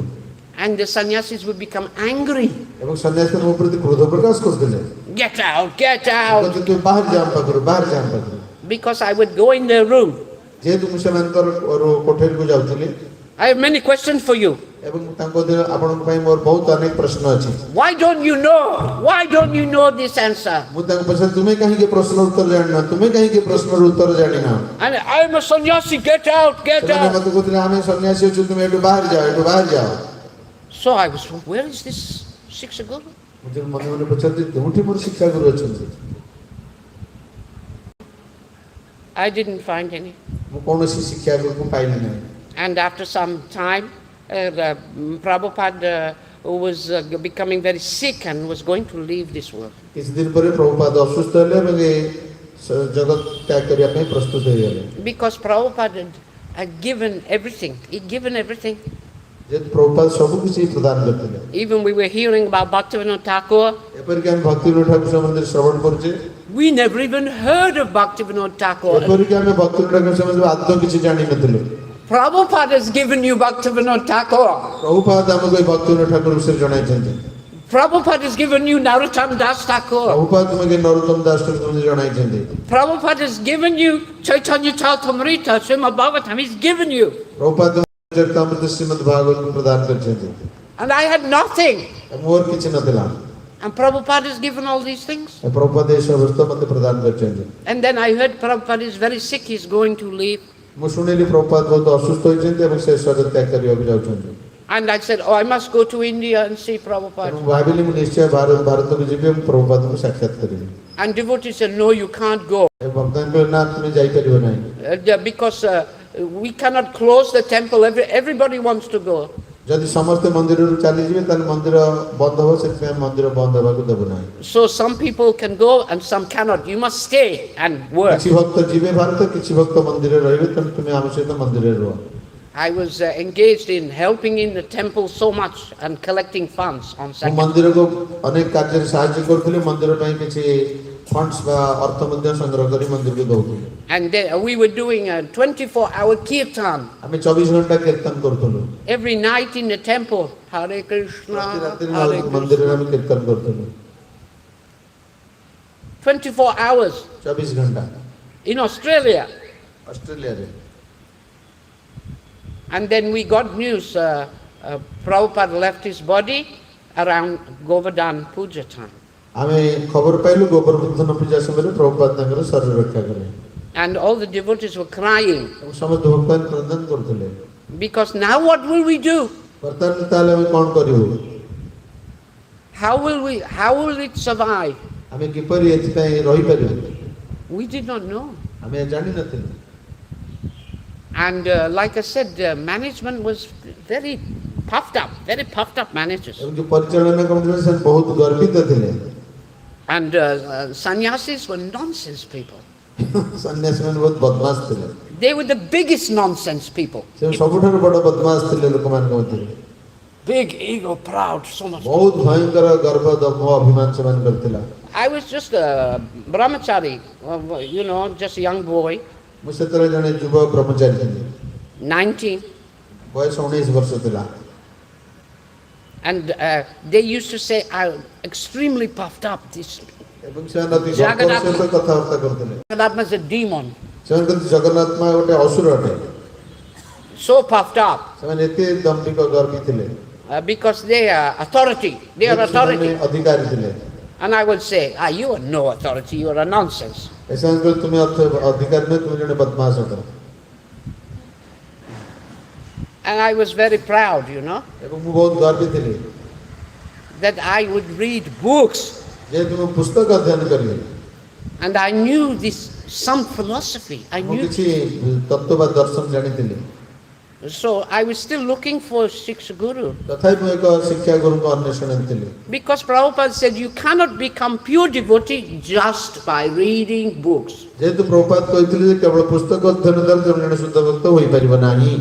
And the sannyasis would become angry. ଏବଂ ସନ୍ନ୍ୟାସୀ ମୋ ପ୍ରତି କ୍ରୋଧ ପ୍ରକାଶ କରୁଥିଲେ। Get out. ତୁମେ ବାହାର ଯାଅ ପାଖରୁ ବାହାର ଯାଅ ପାଖରୁ। Because I would go in their room. ଯେହେତୁ ମୁଁ ସେମାନଙ୍କର କୋଠରୀକୁ ଯାଉଥିଲି I have many questions for you. ଏବଂ ତାଙ୍କ ଆପଣଙ୍କ ପାଇଁ ମୋର ବହୁତ ଅନେକ ପ୍ରଶ୍ନ ଅଛି। Why don't you know this answer? ମୁଁ ତାଙ୍କୁ ପଚାରିଲି ତୁମେ କାହିଁକି ପ୍ରଶ୍ନର ଉତ୍ତର ଜାଣିନ ତୁମେ କାହିଁକି ପ୍ରଶ୍ନର ଉତ୍ତର ଜାଣିନ। And I am a sannyasi. Get out. ସେମାନେ ମୋତେ କହୁଥିଲେ ଆମେ ସନ୍ନ୍ୟାସୀ ଅଛୁ ତୁମେ ଏଠୁ ବାହାର ଯାଅ। So I was, where is this Shiksha Guru? ମୁଁ ମନେ ମନେ ପଚାରିଲି କେଉଁଠି ମୋର ଶିକ୍ଷା ଗୁରୁ ଅଛନ୍ତି। I didn't find any. ମୁଁ କୌଣସି ଶିକ୍ଷା ଗୁରୁକୁ ପାଇଲି ନାହିଁ। And after some time, Prabhupada was becoming very sick and was going to leave this world. କିଛି ଦିନ ପରେ ପ୍ରଭୁପାଦ ଅସୁସ୍ଥ ହେଲେ ଏବଂ ଏ ଜଗତ ତ୍ୟାଗ କରିବା ପାଇଁ ପ୍ରସ୍ତୁତ ହୋଇଗଲେ। Because Prabhupada had given everything. He'd given everything. ଯେହେତୁ ପ୍ରଭୁପାଦ ସବୁ କିଛି ପ୍ରଦାନ କରିଥିଲେ। Even we were hearing about Bhaktivinoda Thakur. ଏପରିକି ଆମେ ଭକ୍ତିବିନୋଦ ଠାକୁର ସମ୍ବନ୍ଧରେ ଶ୍ରବଣ କରୁଛେ। We never even heard of Bhaktivinoda Thakur. ଏପରିକି ଆମେ ଭକ୍ତିବିନୋଦ ଠାକୁର ସମ୍ବନ୍ଧରେ ଆଦୌ କିଛି ଜାଣିନଥିଲୁ। Prabhupada has given you Bhaktivinoda Thakur. ପ୍ରଭୁପାଦ ଆମକୁ ଏଇ ଭକ୍ତିବିନୋଦ ଠାକୁର ବିଷୟରେ ଜଣାଇଛନ୍ତି। Prabhupada has given you Narottam Das Thakur. ପ୍ରଭୁପାଦ ତୁମକୁ ନରୋତ୍ତମ ଦାସ ଠାକୁର ସମ୍ବନ୍ଧରେ ଜଣାଇଛନ୍ତି। Prabhupada has given you Chaitanya Charitamrita, Srimad Bhagavatam. He's given you. ପ୍ରଭୁପାଦ ଚରିତାମୃତ ଶ୍ରୀମଦ୍ ଭାଗବତକୁ ପ୍ରଦାନ କରିଛନ୍ତି। And I had nothing. ମୋର କିଛି ନଥିଲା। And Prabhupada has given all these things. ପ୍ରଭୁପାଦ ଏ ସମସ୍ତ ମୋତେ ପ୍ରଦାନ କରିଛନ୍ତି। And then I heard Prabhupada is very sick. He's going to leave. ମୁଁ ଶୁଣିଲି ପ୍ରଭୁପାଦ ବହୁତ ଅସୁସ୍ଥ ହୋଇଛନ୍ତି ଏବଂ ସେ ଶରୀର ତ୍ୟାଗ କରିବାକୁ ଯାଉଛନ୍ତି। And I said, I must go to India and see Prabhupada. ମୁଁ ଭାବିଲି ମୁଁ ନିଶ୍ଚୟ ଭାରତକୁ ଯିବି ଏବଂ ପ୍ରଭୁପାଦଙ୍କୁ ସାକ୍ଷାତ କରିବି। And devotees said, no, you can't go. ଭକ୍ତାନ କହିଲେ ନା ତୁମେ ଯାଇପାରିବ ନାହିଁ। Because we cannot close the temple. Everybody wants to go. ଯଦି ସମସ୍ତେ ମନ୍ଦିରରୁ ଚାଲିଯିବେ ତାହେଲେ ମନ୍ଦିର ବନ୍ଦ ହେବ ସେଥିପାଇଁ ମନ୍ଦିର ବନ୍ଦ ହେବାକୁ ଦେବୁ ନାହିଁ। So some people can go and some cannot. You must stay and work. କିଛି ଭକ୍ତ ଯିବେ ଭାରତ କିଛି ଭକ୍ତ ମନ୍ଦିରରେ ରହିବେ ତେଣୁ ତୁମେ ଆମ ସହିତ ମନ୍ଦିରରେ ରୁହ। I was engaged in helping in the temple so much and collecting funds on ମୁଁ Saturday. ମନ୍ଦିରକୁ ଅନେକ କାର୍ଯ୍ୟରେ ସାହାଯ୍ୟ କରୁଥିଲି ମନ୍ଦିର ପାଇଁ କିଛି ଫଣ୍ଡସ୍ ବା ଅର୍ଥ ମଧ୍ୟ ସଂଗ୍ରହ କରି ମନ୍ଦିରକୁ ଦଉଥିଲି। And then we were doing a 24-hour kirtan. ଆମେ 24 ଘଣ୍ଟା କୀର୍ତ୍ତନ କରୁଥିଲୁ। Every night in the temple, Hare Krishna, Hare ମନ୍ଦିରରେ Krishna. ଆମେ କୀର୍ତ୍ତନ କରୁଥିଲୁ। 24 hours 24 ଘଣ୍ଟା in Australia. ଅଷ୍ଟ୍ରେଲିଆରେ। And then we got news, Prabhupada left his body around Govardhan Puja time. ଆମେ ଖବର ପାଇଲୁ ଗୋବର୍ଦ୍ଧନ ପୂଜା ସମୟରେ ପ୍ରଭୁପାଦ ତାଙ୍କର ଶରୀର ରକ୍ଷା କଲେ। And all the devotees were crying. ସମସ୍ତେ ଭଗବାନ କ୍ରନ୍ଦନ କରୁଥିଲେ। Because now what will we do? ବର୍ତ୍ତମାନ ତାହେଲେ ଆମେ କ'ଣ କରିବୁ? How will it survive? ଆମେ କିପରି ଏଥିପାଇଁ ରହିପାରିବୁ? We did not know. ଆମେ ଜାଣିନଥିଲୁ। And like I said, management was very puffed up managers. ଏବଂ ଯୋଉ ପରିଚାଳନା କମିଟିରେ ସେ ବହୁତ ଗର୍ବିତ ଥିଲେ। And sannyasis were nonsense people. ସନ୍ନ୍ୟାସୀମାନେ ବହୁତ ବଦମାସ ଥିଲେ। They were the biggest nonsense people. ସେ ସବୁଠାରୁ ବଡ଼ ବଦମାସ ଥିଲେ ଲୋକମାନଙ୍କ ମଧ୍ୟରେ। big ego, proud, so much. बहुत भयंकर गर्व दम्भ अभिमान सेमान करथिला I was just a brahmachari, just a young boy, मु सेतरे जने युवा ब्रह्मचारी थिले 19. बयस 19 वर्ष थिला And they used to say, I'm extremely puffed up. This एवं से नदी जगन्नाथ से कथा वार्ता करथिले Jagadatama is a demon. Seven करथि जगन्नाथ मा गोटे असुर अटे So puffed up. सेवन एते दम्भिक गर्वी थिले Because they are authority. They are authority. अधिकारी थिले And I would say, you are no authority, you are a nonsense. ऐसा अंकल तुम्हें अधिकार में तुम्हें जने बदमाश होता And I was very proud, एवं मु बहुत गर्वित थिले that I would read books. जे तुम पुस्तक अध्ययन करिए And I knew some philosophy. I मु knew. किछि तत्व वा दर्शन जानि थिले So I was still looking for Shiksha Guru. तथापि मु एक शिक्षा गुरु को अन्वेषण थिले Because Prabhupada said you cannot become pure devotee just by reading books. जेतु Prabhupada कहिथिले जे केवल पुस्तक अध्ययन द्वारा जने शुद्ध भक्त होई परिबो नाही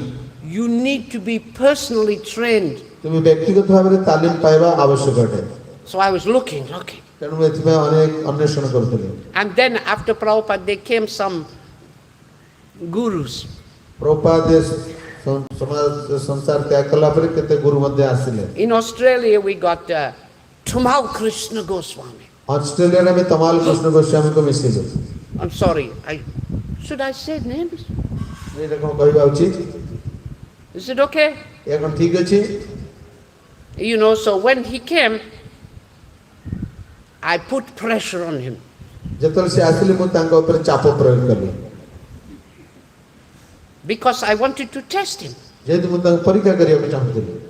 You need to be personally trained. तुम व्यक्तिगत भाव रे तालीम पाइबा आवश्यक अटे So I was looking. तेणु एथिमे अनेक अन्वेषण करथिले And then after Prabhupada there came some gurus. Prabhupada समाज संसार त्याग कला पर केते गुरु मध्ये आसिले In Australia we got Tamal Krishna Goswami. Australia में तमाल कृष्ण गोस्वामी को मिसिले I'm sorry. Should I say names? ये रकम कहबा उचित Is it okay? या कोन ठीक अछि So when he came, I put pressure on him. जतल से आसिले मु तांका ऊपर चाप प्रयोग करली Because I wanted to test him. जेतु मु तांका परीक्षा करिया के चाहथिले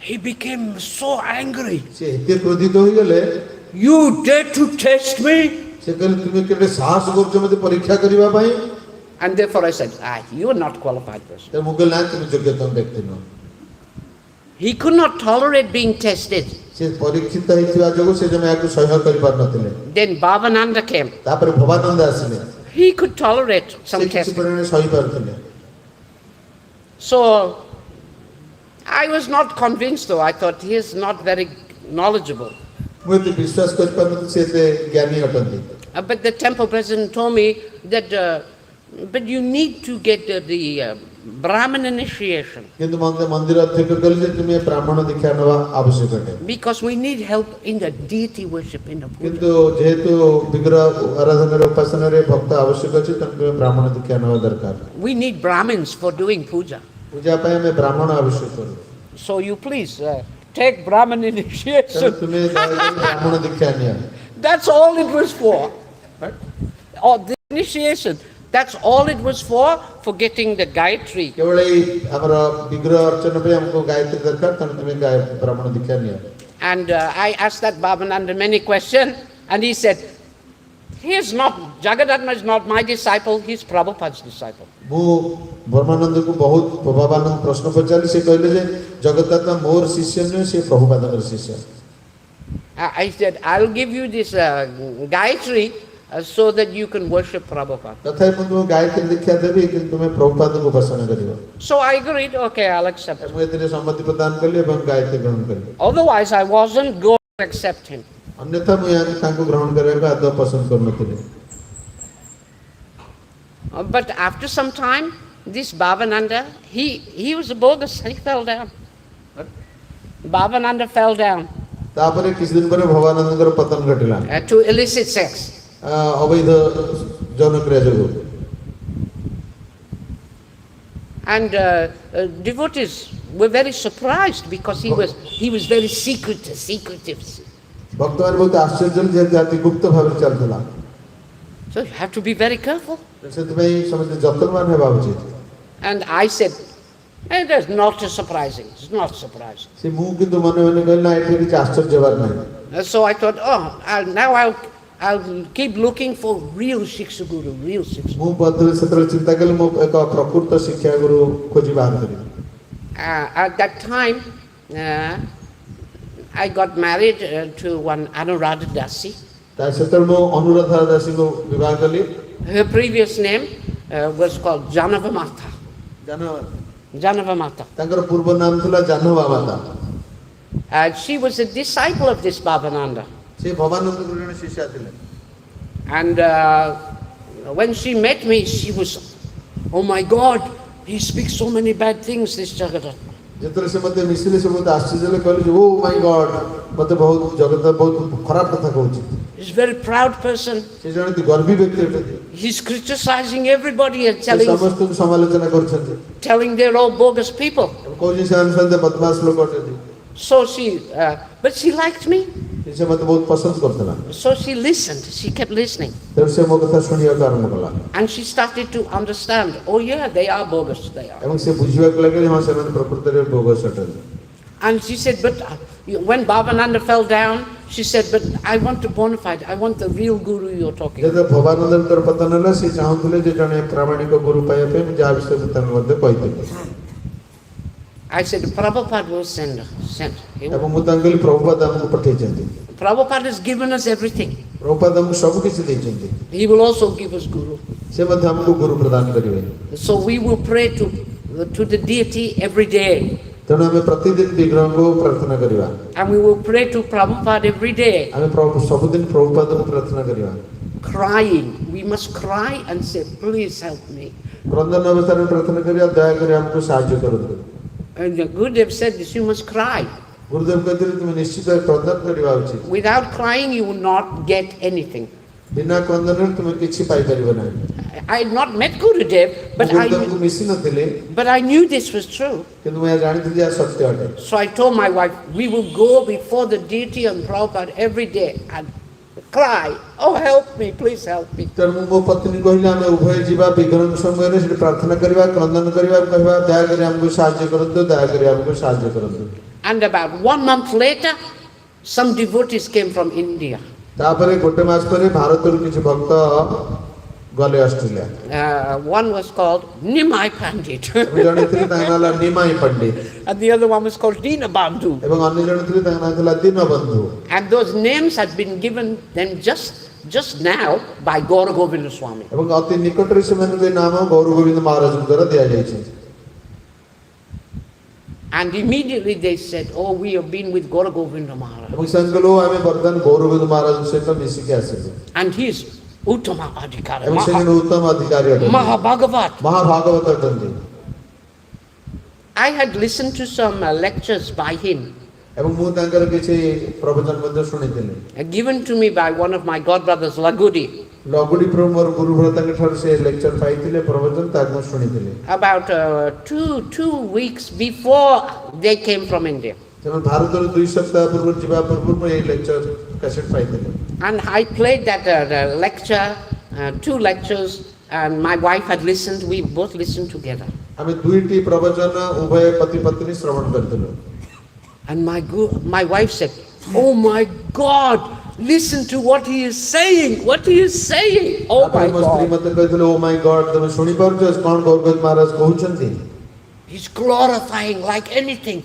He became so angry. से एते क्रोधित होई गेले You dare to test me? से कहले तुमे केते साहस करछ मते परीक्षा करिवा पई And therefore I said, you are not qualified person. ते मुगल ना तुम योग्यतम व्यक्ति न He could not tolerate being tested. से परीक्षित हेतिवा जगो से जमे आकु सह्य करि पार नथिले Then Bhavananda came. तापर Bhavanand आसिले He could tolerate some से किछि testing. परिमाण सही पारथिले So I was not convinced though. I thought he is not very knowledgeable. मु ते विश्वास करि पार से ते ज्ञानी अटंती But the temple president told me that but you need to get the Brahmin initiation. किंतु मंदिर अध्यक्ष कहले जे तुमे ब्राह्मण दीक्षा नवा आवश्यक अटे Because we need help in the deity worship in the puja. किंतु जेहेतु विग्रह आराधना रे उपासना रे भक्त आवश्यक अछि तने ब्राह्मण दीक्षा नवा दरकार We need Brahmins for doing puja. पूजा पय हमें ब्राह्मण आवश्यक करू So you please take Brahmin initiation. तुमे ब्राह्मण दीक्षा निया That's all it was for. Or the initiation. That's all it was for getting the Gayatri. केवल हमरा विग्रह अर्चना पे हमको गायत्री दरकार तने तुमे ब्राह्मण दीक्षा निया And I asked that Bhavananda many questions, and he said, Jagadatama is not my disciple, he's Prabhupada's disciple. मु ब्रह्मानंद को बहुत प्रभावानंद प्रश्न पचाली से कहले जे जगन्नाथ मोर शिष्य ने से प्रभुपादर शिष्य I said, I'll give you this Gayatri so that you can worship Prabhupada. तथापि मु गायत्री दीक्षा देबी कि तुमे प्रभुपाद को उपासना करिवो So I agreed, okay, I'll accept it. मु एतरे सम्मति प्रदान करली एवं गायत्री ग्रहण करली Otherwise, I wasn't going to accept him. अन्यथा मु या तांको ग्रहण करबा आदौ पसंद करनथिले But after some time, this Bhavananda, he was a bogus, he fell down. Bhavananda fell down तापरे किछ दिन परे भवानंदकर पतन घटिला to illicit sex. अवैध जौन क्रिया जगो And devotees were very surprised because he was very secretive. भक्तमान बहुत आश्चर्य जे जाति गुप्त भाव चलतला So you have to be very careful. सेतबै समझ जतनवान हेबा उचित And I said, that's not surprising. It's not surprising. से मु किंतु मने मने कहला एठी किछ आश्चर्य बात नै So I thought, I'll keep looking for real Shiksha Guru, real Shiksha Guru. मु बदल सत्र चिंता कले मु एक प्रकृत शिक्षा गुरु खोजी बाहर करी At that time, I got married to one Anuradha Dasi. ता सत्र मु अनुराधा दासी को विवाह कली Her previous name was called Janava Mata. जानो Janava Mata. तांकर पूर्व नाम थला जानवा माता She was a disciple of this Bhavananda. ସେ ଭବାନନ୍ଦଙ୍କର ଜଣେ ଶିଷ୍ୟା ଥିଲେ। And when she met me, she was, oh my God, he speaks so many bad things, this Jagadatama. ଯେତେବେଳେ ସେ ମୋତେ ମିଶିଲେ ସେ ବହୁତ ଆଶ୍ଚର୍ଯ୍ୟ କହିଲେ ଯେ ଓ ମାଇ ଗଡ୍ ମୋତେ ବହୁତ ଜଗତ ବହୁତ ଖରାପ କଥା କହୁଛି। He's a very proud person. ସେ ଜଣେ ଗର୍ବୀ ବ୍ୟକ୍ତି ଅଟନ୍ତି। He's criticizing everybody and ସେ ସମସ୍ତଙ୍କୁ ସମାଲୋଚନା କରୁଛନ୍ତି। telling they're all bogus people. କହୁଛି ସେମାନେ ସମସ୍ତେ ବଦମାସ ଲୋକ ଅଟନ୍ତି। So but she liked me. ସେ ମୋତେ ବହୁତ ପସନ୍ଦ କରୁଥିଲା। So she listened. She kept listening. ତେଣୁ ସେ ମୋ କଥା ଶୁଣିବାକୁ ଆରମ୍ଭ କଲା। And she started to understand. Oh yeah, they are bogus. They are. ଏବଂ ସେ ବୁଝିବାକୁ ଲାଗିଲେ ହଁ ସେମାନେ ପ୍ରକୃତରେ ବୋଗସ ଅଟନ୍ତି। And she said, but when Bhavananda fell down, she said, but I want a bona fide. I want the real guru you're talking about. ଯେତେବେଳେ ଭବାନନ୍ଦଙ୍କର ପତନ ହେଲା ସେ ଚାହୁଁଥିଲେ ଯେ ଜଣେ ପ୍ରାମାଣିକ ଗୁରୁ ପାଇବା ପାଇଁ ମୁଁ ଯାହା ବିଷୟରେ ତାଙ୍କୁ ମଧ୍ୟ କହିଥିଲି। I said, Prabhupada will send. ଏବଂ ମୁଁ ତାଙ୍କୁ କହିଲି ପ୍ରଭୁପାଦ ଆମକୁ ପଠେଇଛନ୍ତି। Prabhupada has given us everything. ପ୍ରଭୁପାଦ ଆମକୁ ସବୁ କିଛି ଦେଇଛନ୍ତି। He will also give us guru. ସେ ମଧ୍ୟ ଆମକୁ ଗୁରୁ ପ୍ରଦାନ କରିବେ। So we will pray to the deity every day. ତେଣୁ ଆମେ ପ୍ରତିଦିନ ବିଗ୍ରହଙ୍କୁ ପ୍ରାର୍ଥନା କରିବା। And we will pray to Prabhupada every day. ଆମେ ସବୁଦିନ ପ୍ରଭୁପାଦଙ୍କୁ ପ୍ରାର୍ଥନା କରିବା। Crying. We must cry and say, please help me. କ୍ରନ୍ଦନ ଅବସ୍ଥାରେ ପ୍ରାର୍ଥନା କରିବା ଦୟାକରି ଆମକୁ ସାହାଯ୍ୟ କରନ୍ତୁ। And the Gurudev said this, you must cry. ଗୁରୁଦେବ କହିଥିଲେ ତୁମେ ନିଶ୍ଚିତ କ୍ରନ୍ଦନ କରିବା ଉଚିତ। Without crying, you will not get anything. ବିନା କ୍ରନ୍ଦନରେ ତୁମେ କିଛି ପାଇପାରିବ ନାହିଁ। I had not met Gurudev, but I knew this was true. So I told my wife, we will go before the deity and Prabhupada every day and cry, oh help me, please help me. And about 1 month later, some devotees came from India. One was called Nimai Pandit. And the other one was called Dinabandhu. And those names had been given them just now by Gaura Govinda Swami. And immediately they said, oh, we have been with Gaura Govinda Maharaj. And he is Uttama Adhikari, Mahabhagavat. I had listened to some lectures by him, given to me by one of my godbrothers, Lagudi. About 2 weeks before they came from India. And I played that lecture, 2 lectures, and my wife had listened. We both listened together. And my wife said, oh my God, listen to what he is saying. What he is saying. Oh my God. He's glorifying like anything.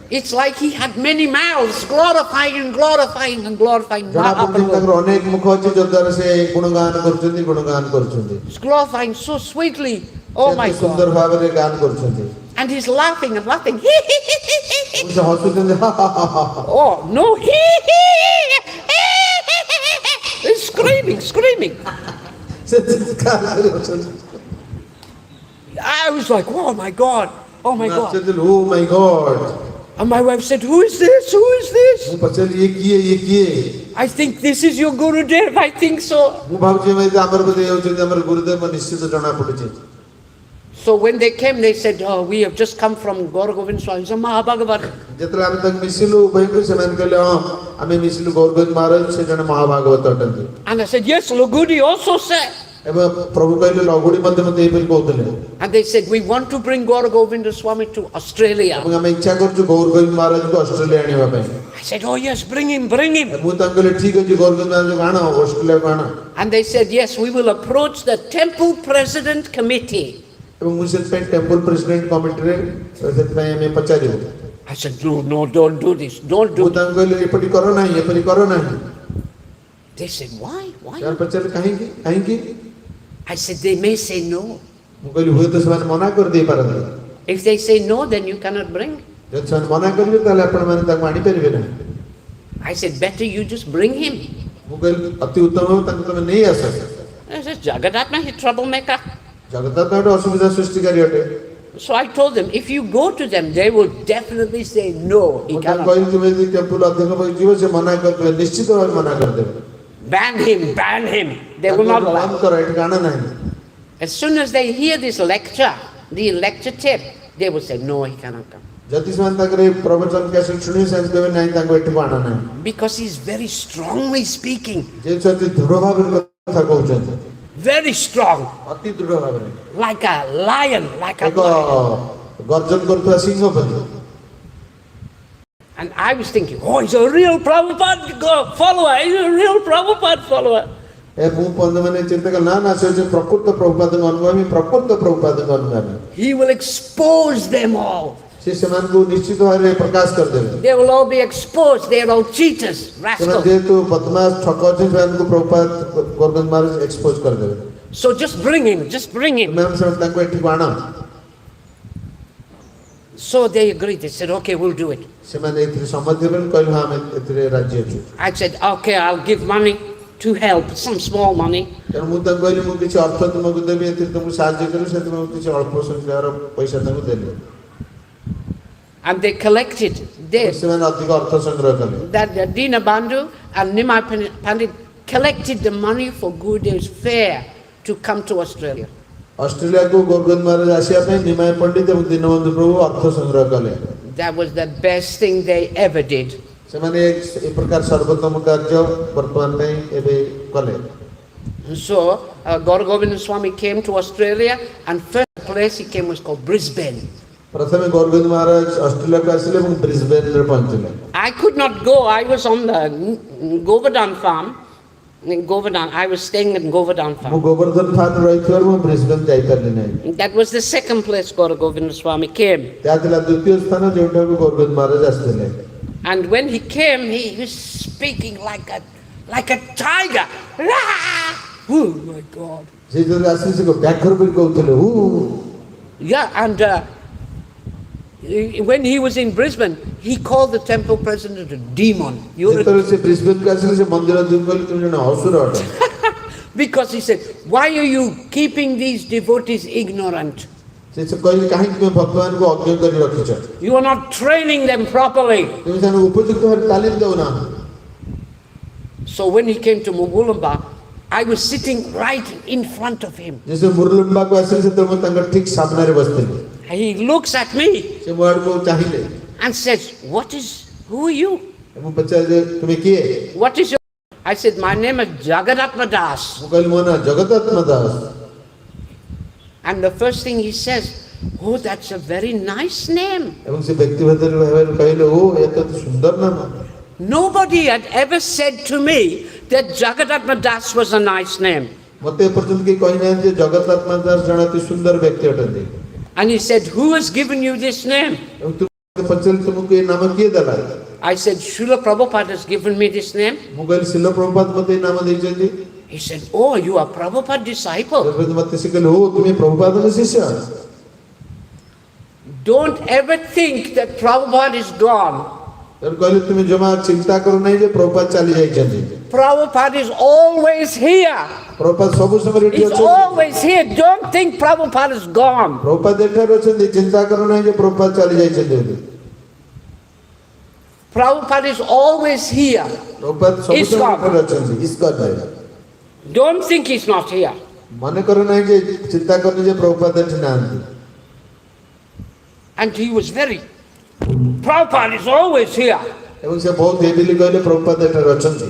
It's like he had many mouths, glorifying and glorifying and glorifying. He's glorifying so sweetly. Oh my God. And he's laughing and laughing. Oh no, he's screaming. I was like, oh my God. And my wife said, who is this? I think this is your Gurudev. I think so. So when they came, they said, oh, we have just come from Gaura Govinda Swami, Mahabhagavat. And I said, yes, Lagudi also said. And they said, we want to bring Gaura Govinda Swami to Australia. I said, oh yes, bring him. And they said, yes, we will approach the temple president committee. I said, no, don't do this. Don't do this. They said, why? I said, they may say no. If they say no, then you cannot bring. ଯଦି ସେମାନେ ମନା କରିବେ ତାହେଲେ ଆପଣମାନେ ତାଙ୍କୁ ଆଣିପାରିବେ ନାହିଁ। I said, better you just bring him. ମୁଁ କହିଲି ଅତି ଉତ୍ତମ ହେବ ତାଙ୍କୁ ତମେ ନେଇ ଆସ। I said, Jagadatama, he's a troublemaker. Jagannath ଗୋଟେ ଅସୁବିଧା ସୃଷ୍ଟିକାରୀ ଅଟେ। So I told them, if you go to them, they will definitely say no. He ମୁଁ ତାଙ୍କୁ cannot. କହିଲି ତୁମେ ଯଦି ଟେମ୍ପୁଲ ଅଧ୍ୟକ୍ଷ ପାଖକୁ ଯିବ ସେ ମନା କରିଦେବେ, ନିଶ୍ଚିତ ଭାବେ ମନା କରିଦେବେ। Ban him, ban him. They will not ବନ୍ଦ allow. କର, ଏଠି ଆଣ ନାହିଁ। As soon as they hear this lecture, the lecture tape, they will say, no, he cannot come. ଯଦି ସେମାନେ ତାଙ୍କର ଏଇ ପ୍ରବଚନ କ୍ୟାସେଟ୍ ଶୁଣିବେ ସେମାନେ କହିବେ ନାହିଁ ତାଙ୍କୁ ଏଠିକୁ ଆଣ ନାହିଁ। Because he's very strongly speaking. ଯେହେତୁ ଅତି ଦୃଢ଼ ଭାବରେ କଥା କହୁଛନ୍ତି। Very strong. ଅତି ଦୃଢ଼ ଭାବରେ। Like a lion, like a ଏକ lion. ଗର୍ଜନ କରୁଥିବା ସିଂହ ପରି। And I was thinking, oh, he's a real Prabhupada follower. He's a real Prabhupada follower. ଏ ମୁଁ ମାନେ ଚିନ୍ତା କଲି ନା ନା ସେ ଯେ ପ୍ରକୃତ ପ୍ରଭୁପାଦଙ୍କ ଅନୁଗାମୀ, ପ୍ରକୃତ ପ୍ରଭୁପାଦଙ୍କ ଅନୁଗାମୀ। He will expose them all. ସେ ସେମାନଙ୍କୁ ନିଶ୍ଚିତ ଭାବରେ ପ୍ରକାଶ କରିଦେବେ। They will all be exposed. They are all cheaters, ସେମାନେ rascals. ଯେହେତୁ ବଦମାସ ଠକ ଅଛନ୍ତି ସେମାନଙ୍କୁ ପ୍ରଭୁପାଦ ଗୋବିନ୍ଦ ମହାରାଜ ଏକ୍ସପୋଜ କରିଦେବେ। So just bring him, just bring him. ସେମାନେ ତାଙ୍କୁ ଏଠିକୁ ଆଣ। So they agreed. They said, okay, we'll do it. ସେମାନେ ଏଥିରେ ସମ୍ମତି ଦେଲେ କହିଲେ ହଁ ଆମେ ଏଥିରେ ରାଜି ଅଛୁ। I said, okay, I'll give money to help, some small money. ତେଣୁ ମୁଁ ତାଙ୍କୁ କହିଲି ମୁଁ କିଛି ଅର୍ଥ ତୁମକୁ ଦେବି, ଏଥିରେ ତୁମକୁ ସାହାଯ୍ୟ କରିବି, ସେଥିପାଇଁ ମୁଁ କିଛି ଅଳ୍ପ ସଂଖ୍ୟାର ପଇସା ତାଙ୍କୁ ଦେଲି। And they collected this. ସେମାନେ ଅଧିକ ଅର୍ଥ ସଂଗ୍ରହ କଲେ। That Dina Bandhu and Nimai Pandit collected the money for Gurudev's fare to come to Australia. ଅଷ୍ଟ୍ରେଲିଆକୁ ଗୋବିନ୍ଦ ମହାରାଜ ଆସିବା ପାଇଁ ନିମାୟ ପଣ୍ଡିତ ଏବଂ ଦୀନବନ୍ଧୁ ପ୍ରଭୁ ଅର୍ଥ ସଂଗ୍ରହ କଲେ। That was the best thing they ever did. ସେମାନେ ଏ ପ୍ରକାର ସର୍ବୋତ୍ତମ କାର୍ଯ୍ୟ ବର୍ତ୍ତମାନ ପାଇଁ ଏବେ କଲେ। So Gaura Govinda Swami came to Australia, and first place he came was called Brisbane. ପ୍ରଥମେ ଗୋବିନ୍ଦ ମହାରାଜ ଅଷ୍ଟ୍ରେଲିଆକୁ ଆସିଲେ ଏବଂ ବ୍ରିସବେନରେ ପହଞ୍ଚିଲେ। I could not go. I was on the Govardhan farm. In Govardhan, I was staying in Govardhan ମୁଁ farm. Gobardhan farm ରହିଥିବାରୁ ମୁଁ Brisbane ଯାଇପାରିଲି ନାହିଁ। That was the second place Gaura Govinda Swami came. ତାହା ଥିଲା ଦ୍ୱିତୀୟ ସ୍ଥାନ ଯେଉଁଠାକୁ ଗୋବିନ୍ଦ ମହାରାଜ ଆସିଥିଲେ। And when he came, he was speaking like a tiger. Oh my God! ସେ ଯଦି ଆସିଲେ ସେ ବ୍ୟାଘ୍ର ପରି କହୁଥିଲେ ହୁ। Yeah, and when he was in Brisbane, he called the temple president a demon. ଯେତେବେଳେ ସେ ବ୍ରିସବେନକୁ ଆସିଲେ ସେ ମନ୍ଦିର ଅଧିକାରୀ କହିଲେ ତୁମେ ଜଣେ ଅସୁର ଅଟ। Because he said, why are you keeping these devotees ignorant? ସେ କହିଲେ କାହିଁକି ତୁମେ ଭକ୍ତମାନଙ୍କୁ ଅଜ୍ଞ କରି ରଖିଛ? You are not training them properly. ତୁମେ ସେମାନଙ୍କୁ ଉପଯୁକ୍ତ ଭାବରେ ତାଲିମ ଦେଉନା। So when he came to Mugulamba, I was sitting right in front of him. ଯେ ସେ ମୁରଲୁମ୍ବାକୁ ଆସିଲେ ସେତେବେଳେ ମୁଁ ତାଙ୍କର ଠିକ ସାମ୍ନାରେ ବସିଥିଲି। He looks at me ସେ ମୋ ଆଡ଼କୁ ଚାହିଁଲେ and says, who are you? ମୁଁ ପଚାରିଲି ତୁମେ କିଏ? What is your... I said, my name is Jagadatama Das. ମୁଁ କହିଲି ମୋ ନାଁ ଜଗଦାତ୍ମା Das. And the first thing he says, oh, that's a very nice name. ଏବଂ ସେ ବ୍ୟକ୍ତିଗତ ଭାବରେ କହିଲେ ଓ ଏ ତ ସୁନ୍ଦର ନାମ। Nobody had ever said to me that Jagadatama Das was a nice name. ମୋତେ ଏପର୍ଯ୍ୟନ୍ତ କେହି କହିନାହାନ୍ତି ଯେ ଜଗଦାତ୍ମା ଦାସ ଜଣେ ଅତି ସୁନ୍ଦର ବ୍ୟକ୍ତି ଅଟନ୍ତି। And he said, who has given you this name? ଏବଂ ତୁମେ ପଚାରିଲେ ତୁମକୁ ଏ ନାମ କିଏ ଦେଲା? I said, Srila Prabhupada has given me this name. ମୁଁ କହିଲି ଶିଲ ପ୍ରଭୁପାଦ ମୋତେ ଏ ନାମ ଦେଇଛନ୍ତି। He said, oh, you are Prabhupada disciple. ମୋତେ ସେ କହିଲେ ଓ ତୁମେ ପ୍ରଭୁପାଦଙ୍କ ଶିଷ୍ୟ। Don't ever think that Prabhupada is gone. ତେଣୁ କହିଲେ ତୁମେ ଜମା ଚିନ୍ତା କର ନାହିଁ ଯେ ପ୍ରଭୁପାଦ ଚାଲି ଯାଇଛନ୍ତି। Prabhupada is always here. ପ୍ରଭୁପାଦ ସବୁ ସମୟରେ ଏଠି He's ଅଛନ୍ତି। always here. Don't think Prabhupada is gone. ପ୍ରଭୁପାଦ ଏଠାରେ ଅଛନ୍ତି, ଚିନ୍ତା କର ନାହିଁ ଯେ ପ୍ରଭୁପାଦ ଚାଲି ଯାଇଛନ୍ତି ବୋଲି। Prabhupada is always here. ପ୍ରଭୁପାଦ ସବୁ He's ସମୟରେ gone. ଏଠାରେ ଅଛନ୍ତି। ଇସ୍କନରେ Don't think he's not here. ମନେ କର ନାହିଁ ଯେ ଚିନ୍ତା କରନି ଯେ ପ୍ରଭୁପାଦ ଏଠି ନାହାନ୍ତି। And he was very... Prabhupada is always here. ଏବଂ ସେ ବହୁତ ହେବିଲି କହିଲେ ପ୍ରଭୁପାଦ ଏଠାରେ ଅଛନ୍ତି।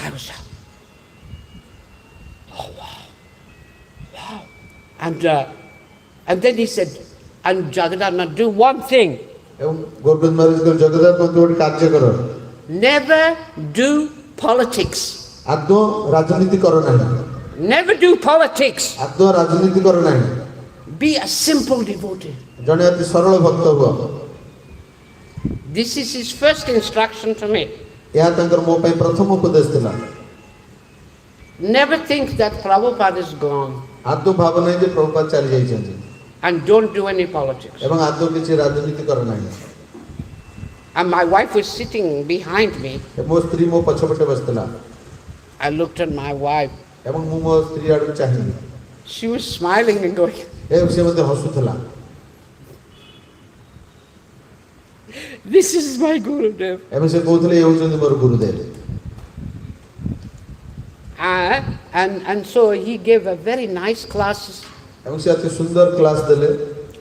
I was... Oh, wow. Wow. And then he said, and Jagadatama, do one thing. ଏବଂ ଗୋବିନ୍ଦ ମହାରାଜ କହିଲେ ଜଗନ୍ନାଥ ମୋତେ ଗୋଟେ କାର୍ଯ୍ୟ କର। Never do politics. ଆଦୌ ରାଜନୀତି କର ନାହିଁ। Never do politics. ଆଦୌ ରାଜନୀତି କର ନାହିଁ। Be a simple devotee. ଜଣେ ଅତି ସରଳ ଭକ୍ତ ହୁଅ। This is his first instruction to me. ଏହା ତାଙ୍କର ମୋ ପାଇଁ ପ୍ରଥମ ଉପଦେଶ ଥିଲା। Never think that Prabhupada is gone. ଆଦୌ ଭାବ ନାହିଁ ଯେ ପ୍ରଭୁପାଦ ଚାଲି ଯାଇଛନ୍ତି। and don't do any politics. ଏବଂ ଆଦୌ କିଛି ରାଜନୀତି କର ନାହିଁ। And my wife was sitting behind me. ମୋ ସ୍ତ୍ରୀ ମୋ ପଛପଟେ ବସିଥିଲା I looked at my wife. ଏବଂ ମୁଁ ମୋ ସ୍ତ୍ରୀ ଆଡ଼କୁ ଚାହିଁଲି। She was smiling and going, ଏବଂ ସେ ମୋତେ ହସୁଥିଲା। this is my Gurudev. ଏବଂ ସେ କହୁଥିଲେ ଏ ହେଉଛନ୍ତି ମୋର ଗୁରୁଦେବ। And so he gave a very nice classes. ଏବଂ ସେ ଅତି ସୁନ୍ଦର କ୍ଲାସ୍ ଦେଲେ।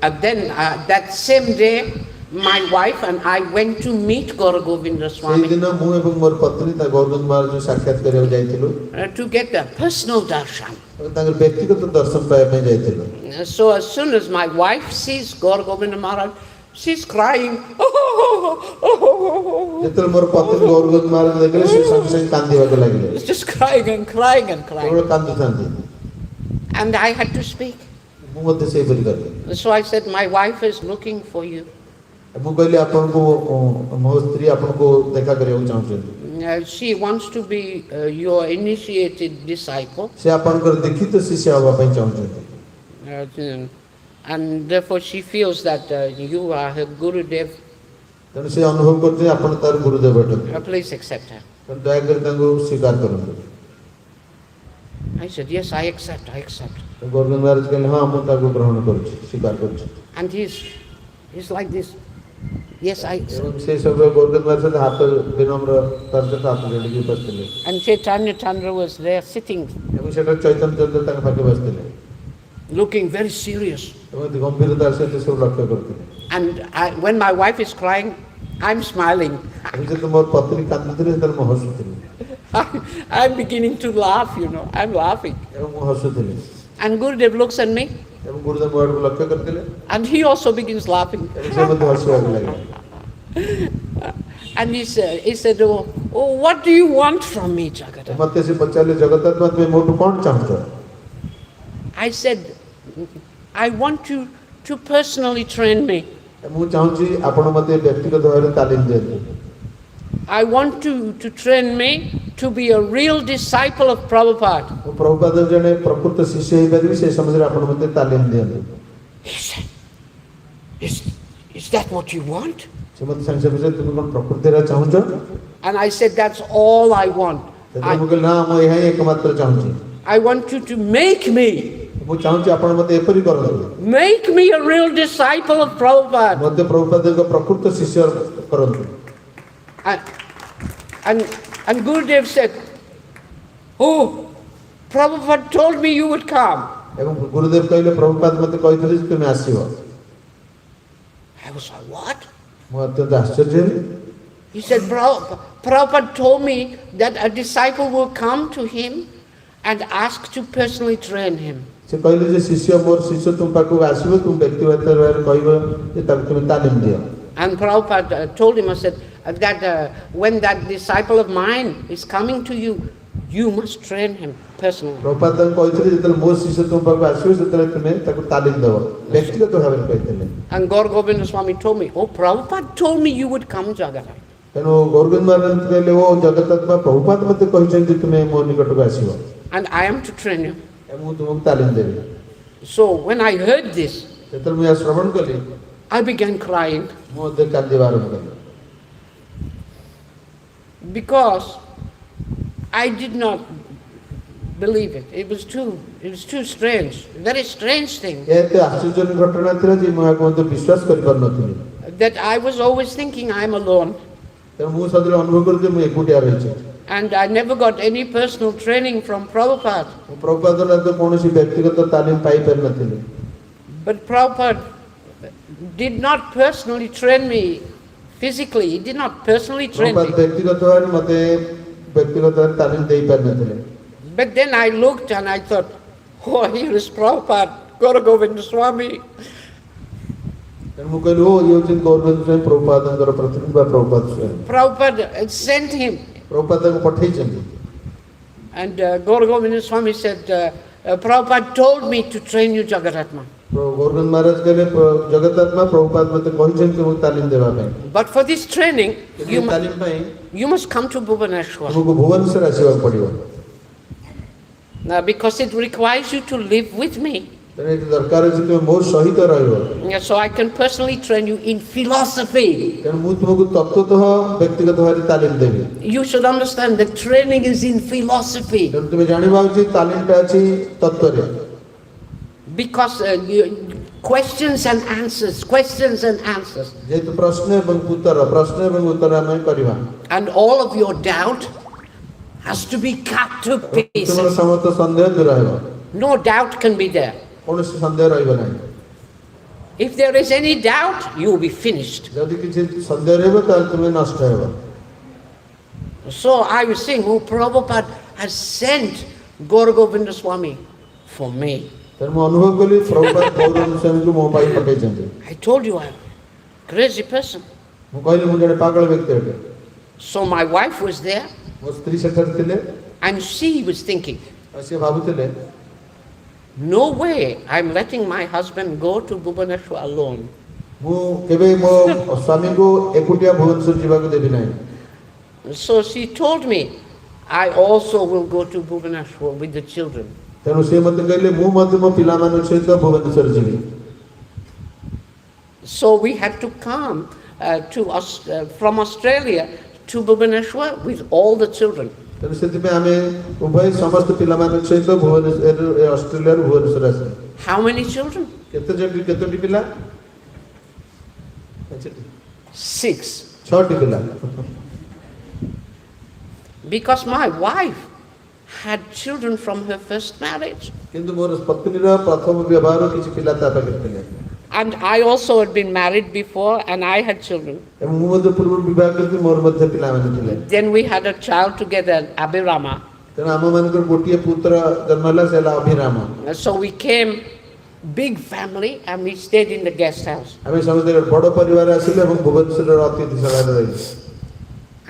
And then that same day, my wife and I went to meet Gaura Govinda Swami ସେଇଦିନ ମୁଁ ଏବଂ ମୋର ପତ୍ନୀ ତା ଗୌରଗୋବିନ୍ଦ ମହାରାଜ ସାକ୍ଷାତ କରିବାକୁ ଯାଇଥିଲୁ to get a personal darshan. ତାଙ୍କର ବ୍ୟକ୍ତିଗତ ଦର୍ଶନ ପାଇବା ପାଇଁ ଯାଇଥିଲୁ। So as soon as my wife sees Gaura Govinda Maharaj, she's crying. ଯେତେବେଳେ ମୋର ପତ୍ନୀ ଗୌରଗୋବିନ୍ଦ ମହାରାଜ ଦେଖିଲେ ସେ ସଙ୍ଗେ ସଙ୍ଗେ କାନ୍ଦିବାକୁ ଲାଗିଲେ। It's just crying and crying and crying. କେବଳ କାନ୍ଦୁଥାନ୍ତି। And I had to speak. ମୁଁ ମଧ୍ୟ ସେହିପରି କଲି। So I said, my wife is looking for you. ମୁଁ କହିଲି ଆପଣଙ୍କୁ ମୋ ସ୍ତ୍ରୀ ଆପଣଙ୍କୁ ଦେଖା କରିବାକୁ ଚାହୁଁଛନ୍ତି। She wants to be your initiated disciple. ସେ ଆପଣଙ୍କର ଦୀକ୍ଷିତ ଶିଷ୍ୟ ହେବା ପାଇଁ ଚାହୁଁଛନ୍ତି। And therefore she feels that you are her Gurudev. ତେଣୁ ସେ ଅନୁଭବ କରୁଛି ଆପଣ ତାର ଗୁରୁଦେବ ଅଟନ୍ତି। Please accept her. ତେଣୁ ଦୟାକରି ତାଙ୍କୁ ସ୍ୱୀକାର କରନ୍ତୁ। I said, yes, I accept. ଗୌରଗୋବିନ୍ଦ ମହାରାଜ କହିଲେ ହଁ ମୁଁ ତାକୁ ଗ୍ରହଣ କରୁଛି ସ୍ୱୀକାର କରୁଛି। And he's like this. Yes, I accept. ଏବଂ ସେ ସବୁ ଗୌରଗୋବିନ୍ଦ ମହାରାଜ ସହିତ ହାତ ବିନମ୍ର ତାର ସହିତ ହାତ ଯୋଡ଼ିକି ବସିଥିଲେ। And Chaitanya Chandra was there sitting, ଏବଂ ସେଟା ଚୈତନ୍ୟ ଚନ୍ଦ୍ର ତାଙ୍କ ପାଖେ ବସିଥିଲେ। looking very serious. ଏବଂ ଗମ୍ଭୀରତାର ସହିତ ସବୁ ଲକ୍ଷ୍ୟ କରୁଥିଲେ। And when my wife is crying, I'm smiling. ଏବଂ ଯେତେବେଳେ ମୋର ପତ୍ନୀ କାନ୍ଦୁଥିଲେ ସେତେବେଳେ ମୁଁ ହସୁଥିଲି। I'm beginning to laugh, I'm laughing. ଏବଂ ମୁଁ ହସୁଥିଲି। And Gurudev looks at me, ଏବଂ ଗୁରୁଦେବ ମୋ ଆଡ଼କୁ ଲକ୍ଷ୍ୟ କରିଥିଲେ। and he also begins laughing. ଏବଂ ସେ ମଧ୍ୟ ହସିବାକୁ ଲାଗିଲେ। And he said, oh, what do you want from me, Jagadatama? ମୋତେ ସେ ପଚାରିଲେ ଜଗଦାତ୍ମା ତୁମେ ମୋଠୁ କ'ଣ ଚାହୁଁଛ? I said, I want you to personally train me. ମୁଁ ଚାହୁଁଛି ଆପଣ ମୋତେ ବ୍ୟକ୍ତିଗତ ଭାବରେ ତାଲିମ ଦିଅନ୍ତୁ। I want you to train me to be a real disciple of Prabhupada. ମୁଁ ପ୍ରଭୁପାଦ ଜଣେ ପ୍ରକୃତ ଶିଷ୍ୟ ହେଇପାରିବି ସେ ସମୟରେ ଆପଣ ମୋତେ ତାଲିମ ଦିଅନ୍ତୁ। He said, is that what you want? ସେ ମୋତେ ସାଙ୍ଗେ ସାଙ୍ଗେ ପଚାରିଲେ ତୁମେ କ'ଣ ପ୍ରକୃତିରେ ଚାହୁଁଛ? And I said, that's all I want. ସେତେବେଳେ ମୁଁ କହିଲି ନା ମୁଁ ଏହା ହିଁ ଏକମାତ୍ର ଚାହୁଁଛି। I want you to make me. ମୁଁ ଚାହୁଁଛି ଆପଣ ମୋତେ ଏପରି କରନ୍ତୁ। Make me a real disciple of Prabhupada. ମୋତେ ପ୍ରଭୁପାଦଙ୍କ ପ୍ରକୃତ ଶିଷ୍ୟ କରନ୍ତୁ। And Gurudev said, oh, Prabhupada told me you would come. ଏବଂ ଗୁରୁଦେବ କହିଲେ ପ୍ରଭୁପାଦ ମୋତେ କହିଥିଲେ ଯେ ତୁମେ ଆସିବ। I was like, what? ମୁଁ ଅତ୍ୟନ୍ତ ଆଶ୍ଚର୍ଯ୍ୟ ହେଲି। He said, Prabhupada told me that a disciple will come to him and ask to personally train him. ସେ କହିଲେ ଯେ ଶିଷ୍ୟ ମୋର ଶିଷ୍ୟ ତୁମ ପାଖକୁ ଆସିବ ତୁମ ବ୍ୟକ୍ତିଗତ ଭାବରେ କହିବ ଯେ ତାକୁ ତୁମେ ତାଲିମ ଦିଅ। And Prabhupada told him, I said, that when that disciple of mine is coming to you, you must train him personally. ପ୍ରଭୁପାଦ ତାଙ୍କୁ କହିଥିଲେ ଯେତେବେଳେ ମୋ ଶିଷ୍ୟ ତୁମ ପାଖକୁ ଆସିବ ସେତେବେଳେ ତୁମେ ତାକୁ ତାଲିମ ଦେବ ବ୍ୟକ୍ତିଗତ ଭାବରେ କହିଥିଲେ। And Gaura Govinda Swami told me, oh, Prabhupada told me you would come, Jagadatama. ତେଣୁ ଗୌରଗୋବିନ୍ଦ ମହାରାଜ କହିଲେ ଓ ଜଗଦାତ୍ମା ପ୍ରଭୁପାଦ ମୋତେ କହିଛନ୍ତି ତୁମେ ମୋ ନିକଟକୁ ଆସିବ। And I am to train you. ମୁଁ ତୁମକୁ ତାଲିମ ଦେବି। So when I heard this, ଯେତେବେଳେ ମୁଁ ଏହା ଶ୍ରବଣ କଲି I began crying. ମୁଁ ମଧ୍ୟ କାନ୍ଦିବା ଆରମ୍ଭ କଲି। Because I did not believe it. It was too strange. Very strange thing. ଏହା ଏତେ ଆଶ୍ଚର୍ଯ୍ୟଜନକ ଘଟଣା ଥିଲା ଯେ ମୁଁ ଏହାକୁ ମଧ୍ୟ ବିଶ୍ୱାସ କରିପାରୁନଥିଲି। That I was always thinking I'm alone. ତେଣୁ ମୁଁ ସଦାବେଳେ ଅନୁଭବ କରୁଛି ଯେ ମୁଁ ଏକୁଟିଆ ରହିଛି। And I never got any personal training from Prabhupada. ମୁଁ ପ୍ରଭୁପାଦର କୌଣସି ବ୍ୟକ୍ତିଗତ ତାଲିମ ପାଇପାରିନଥିଲି। But Prabhupada did not personally train me physically. He did not personally train Prabhupad me. ବ୍ୟକ୍ତିଗତ ଭାବରେ ମୋତେ ବ୍ୟକ୍ତିଗତ ଭାବରେ ତାଲିମ ଦେଇପାରିନଥିଲେ। But then I looked and I thought, oh, here is Prabhupada, Gaura Govinda Swami. ତେଣୁ ମୁଁ କହିଲି ଓ ଇଏ ହେଉଛନ୍ତି ଗୌରଗୋବିନ୍ଦ ସ୍ୱାମୀ ପ୍ରଭୁପାଦଙ୍କର ପ୍ରତିନିଧି ବା ପ୍ରଭୁପାଦ ସ୍ୱାମୀ। Prabhupada sent him. ପ୍ରଭୁପାଦ ତାଙ୍କୁ ପଠେଇଛନ୍ତି। And Gaura Govinda Swami said, Prabhupada told me to train you, Jagadatama. ଗୌରଗୋବିନ୍ଦ ମହାରାଜ କହିଲେ ଜଗଦାତ୍ମା ପ୍ରଭୁପାଦ ମୋତେ କହିଛନ୍ତି ତୁମକୁ ତାଲିମ ଦେବା ପାଇଁ। But for this training, ତାଲିମ ପାଇଁ you must come to Bhubaneswar. ତୁମକୁ ଭୁବନେଶ୍ୱର ଆସିବାକୁ ପଡ଼ିବ। Because it requires you to live with me. ତେଣୁ ଏଠି ଦରକାର ଅଛି ତୁମେ ମୋ ସହିତ ରହିବ। Yeah, so I can personally train you in philosophy. ତେଣୁ ମୁଁ ତୁମକୁ ତତ୍ତ୍ୱତଃ ବ୍ୟକ୍ତିଗତ ଭାବରେ ତାଲିମ ଦେବି। You should understand the training is in philosophy. ତେଣୁ ତୁମେ ଜାଣିବା ଉଚିତ ତାଲିମଟା ଅଛି ତତ୍ତ୍ୱରେ। Because questions and answers. ଯେହେତୁ ପ୍ରଶ୍ନ ଏବଂ ଉତ୍ତର ଆମେ କରିବା। And all of your doubt has to be cut to ତୁମର pieces. ସମସ୍ତ ସନ୍ଦେହ ଦୂର ହେବ। No doubt can be there. କୌଣସି ସନ୍ଦେହ ରହିବ ନାହିଁ। If there is any doubt, you will be finished. ଯଦି କିଛି ସନ୍ଦେହ ରହିବ ତାହେଲେ ତୁମେ ନଷ୍ଟ ହେବ। So I was saying, oh, Prabhupada has sent Gaura Govinda Swami for me. ତେଣୁ ମୁଁ ଅନୁଭବ କଲି ପ୍ରଭୁପାଦ ଗୌରବ ସ୍ୱାମୀଙ୍କୁ ମୋ ପାଇଁ ପଠାଇଛନ୍ତି। I told you I'm a crazy person. ମୁଁ କହିଲି ମୁଁ ଜଣେ ପାଗଳ ବ୍ୟକ୍ତି ଅଟେ। So my wife was there, ମୋ ସ୍ତ୍ରୀ ସେଠାରେ ଥିଲେ and she was thinking, ଆଉ ସେ ଭାବୁଥିଲେ no way I'm letting my husband go to Bhubaneswar alone. ମୁଁ କେବେ ମୋ ସ୍ୱାମୀଙ୍କୁ ଏକୁଟିଆ ଭୁବନେଶ୍ୱର ଯିବାକୁ ଦେବି ନାହିଁ। So she told me, I also will go to Bhubaneswar with the children. ତେଣୁ ସେ ମୋତେ କହିଲେ ମୁଁ ମଧ୍ୟ ମୋ ପିଲାମାନଙ୍କ ସହିତ ଭୁବନେଶ୍ୱର ଯିବି। So we had to come from Australia to Bhubaneswar with all the children. ତେଣୁ ସେଥିପାଇଁ ଆମେ ଉଭୟ ସମସ୍ତ ପିଲାମାନଙ୍କ ସହିତ ଅଷ୍ଟ୍ରେଲିଆରୁ ଭୁବନେଶ୍ୱର ଆସିଲେ। How many children? କେତୋଟି ପିଲା? 6. 6ଟି ପିଲା। Because my wife had children from her first marriage. କିନ୍ତୁ ମୋର ପତ୍ନୀର ପ୍ରଥମ ବିବାହର କିଛି ପିଲା ତା ପାଖରେ ଥିଲେ। And I also had been married before and I had children. ଏବଂ ମୁଁ ମଧ୍ୟ ପୂର୍ବରୁ ବିବାହ କରିଥିଲି, ମୋର ମଧ୍ୟ ପିଲାମାନେ ଥିଲେ। Then we had a child together, Abhirama. ତେଣୁ ଆମମାନଙ୍କର ଗୋଟିଏ ପୁତ୍ର ଜନ୍ମ ହେଲା, ସେ ହେଲା Abhiram. So we came, big family, and we stayed in the guest house. ଆମେ ସମସ୍ତେ ବଡ଼ ପରିବାର ଆସିଲେ ଏବଂ ଭୁବନେଶ୍ୱରର ଅତିଥିଶାଳାରେ ରହିଲେ।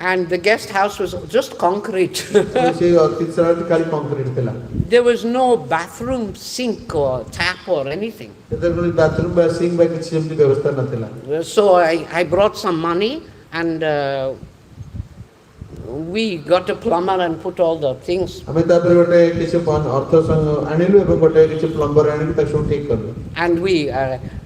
And the guest house was just concrete. ସେ ଅତିଥିଶାଳାଟି ଖାଲି କଂକ୍ରିଟ ଥିଲା। There was no bathroom, sink or tap or anything. ସେଥିରେ କୌଣସି ବାଥରୁମ୍ ବା ସିଙ୍କ୍ ବା କିଛି ସେମିତି ବ୍ୟବସ୍ଥା ନଥିଲା। So I brought some money and we got a plumber and put all the things. ଆମେ ତାପରେ ଗୋଟେ କିଛି ଅର୍ଥ ଆଣିଲୁ ଏବଂ ଗୋଟେ କିଛି ପ୍ଲମ୍ବର ଆଣିକି ତାକୁ ସବୁ ଠିକ୍ କଲୁ। And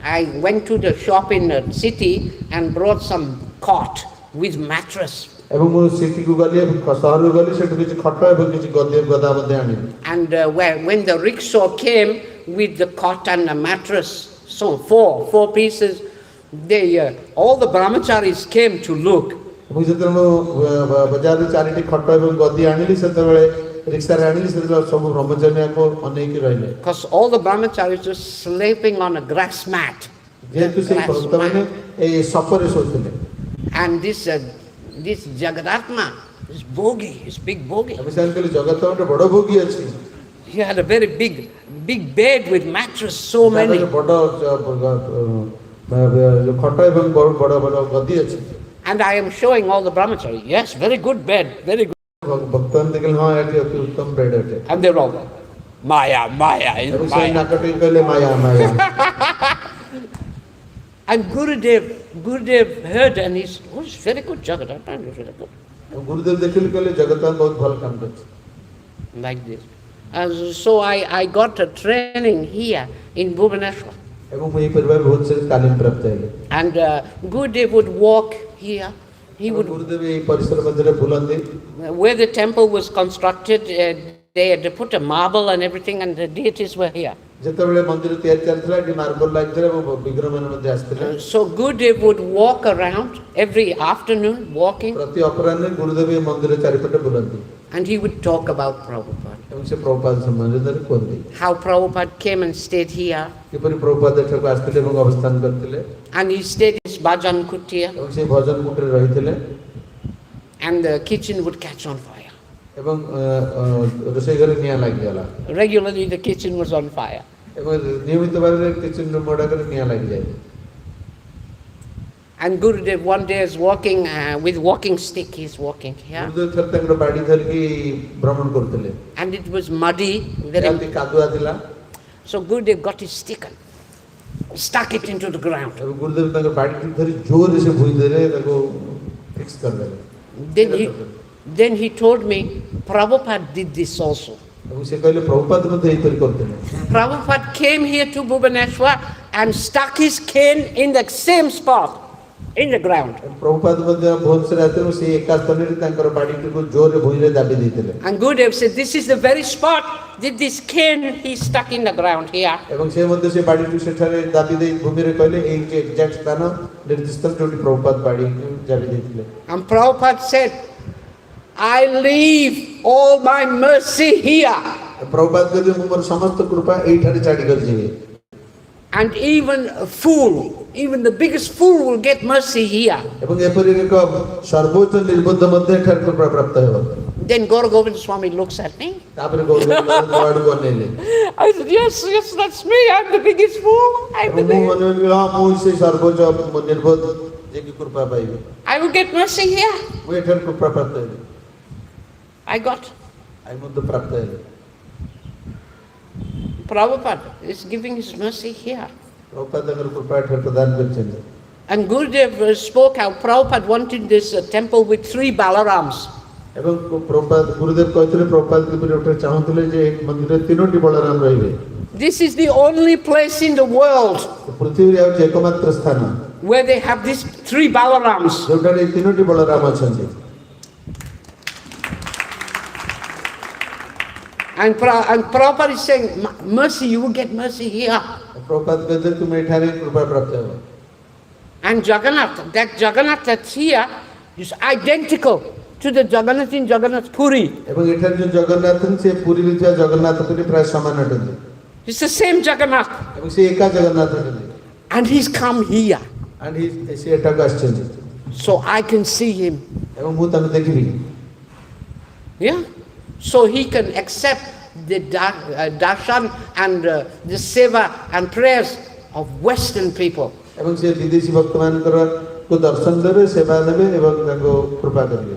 I went to the shop in the city and brought some cot with mattress. ଏବଂ ମୁଁ ସିଟିକୁ ଗଲି ଏବଂ ସହରକୁ ଗଲି, ସେଠୁ କିଛି ଖଟ ଏବଂ କିଛି ଗଦା ମଧ୍ୟ ଆଣିଲି। And when the rickshaw came with the cot and the mattress, so four pieces, all the brahmacharis came to look. ଏବଂ ଯେତେବେଳେ ମୁଁ ବଜାରରେ 4ଟି ଖଟ ଏବଂ ଗଦି ଆଣିଲି, ସେତେବେଳେ ରିକ୍ସାରେ ଆଣିଲି, ସେତେବେଳେ ସବୁ ବ୍ରହ୍ମଚାରୀଙ୍କୁ ଅନେଇକି ରହିଲେ। Because all the brahmacharis were sleeping on a grass mat. ଯେହେତୁ ସେ ଭକ୍ତମାନେ ଏଇ ସପରେ ଶୋଇଥିଲେ। And this Jagadatama, this bogie, his big bogie. ଆମେ ସେମାନେ କହିଲେ ଜଗତର ବଡ଼ ଭୋଗୀ ଅଛି। He had a very big bed with mattress, so many. ବଡ଼ ଖଟ ଏବଂ ବଡ଼ ଗଦି ଅଛି। And I am showing all the brahmacharis. Yes, very good bed, very good. ଭକ୍ତମାନେ ଦେଖିଲେ ହଁ ଏଠି ଅତି ଉତ୍ତମ ବେଡ୍ ଅଟେ। And they're all Maya is ଏବଂ ସେ Maya. ନାକଟି କହିଲେ ମାୟା। And Gurudev heard and he said, oh, it's very good, Jagadatama, it's very good. ଗୁରୁଦେବ ଦେଖିଲେ କହିଲେ ଜଗତମାନ ବହୁତ ଭଲ କାମ କରୁଛି। Like this. And so I got a training here in Bhubaneswar. ଏବଂ ମୁଁ ଏହି ପରିବାର ବହୁତ ସାରା ତାଲିମ ପ୍ରାପ୍ତ ହେଲି। And Gurudev would walk here. He would, ଗୁରୁଦେବ ଏହି ପରିସର ମଧ୍ୟରେ ବୁଲନ୍ତି। where the temple was constructed, they had to put a marble and everything, and the deities were here. ଯେତେବେଳେ ମନ୍ଦିର ତିଆରି ଚାଲିଥିଲା, ଏଠି ମାର୍ବଲ ଲାଗିଥିଲା ଏବଂ ବିଗ୍ରହମାନେ ମଧ୍ୟ ଆସିଥିଲେ। So Gurudev would walk around every afternoon, walking, ପ୍ରତି ଅପରାହ୍ନରେ ଗୁରୁଦେବ ଏହି ମନ୍ଦିର ଚାରିପଟେ ବୁଲନ୍ତି। and he would talk about Prabhupada. ଏବଂ ସେ ପ୍ରଭୁପାଦ ସମ୍ବନ୍ଧରେ କୁହନ୍ତି। How Prabhupada came and stayed here, କିପରି ପ୍ରଭୁପାଦ ଏଠାକୁ ଆସିଥିଲେ ଏବଂ ଅବସ୍ଥାନ କରିଥିଲେ। and he stayed in his bhajan kutia, ଏବଂ ସେ ଭଜନ କୁଟୀରେ ରହିଥିଲେ। and the kitchen would catch on fire. ଏବଂ ରୋଷେଇ ଘରେ ନିଆଁ ଲାଗିଗଲା। Regularly the kitchen was on fire. ଏବଂ ନିୟମିତ ଭାବରେ କିଚେନ ରୁମ୍ ଗୁଡ଼ାକରେ ନିଆଁ ଲାଗିଯାଏ। And Gurudev one day is walking with walking stick, he's walking here. ଗୁରୁଦେବ ଥରେ ତାଙ୍କର ବାଡ଼ି ଧରିକି ଭ୍ରମଣ କରୁଥିଲେ। And it was muddy, very. ଏମିତି କାଦୁଆ ଥିଲା। So Gurudev got his stick and stuck it into the ground. ଏବଂ ଗୁରୁଦେବ ତାଙ୍କର ବାଡ଼ିଟି ଧରି ଜୋରରେ ସେ ଭୁଇଁ ଦେଲେ, ତାକୁ ଫିକ୍ସ କରିଦେଲେ। Then he told me, Prabhupada did this also. ଏବଂ ସେ କହିଲେ ପ୍ରଭୁପାଦ ମଧ୍ୟ ଏହିପରି କରୁଥିଲେ। Prabhupada came here to Bhubaneswar and stuck his cane in the same spot in the ground. ପ୍ରଭୁପାଦ ମଧ୍ୟ ଭୁବନେଶ୍ୱର ଆସିଥିଲେ ସେଇ ଏକା ସ୍ଥାନରେ ତାଙ୍କର ବାଡ଼ିଟିକୁ ଜୋରରେ ଭୂଇଁରେ ଦାବି ଦେଇଥିଲେ। And Gurudev said, this is the very spot that this cane he stuck in the ground here. ଏବଂ ସେ ମଧ୍ୟ ସେ ବାଡ଼ିକୁ ସେଠାରେ ଦାବି ଦେଇ ଭୂମିରେ କହିଲେ ଏଇ ଯେ ଏକ୍ସାକ୍ଟ ସ୍ଥାନ ନିର୍ଦ୍ଦିଷ୍ଟ ଯୋଉଠି ପ୍ରଭୁପାଦ ବାଡ଼ିକୁ ଦାବି ଦେଇଥିଲେ। And Prabhupada said, I leave all my mercy here. ପ୍ରଭୁପାଦ କହିଲେ ମୁଁ ମୋର ସମସ୍ତ କୃପା ଏଇଠାରେ ଛାଡ଼ି କରି ଯିବି। And even a fool, even the biggest fool will get mercy here. ଏବଂ ଏପରି ଏକ ସର୍ବୋଚ୍ଚ ନିର୍ବୋଧ ମଧ୍ୟ ଏଠାରେ କୃପା ପ୍ରାପ୍ତ ହେବ। Then Gaura Govinda Swami looks at me. ତାପରେ ଗୌରବକୁ ଅନେଇଲେ। I said, yes, that's me. I'm the biggest fool. I'm the ମୁଁ biggest. ମନେ ମନେ ମୁଁ ସେଇ ସର୍ବୋଚ୍ଚ ନିର୍ବୋଧ ଯିଏକି କୃପା ପାଇବି। I will get mercy here. ମୁଁ ଏଠାରେ କୃପା ପ୍ରାପ୍ତ ହେବି। I got. ଆଇ ମଧ୍ୟ ପ୍ରାପ୍ତ ହେବି। Prabhupada is giving his mercy here. ପ୍ରଭୁପାଦ ତାଙ୍କର କୃପା ଏଠାରେ ପ୍ରଦାନ କରିଛନ୍ତି। And Gurudev spoke how Prabhupada wanted this temple with 3 Balarams. ଏବଂ ପ୍ରଭୁପାଦ ଗୁରୁଦେବ କହିଥିଲେ ପ୍ରଭୁପାଦ କିପରି ଗୋଟେ ଚାହୁଁଥିଲେ ଯେ ଏହି ମନ୍ଦିରରେ 3ଟି ବଳରାମ ରହିବେ। This is the only place in the world ପୃଥିବୀରେ ହେଉଛି ଏକମାତ୍ର ସ୍ଥାନ where they have these 3 Balarams. ଯୋଉଠାରେ ଏହି 3ଟି ବଳରାମ ଅଛନ୍ତି। And Prabhupada is saying, mercy, you will get mercy here. ପ୍ରଭୁପାଦ କହିଲେ ତୁମେ ଏଠାରେ କୃପା ପ୍ରାପ୍ତ ହେବ। And Jagannath, that Jagannath that's here is identical to the Jagannath in Jagannath Puri. ଏବଂ ଏଠାରେ ଯୋଉ ଜଗନ୍ନାଥ ସେ ପୁରୀରେ ଥିବା ଜଗନ୍ନାଥ ପରି ପ୍ରାୟ ସମାନ ଅଟନ୍ତି। It's the same Jagannath. ଏବଂ ସେ ଏକା ଜଗନ୍ନାଥ ଅଟନ୍ତି। And he's come here. and ସେ ଏଠାକୁ ଆସିଛନ୍ତି। So I can see him. ଏବଂ ମୁଁ ତାଙ୍କୁ ଦେଖିବି। Yeah? So he can accept the darshan and the seva and prayers of Western people. ଏବଂ ସେ ବିଦେଶୀ ଭକ୍ତମାନଙ୍କର କୁ ଦର୍ଶନ ଦେବେ ସେବା ନେବେ ଏବଂ ତାଙ୍କୁ କୃପା କରିବେ।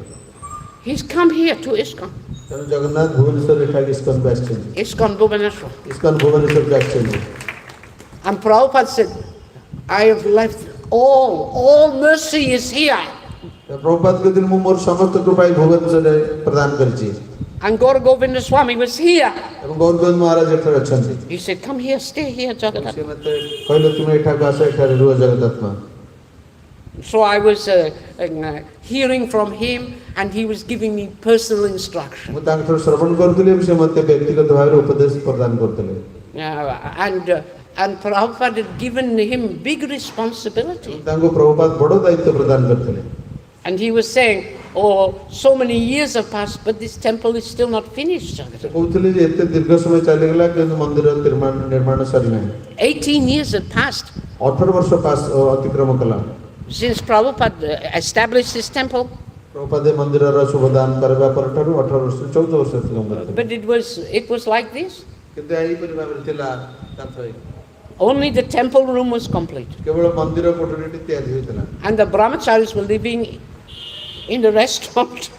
He's come here to ISKCON. ତେଣୁ ଜଗନ୍ନାଥ ଭୁବନେଶ୍ୱର ଏଠାକୁ ଇସ୍କନକୁ ଆସିଛନ୍ତି। ISKCON Bhubaneswar. ଇସ୍କନ ଭୁବନେଶ୍ୱରକୁ ଆସିଛନ୍ତି। And Prabhupada said, I have left all mercy is here. ପ୍ରଭୁପାଦ କହିଥିଲେ ମୁଁ ମୋର ସମସ୍ତ କୃପା ଏହି ଭୁବନେଶ୍ୱରରେ ପ୍ରଦାନ କରିଛି। And Gaura Govinda Swami was here. ଏବଂ ଗୌରଗୋବିନ୍ଦ ମହାରାଜ ଏଠାରେ ଅଛନ୍ତି। He said, come here, stay here, ସେ Jagadatama. ମୋତେ କହିଲେ ତୁମେ ଏଠାକୁ ଆସ ଏଠାରେ ରୁହ ଜଗଦାତ୍ମା। So I was hearing from him and he was giving me personal instruction. ମୁଁ ତାଙ୍କଠାରୁ ଶ୍ରବଣ କରୁଥିଲି ଏବଂ ସେ ମୋତେ ବ୍ୟକ୍ତିଗତ ଭାବରେ ଉପଦେଶ ପ୍ରଦାନ କରୁଥିଲେ। And Prabhupada had given him big responsibility. ତାଙ୍କୁ ପ୍ରଭୁପାଦ ବଡ଼ ଦାୟିତ୍ୱ ପ୍ରଦାନ କରିଥିଲେ। And he was saying, oh, so many years have passed, but this temple is still not finished. ସେ କହୁଥିଲେ ଯେ ଏତେ ଦୀର୍ଘ ସମୟ ଚାଲିଗଲା କିନ୍ତୁ ମନ୍ଦିର ନିର୍ମାଣ ସରିନାହିଁ। 18 years had passed 18 ବର୍ଷ ଅତିକ୍ରମ କଲା। since Prabhupada established this temple. ପ୍ରଭୁପାଦ ମନ୍ଦିରର ଶୁଭଦାନ କରିବା ପରଠାରୁ 18 ବର୍ଷ 14 ବର୍ଷ ଅତିକ୍ରମ କଲା। But it was like this. କିନ୍ତୁ ଏହିପରି ଭାବରେ ଥିଲା କାନ୍ଥ। Only the temple room was complete. କେବଳ ମନ୍ଦିର କୋଠରୀଟି ତିଆରି ହୋଇଥିଲା। And the brahmacharis were living in the restaurant.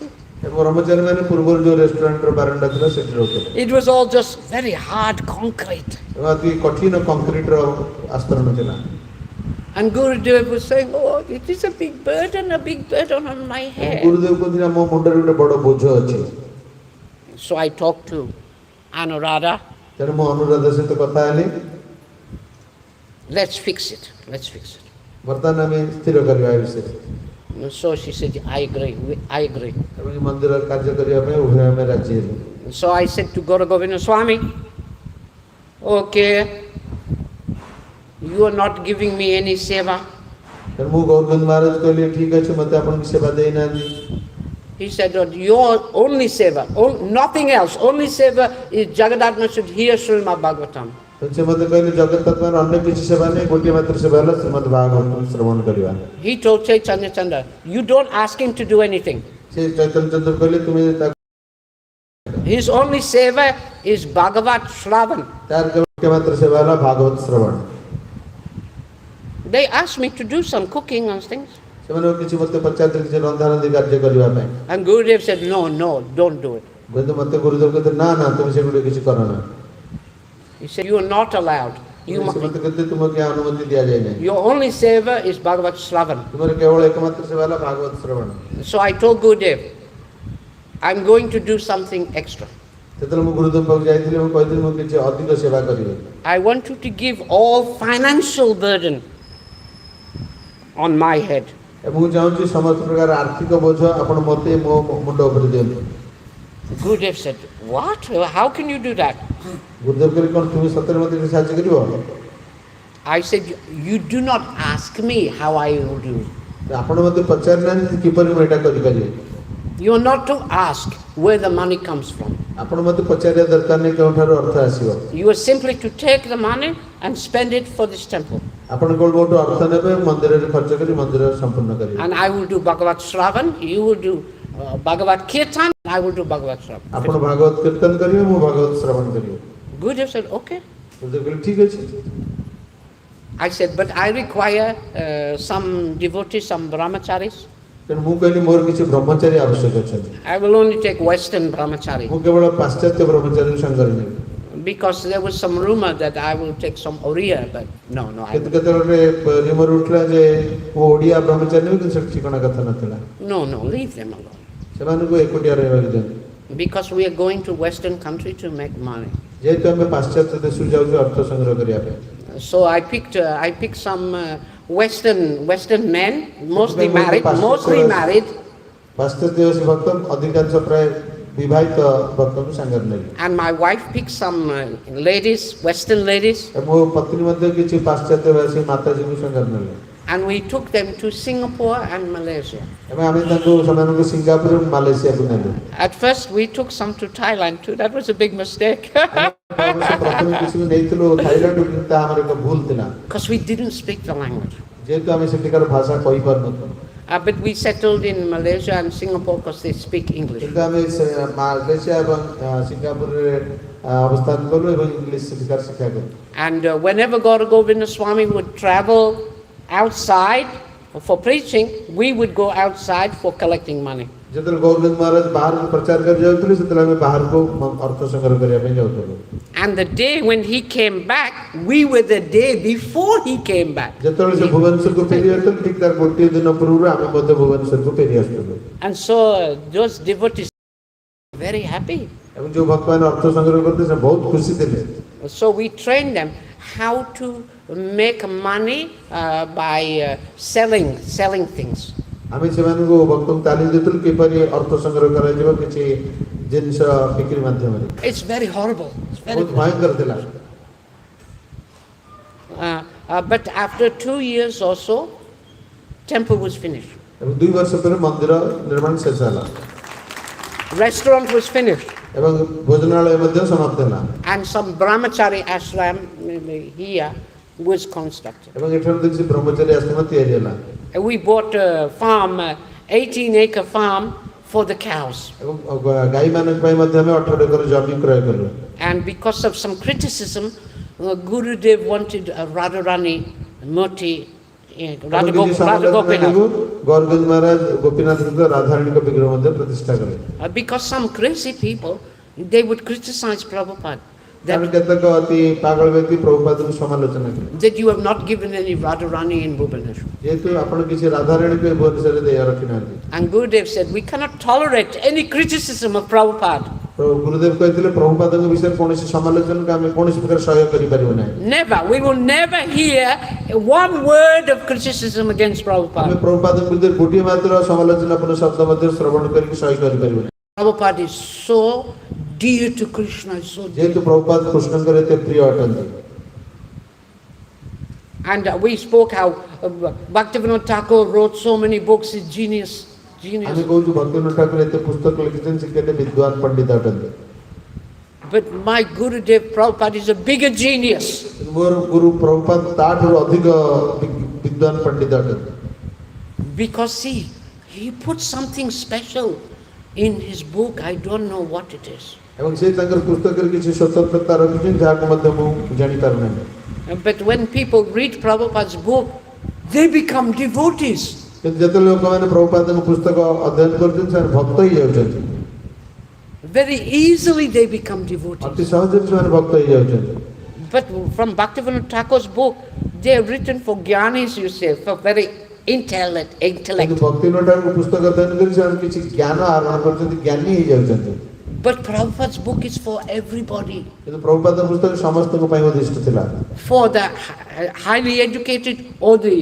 ଏବଂ ବ୍ରହ୍ମଚାରୀମାନେ ପୂର୍ବରୁ ଯୋଉ ରେଷ୍ଟୁରାଣ୍ଟର ବାରଣ୍ଡା ଥିଲା ସେଠି ରହୁଥିଲେ। It was all just very hard concrete. ଏବଂ ଅତି କଠିନ କଂକ୍ରିଟର ଆସ୍ତରଣ ଥିଲା। And Gurudev was saying, oh, it is a big burden on my head. ଗୁରୁଦେବ କହୁଥିଲେ ମୋ ମୁଣ୍ଡରେ ଗୋଟେ ବଡ଼ ବୋଝ ଅଛି। So I talked to Anuradha. ତେଣୁ ମୁଁ ଅନୁରାଧା ସହିତ କଥା ହେଲି। Let's fix it. ବର୍ତ୍ତମାନ ଆମେ ସ୍ଥିର କରିବା ଏ ବିଷୟରେ। So she said, I agree. ଏବଂ ଏ ମନ୍ଦିର କାର୍ଯ୍ୟ କରିବା ପାଇଁ ଉଭୟ ଆମେ ରାଜି ହେଲୁ। So I said to Gaura Govinda Swami, okay, you are not giving me any seva. ତେଣୁ ମୁଁ ଗୌରଗୋବିନ୍ଦ ମହାରାଜ କହିଲି ଠିକ ଅଛି ମୋତେ ଆପଣଙ୍କୁ ସେବା ଦେଇନାହାନ୍ତି। He said, your only seva, nothing else, only seva is Jagadatama should hear Srimad Bhagavatam. ସେ ମୋତେ କହିଲେ ଜଗନ୍ନାଥଙ୍କର ଅନ୍ୟ କିଛି ସେବା ନାହିଁ ଗୋଟିଏ ମାତ୍ର ସେବା ହେଲା ଶ୍ରୀମଦ ଭାଗବତ ଶ୍ରବଣ କରିବା। He told Chaitanya Chandra, you don't ask him to do anything. ସେ ଚୈତନ୍ୟ ଚନ୍ଦ୍ର କହିଲେ ତୁମେ His only seva is Bhagavat Shravan. ତାର ଗୋଟିଏ ମାତ୍ର ସେବା ହେଲା ଭାଗବତ ଶ୍ରବଣ। They asked me to do some cooking and things. ସେମାନେ କିଛି ମୋତେ ପଚାରିଥିଲେ କିଛି ରନ୍ଧାରନ୍ଧି କାର୍ଯ୍ୟ କରିବା ପାଇଁ। And Gurudev said, no, don't do it. କିନ୍ତୁ ମୋତେ ଗୁରୁଦେବ କହିଲେ ନା ତୁମେ ସେଗୁଡିକ କିଛି କର ନା। He said, you are not allowed. ମୋତେ କହିଲେ ତୁମକୁ ଅନୁମତି ଦିଆଯାଇ ନାହିଁ। Your only seva is Bhagavat Shravan. ତୁମର କେବଳ ଏକମାତ୍ର ସେବା ହେଲା ଭାଗବତ ଶ୍ରବଣ। So I told Gurudev, I'm going to do something extra. ଯେତେବେଳେ ମୁଁ ଗୁରୁଦେବ ପାଖକୁ ଯାଇଥିଲି ମୁଁ କହିଥିଲି ମୁଁ କିଛି ଅଧିକ ସେବା କରିବି। I want you to give all financial burden on my head. ଏବଂ ମୁଁ ଚାହୁଁଛି ସମସ୍ତ ପ୍ରକାର ଆର୍ଥିକ ବୋଝ ଆପଣ ମୋତେ ମୋ ମୁଣ୍ଡ ଉପରେ ଦିଅନ୍ତୁ। Gurudev said, what? How can you do that? ଗୁରୁଦେବ କହିଲେ କ'ଣ ତୁମେ ସତରେ ମୋତେ ସାହାଯ୍ୟ କରିବ? I said, you do not ask me how I will do. ଆପଣ ମୋତେ ପଚାରି ନାହାନ୍ତି କିପରି ମୁଁ ଏଇଟା କରିପାରିବି। You are not to ask where the money comes from. ଆପଣ ମୋତେ ପଚାରିବା ଦରକାର ନାହିଁ କେଉଁଠାରୁ ଅର୍ଥ ଆସିବ। You are simply to take the money and spend it for this temple. ଆପଣ କୋଉଠୁ ଅର୍ଥ ନେବେ ମନ୍ଦିରରେ ଖର୍ଚ୍ଚ କରି ମନ୍ଦିର ସମ୍ପୂର୍ଣ୍ଣ କରିବେ। And I will do Bhagavad Shravan, you will do Bhagavad Kirtan, I will do Bhagavad Shravan. ଆପଣ ଭାଗବତ କୀର୍ତ୍ତନ କରିବେ ମୁଁ ଭାଗବତ ଶ୍ରବଣ କରିବି। Gurudev said, okay. ଗୁରୁଦେବ କହିଲେ ଠିକ ଅଛି। I said, but I require some devotees, some brahmacharis. ତେଣୁ ମୁଁ କହିଲି ମୋର କିଛି ବ୍ରହ୍ମଚାରୀ ଆବଶ୍ୟକ ଅଛନ୍ତି। I will only take Western brahmachari. ମୁଁ କେବଳ ପାଶ୍ଚାତ୍ୟ ବ୍ରହ୍ମଚାରୀଙ୍କୁ ସାଙ୍ଗରେ ନେବି। Because there was some rumor that I will take some Oriya, but no. କେତେବେଳେ ରିମର ଉଠିଲା ଯେ ମୁଁ ଓଡ଼ିଆ ବ୍ରହ୍ମଚାରୀ ନେବି କିନ୍ତୁ ସେଠି ଠିକଣା କଥା ନଥିଲା। No, leave them alone. ସେମାନଙ୍କୁ ଏକୁଟିଆ ରହିବାକୁ ଦିଅନ୍ତୁ। Because we are going to Western country to make money. ଯେହେତୁ ଆମେ ପାଶ୍ଚାତ୍ୟ ଦେଶକୁ ଯାଉଛୁ ଅର୍ଥ ସଂଗ୍ରହ କରିବା ପାଇଁ। So I picked some Western men, mostly married. ପାଶ୍ଚାତ୍ୟ ଦେଶୀ ଭକ୍ତ ଅଧିକାଂଶ ପ୍ରାୟ ବିବାହିତ ଭକ୍ତଙ୍କୁ ସାଙ୍ଗରେ ନେବି। And my wife picked some ladies, Western ladies. ମୋ ପତ୍ନୀ ମଧ୍ୟ କିଛି ପାଶ୍ଚାତ୍ୟ ଭାଷୀ ମାତାଜୀଙ୍କୁ ସାଙ୍ଗରେ ନେଲେ। And we took them to Singapore and Malaysia. ଏବଂ ଆମେ ସେମାନଙ୍କୁ ସିଙ୍ଗାପୁର ଏବଂ ମାଲେସିଆକୁ ନେଲୁ। At first we took some to Thailand too. That was a big mistake. ପ୍ରଥମେ କିଛି ନେଇଥିଲୁ ଥାଇଲାଣ୍ଡ କିନ୍ତୁ ତାହା ଆମର ଏକ ଭୁଲ ଥିଲା। Because we didn't speak the language. ଯେହେତୁ ଆମେ ସେଠିକାର ଭାଷା କହିପାରୁନଥିଲୁ। But we settled in Malaysia and Singapore because they speak English. କିନ୍ତୁ ଆମେ ମାଲେସିଆ ଏବଂ ସିଙ୍ଗାପୁରରେ ଅବସ୍ଥାନ କଲୁ ଏବଂ ଇଂଲିଶ ସେଠିକାର ଶିକ୍ଷା କଲୁ। And whenever Gaura Govinda Swami would travel outside for preaching, we would go outside for collecting money. ଯେତେବେଳେ ଗୌରବିନ୍ଦ ମହାରାଜ ବାହାରକୁ ପ୍ରଚାର କରି ଯାଉଥିଲେ ସେତେବେଳେ ଆମେ ବାହାରକୁ ଅର୍ଥ ସଂଗ୍ରହ କରିବା ପାଇଁ ଯାଉଥିଲୁ। And the day when he came back, we were the day before he came back. ଯେତେବେଳେ ସେ ଭୁବନେଶ୍ୱରକୁ ଫେରି ଆସୁଥିଲେ ଠିକ ତାର ଗୋଟିଏ ଦିନ ପୂର୍ବରୁ ଆମେ ମଧ୍ୟ ଭୁବନେଶ୍ୱରକୁ ଫେରି ଆସୁଥିଲୁ। And so those devotees were very happy. ଏବଂ ଯେଉଁ ଭକ୍ତମାନେ ଅର୍ଥ ସଂଗ୍ରହ କରୁଥିଲେ ସେ ବହୁତ ଖୁସି ଥିଲେ। So we trained them how to make money by selling things. ଆମେ ସେମାନଙ୍କୁ ଭକ୍ତଙ୍କୁ ତାଲିମ ଦେଉଥିଲୁ କିପରି ଅର୍ଥ ସଂଗ୍ରହ କରାଯିବ କିଛି ଜିନିଷ ବିକ୍ରି ମାଧ୍ୟମରେ। It's very horrible. ବହୁତ ଭୟଙ୍କର ଥିଲା। But after 2 years or so, temple was finished. ଏବଂ 2 ବର୍ଷ ପରେ ମନ୍ଦିର ନିର୍ମାଣ ଶେଷ ହେଲା। Restaurant was finished. ଏବଂ ଭୋଜନାଳୟ ମଧ୍ୟ ସମାପ୍ତ ହେଲା। And some brahmachari ashram here was constructed. ଏବଂ ଏଠାରେ କିଛି ବ୍ରହ୍ମଚାରୀ ଆଶ୍ରମ ତିଆରି ହେଲା। We bought a farm, 18-acre farm for the cows. ଏବଂ ଗାଈମାନଙ୍କ ପାଇଁ ମଧ୍ୟ ଆମେ 18 ଏକର ଜମି କ୍ରୟ କଲୁ। And because of some criticism, Gurudev wanted a Radharani Murti, Radhagopinath. ଗୌରବିନ୍ଦ ମହାରାଜ ଗୋପୀନାଥଙ୍କ ରାଧାରାଣୀଙ୍କ ବିଗ୍ରହ ମଧ୍ୟ ପ୍ରତିଷ୍ଠା କଲେ। Because some crazy people, they would criticize Prabhupada. That you have not given any Radharani in Bhubaneswar. And Gurudev said, we cannot tolerate any criticism of Prabhupada. Never, we will never hear one word of criticism against Prabhupada. Prabhupada is so dear to Krishna, so dear. And we spoke how Bhaktivinoda Thakur wrote so many books, he's genius. But my Gurudev Prabhupada is a bigger genius. Because see, he put something special in his book. I don't know what it is. But when people read Prabhupada's book, they become devotees. Very easily they become devotees. But from Bhaktivinoda Thakur's book, they are written for Gyanis, you say, for very intellect. But Prabhupada's book is for everybody. କିନ୍ତୁ ପ୍ରଭୁପାଦ ପୁସ୍ତକ ସମସ୍ତଙ୍କ ପାଇଁ ଉଦ୍ଦିଷ୍ଟ ଥିଲା। For the highly educated or the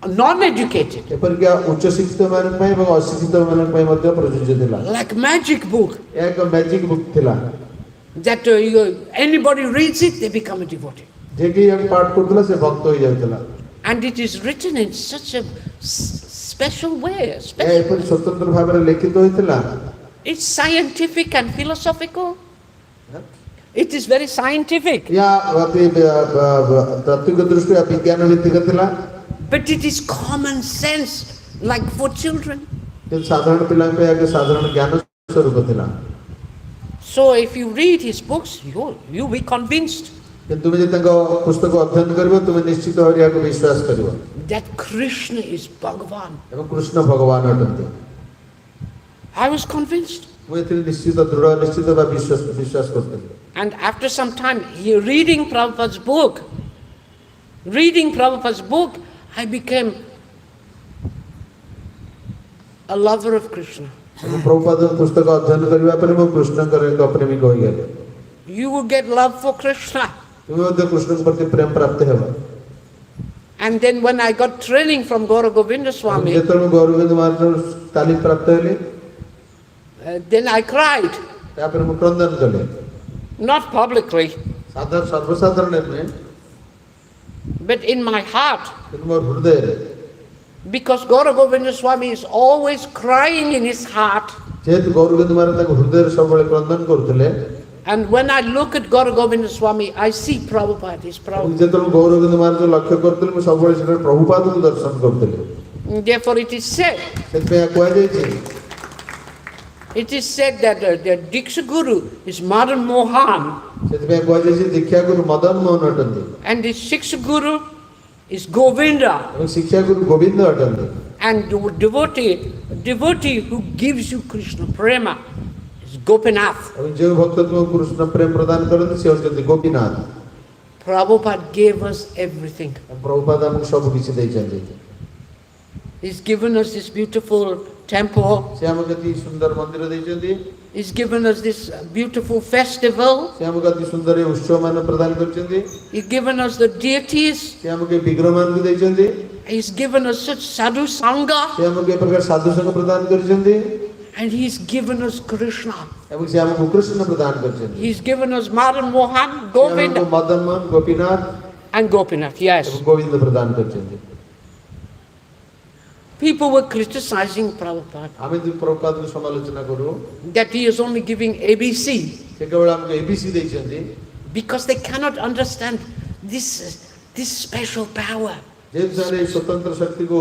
non-educated. ଏପରିକି ଉଚ୍ଚ ଶିକ୍ଷିତ ମାନଙ୍କ ପାଇଁ ଏବଂ ଅଶିକ୍ଷିତ ମାନଙ୍କ ପାଇଁ ମଧ୍ୟ ପ୍ରଯୁଜ୍ୟ ଥିଲା। Like magic book. ଏକ ମ୍ୟାଜିକ ବୁକ୍ ଥିଲା। That anybody reads it, they become a devotee. ଯେ କି ଏକ ପାଠ କରୁଥିଲା ସେ ଭକ୍ତ ହୋଇଯାଉଥିଲା। And it is written in such a special way. ଏପରି ସ୍ୱତନ୍ତ୍ର ଭାବରେ ଲିଖିତ ହୋଇଥିଲା। It's scientific and philosophical. It is very scientific. तात्विक दृष्टिया विज्ञान भित्तिक थिला। But it is common sense, like for children. साधारण पिलांक पे आके साधारण ज्ञान स्वरूप थिला। So if you read his books, you'll be convinced. तुम जे तंग पुस्तक अध्ययन करबो तुम निश्चित हरिया को विश्वास करबो that Krishna is Bhagavan. एवं कृष्ण भगवान अटंते। I was convinced. मैं इतनी निश्चित दृढ़ निश्चित बा विश्वास करते। And after some time, reading Prabhupada's book, I became a lover of Krishna. Prabhupada पुस्तक अध्ययन करबा पर मैं कृष्ण करे एक प्रेमी होई गेल। You will get love for Krishna. तुम ओदे कृष्ण प्रति प्रेम प्राप्त हेबा। And then when I got training from Gaura Govinda Swami, जेतन गौर गोविंद महाराज तालीम प्राप्त हेले, then I cried. या फिर मैं क्रंदन कले। Not publicly, सर्वसाधारण में, but in my heart. मोर हृदय रे। Because Gaura Govinda Swami is always crying in his heart. जेत गौर गोविंद महाराज तक हृदय रे सब बळे क्रंदन करथले। And when I look at Gaura Govinda Swami, I see Prabhupada. His Prabhupada. जेतन गौर गोविंद महाराज लक्ष्य करथले मैं सब बळे से प्रभुपाद को दर्शन करथले। Therefore it is said. सेतपे कोइ जे It is said that the Diksha Guru is Madan Mohan. सेतपे कोइ जे दीक्षा गुरु Madan Mohan अटंते। And the Shiksha Guru is Govinda. एवं शिक्षा गुरु Govind अटंते। And the devotee who gives you Krishna prema is Gopinath. एवं जो भक्त तुम कृष्ण प्रेम प्रदान करते से होते Gopinath. Prabhupada gave us everything. Prabhupada हमको सब किसी दे चंदे। He's given us this beautiful temple. से हमको ती सुंदर मंदिर दे चंदे। He's given us this beautiful festival. से हमको ती सुंदर उत्सव मान प्रदान कर चंदे। He's given us the deities. से हमको विग्रह मान भी दे चंदे। He's given us such sadhu sangha. से हमको एक प्रकार साधु संग प्रदान कर चंदे। And he's given us Krishna. एवं से हमको कृष्ण प्रदान कर चंदे। He's given us Madan Mohan, Govinda. हमको Madan Mohan Gopinath And Gopinath, yes. Govind प्रदान कर चंदे। People were criticizing Prabhupada हमें तो प्रभुपाद को समालोचना करो that he is only giving ABC से केवल हमको एबीसी दे चंदे। because they cannot understand this special power. जे सारे स्वतंत्र शक्ति को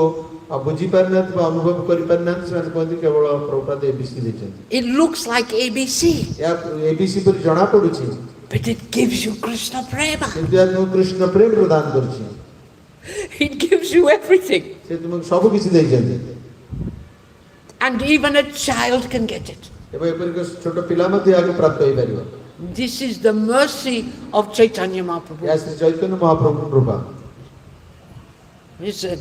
बुझी पारना तो अनुभव करि पारना से कहते केवल प्रभुपाद एबीसी दे चंदे। It looks like ABC, या एबीसी पर जणा पडुची but it gives you Krishna prema. किंतु हम कृष्ण प्रेम प्रदान करछि। It gives you everything. से तुम सब किसी दे चंदे। And even a child can get it. एबे एपर के छोटो पिला मध्ये आगे प्राप्त होई परिबो। This is the mercy of Chaitanya Mahaprabhu. या श्री चैतन्य महाप्रभु कृपा। He said,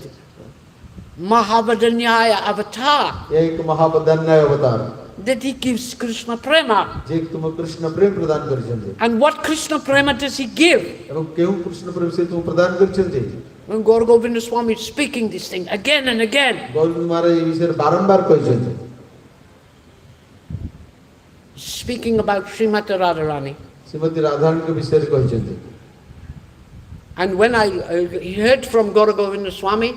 Mahavadanyaya avatar, ये एक महावदन्य अवतार that he gives Krishna prema. जे तुम कृष्ण प्रेम प्रदान कर चंदे। And what Krishna prema does he give? एवं केहू कृष्ण प्रेम से तुम प्रदान कर चंदे। When Gaura Govinda Swami is speaking this thing again and again, Govind महाराज ये विषय बारंबार कहि चंदे। speaking about Srimati Radharani. Shrimati Radharani के विषय कहि चंदे। And when I heard from Gaura Govinda Swami,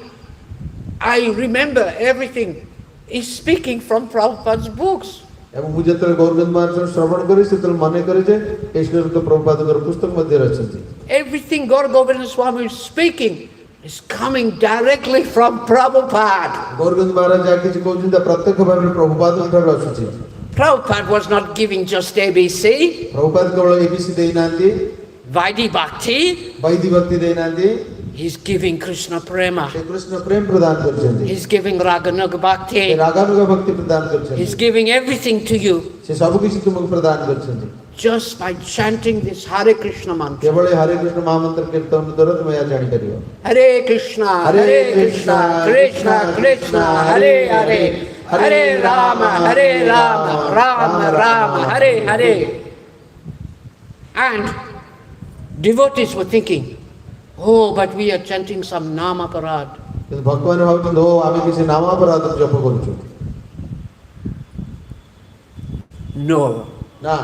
I remember everything. He's speaking from Prabhupada's books. एवं मुझे तो गोविंद महाराज श्रवण करे से तो माने करे जे ईश्वर तो प्रभुपाद कर पुस्तक मध्ये रचନ୍ତି। Everything Gaura Govinda Swami is speaking is coming directly from Prabhupada. Govind महाराज जाके जे कहउछन प्रत्यक्ष भाव प्रभुपाद ठार आछुछि। Prabhupada was not giving just ABC, Prabhupada केवल एबीसी देई नांती, Vaidhi Bhakti. वैदिक भक्ति देई नांती, He's giving Krishna prema. से कृष्ण प्रेम प्रदान करछन्ती। He's giving Raganuga से Bhakti. रागानुगा भक्ति प्रदान करछन्ती। He's giving everything to you से सब किछि तुमको प्रदान करछन्ती। just by chanting this Hare Krishna mantra. केवल हरे कृष्ण महामंत्र कीर्तन द्वारा तुम या जानि परिबो। Hare Krishna, Krishna Krishna, Hare Hare, Hare Rama, Hare Rama, Rama Rama, Hare Hare. And devotees were thinking, oh, but we are chanting some Namaparad. କିନ୍ତୁ ଭକ୍ତମାନେ ଭାବୁଛନ୍ତି ଓ ଆମେ କିଛି ନାମାପରାଧ ଜପ କରୁଛୁ। No. ନା,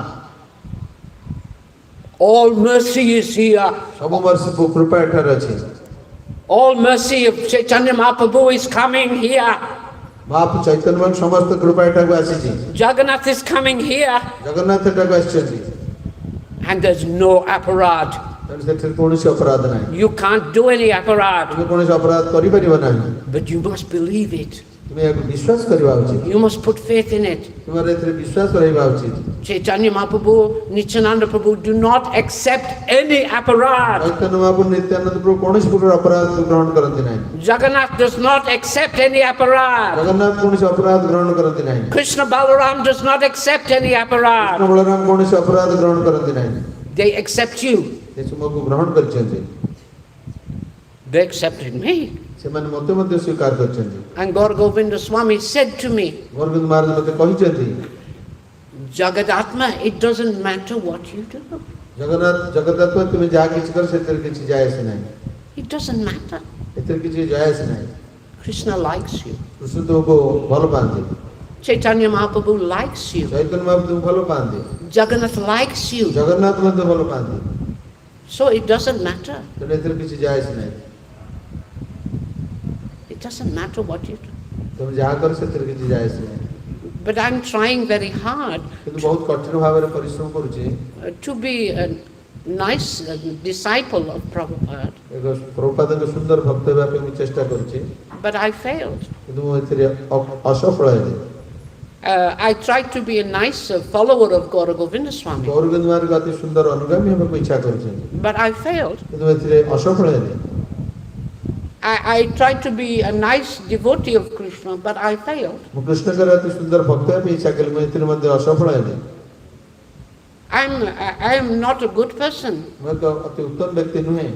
All mercy is here. ସବୁ ବର୍ଷ କୃପା ଏଠାରେ ଅଛି। All mercy of Chaitanya Mahaprabhu is coming here. ମହାପ୍ରଭୁ ଚୈତନ୍ୟ ମହାପ୍ରଭୁ ସମସ୍ତ କୃପା ଏଠାକୁ ଆସିଛି। Jagannath is coming here. Jagannath ଏଠାକୁ ଆସିଛନ୍ତି। And there's no aparad. ତେଣୁ ସେଥିରେ କୌଣସି ଅପରାଧ ନାହିଁ। You can't do any aparad. ତୁମେ କୌଣସି ଅପରାଧ କରିପାରିବ ନାହିଁ। But you must believe it. ତୁମେ ଏହାକୁ ବିଶ୍ୱାସ କରିବା ଉଚିତ। You must put faith in it. ତୁମର ଏଥିରେ ବିଶ୍ୱାସ ରହିବା ଉଚିତ। Chaitanya Mahaprabhu, Nityananda Prabhu do not accept any aparad. Chaitanya ମହାପ୍ରଭୁ ନିତ୍ୟାନନ୍ଦ ପ୍ରଭୁ କୌଣସି ପ୍ରକାର ଅପରାଧ ଗ୍ରହଣ କରନ୍ତି ନାହିଁ। Jagannath does not accept any aparad. Jagannath କୌଣସି ଅପରାଧ ଗ୍ରହଣ କରନ୍ତି ନାହିଁ। Krishna Balaram does not accept any Krishna aparad. Balaram କୌଣସି ଅପରାଧ ଗ୍ରହଣ କରନ୍ତି ନାହିଁ। They accept you. ସେ ତୁମକୁ ଗ୍ରହଣ କରିଛନ୍ତି। They accepted me. ସେମାନେ ମୋତେ ମଧ୍ୟ ସ୍ୱୀକାର କରିଛନ୍ତି। And Gaura Govinda Swami said to me, Gobinda ମହାରାଜ ମୋତେ କହିଛନ୍ତି, Jagadatama, it doesn't matter what you do. Jagannath ତୁମେ ଯାହା କିଛି କର ସେଥିରେ କିଛି ଯାଏ ଆସେ ନାହିଁ। It doesn't matter. ଏଥିରେ କିଛି ଯାଏ ଆସେ ନାହିଁ। Krishna likes you. କୃଷ୍ଣ ତୁମକୁ ଭଲ ପାଆନ୍ତି। Chaitanya Mahaprabhu likes you. Chaitanya ମହାପ୍ରଭୁ ତୁମକୁ ଭଲ ପାଆନ୍ତି। Jagannath likes you. ଜଗନ୍ନାଥ ମଧ୍ୟ ଭଲ ପାଆନ୍ତି। So it doesn't matter. ତେଣୁ ଏଥିରେ କିଛି ଯାଏ ଆସେ ନାହିଁ। It doesn't matter what you do. ତୁମେ ଯାହା କର ସେଥିରେ କିଛି ଯାଏ ଆସେ ନାହିଁ। But I'm trying very hard କିନ୍ତୁ ବହୁତ କଠିନ ଭାବରେ ପରିଶ୍ରମ କରୁଛି। to be a nice disciple of Prabhupada. ଏକ ପ୍ରଭୁପାଦଙ୍କ ସୁନ୍ଦର ଭକ୍ତ ହେବା ପାଇଁ ମୁଁ ଚେଷ୍ଟା କରୁଛି। But I failed. କିନ୍ତୁ ମୁଁ ଏଥିରେ ଅସଫଳ ହେଲି। I tried to be a nice follower of Gaura Govinda Swami. ଗୌରଗୋବିନ୍ଦ ମହାରାଜ ଅତି ସୁନ୍ଦର ଅନୁଗାମୀ ହେବାକୁ ଇଚ୍ଛା କରୁଛନ୍ତି। But I failed. କିନ୍ତୁ ଏଥିରେ ଅସଫଳ ହେଲି। I tried to be a nice devotee of Krishna, but I failed. ମୁଁ କୃଷ୍ଣଙ୍କର ଅତି ସୁନ୍ଦର ଭକ୍ତ ହେବା ପାଇଁ ଇଚ୍ଛା କଲି, ମୁଁ ଏଥିରେ ମଧ୍ୟ ଅସଫଳ ହେଲି। I am not a good person. ମୁଁ ଏକ ଅତି ଉତ୍ତମ ବ୍ୟକ୍ତି ନୁହେଁ।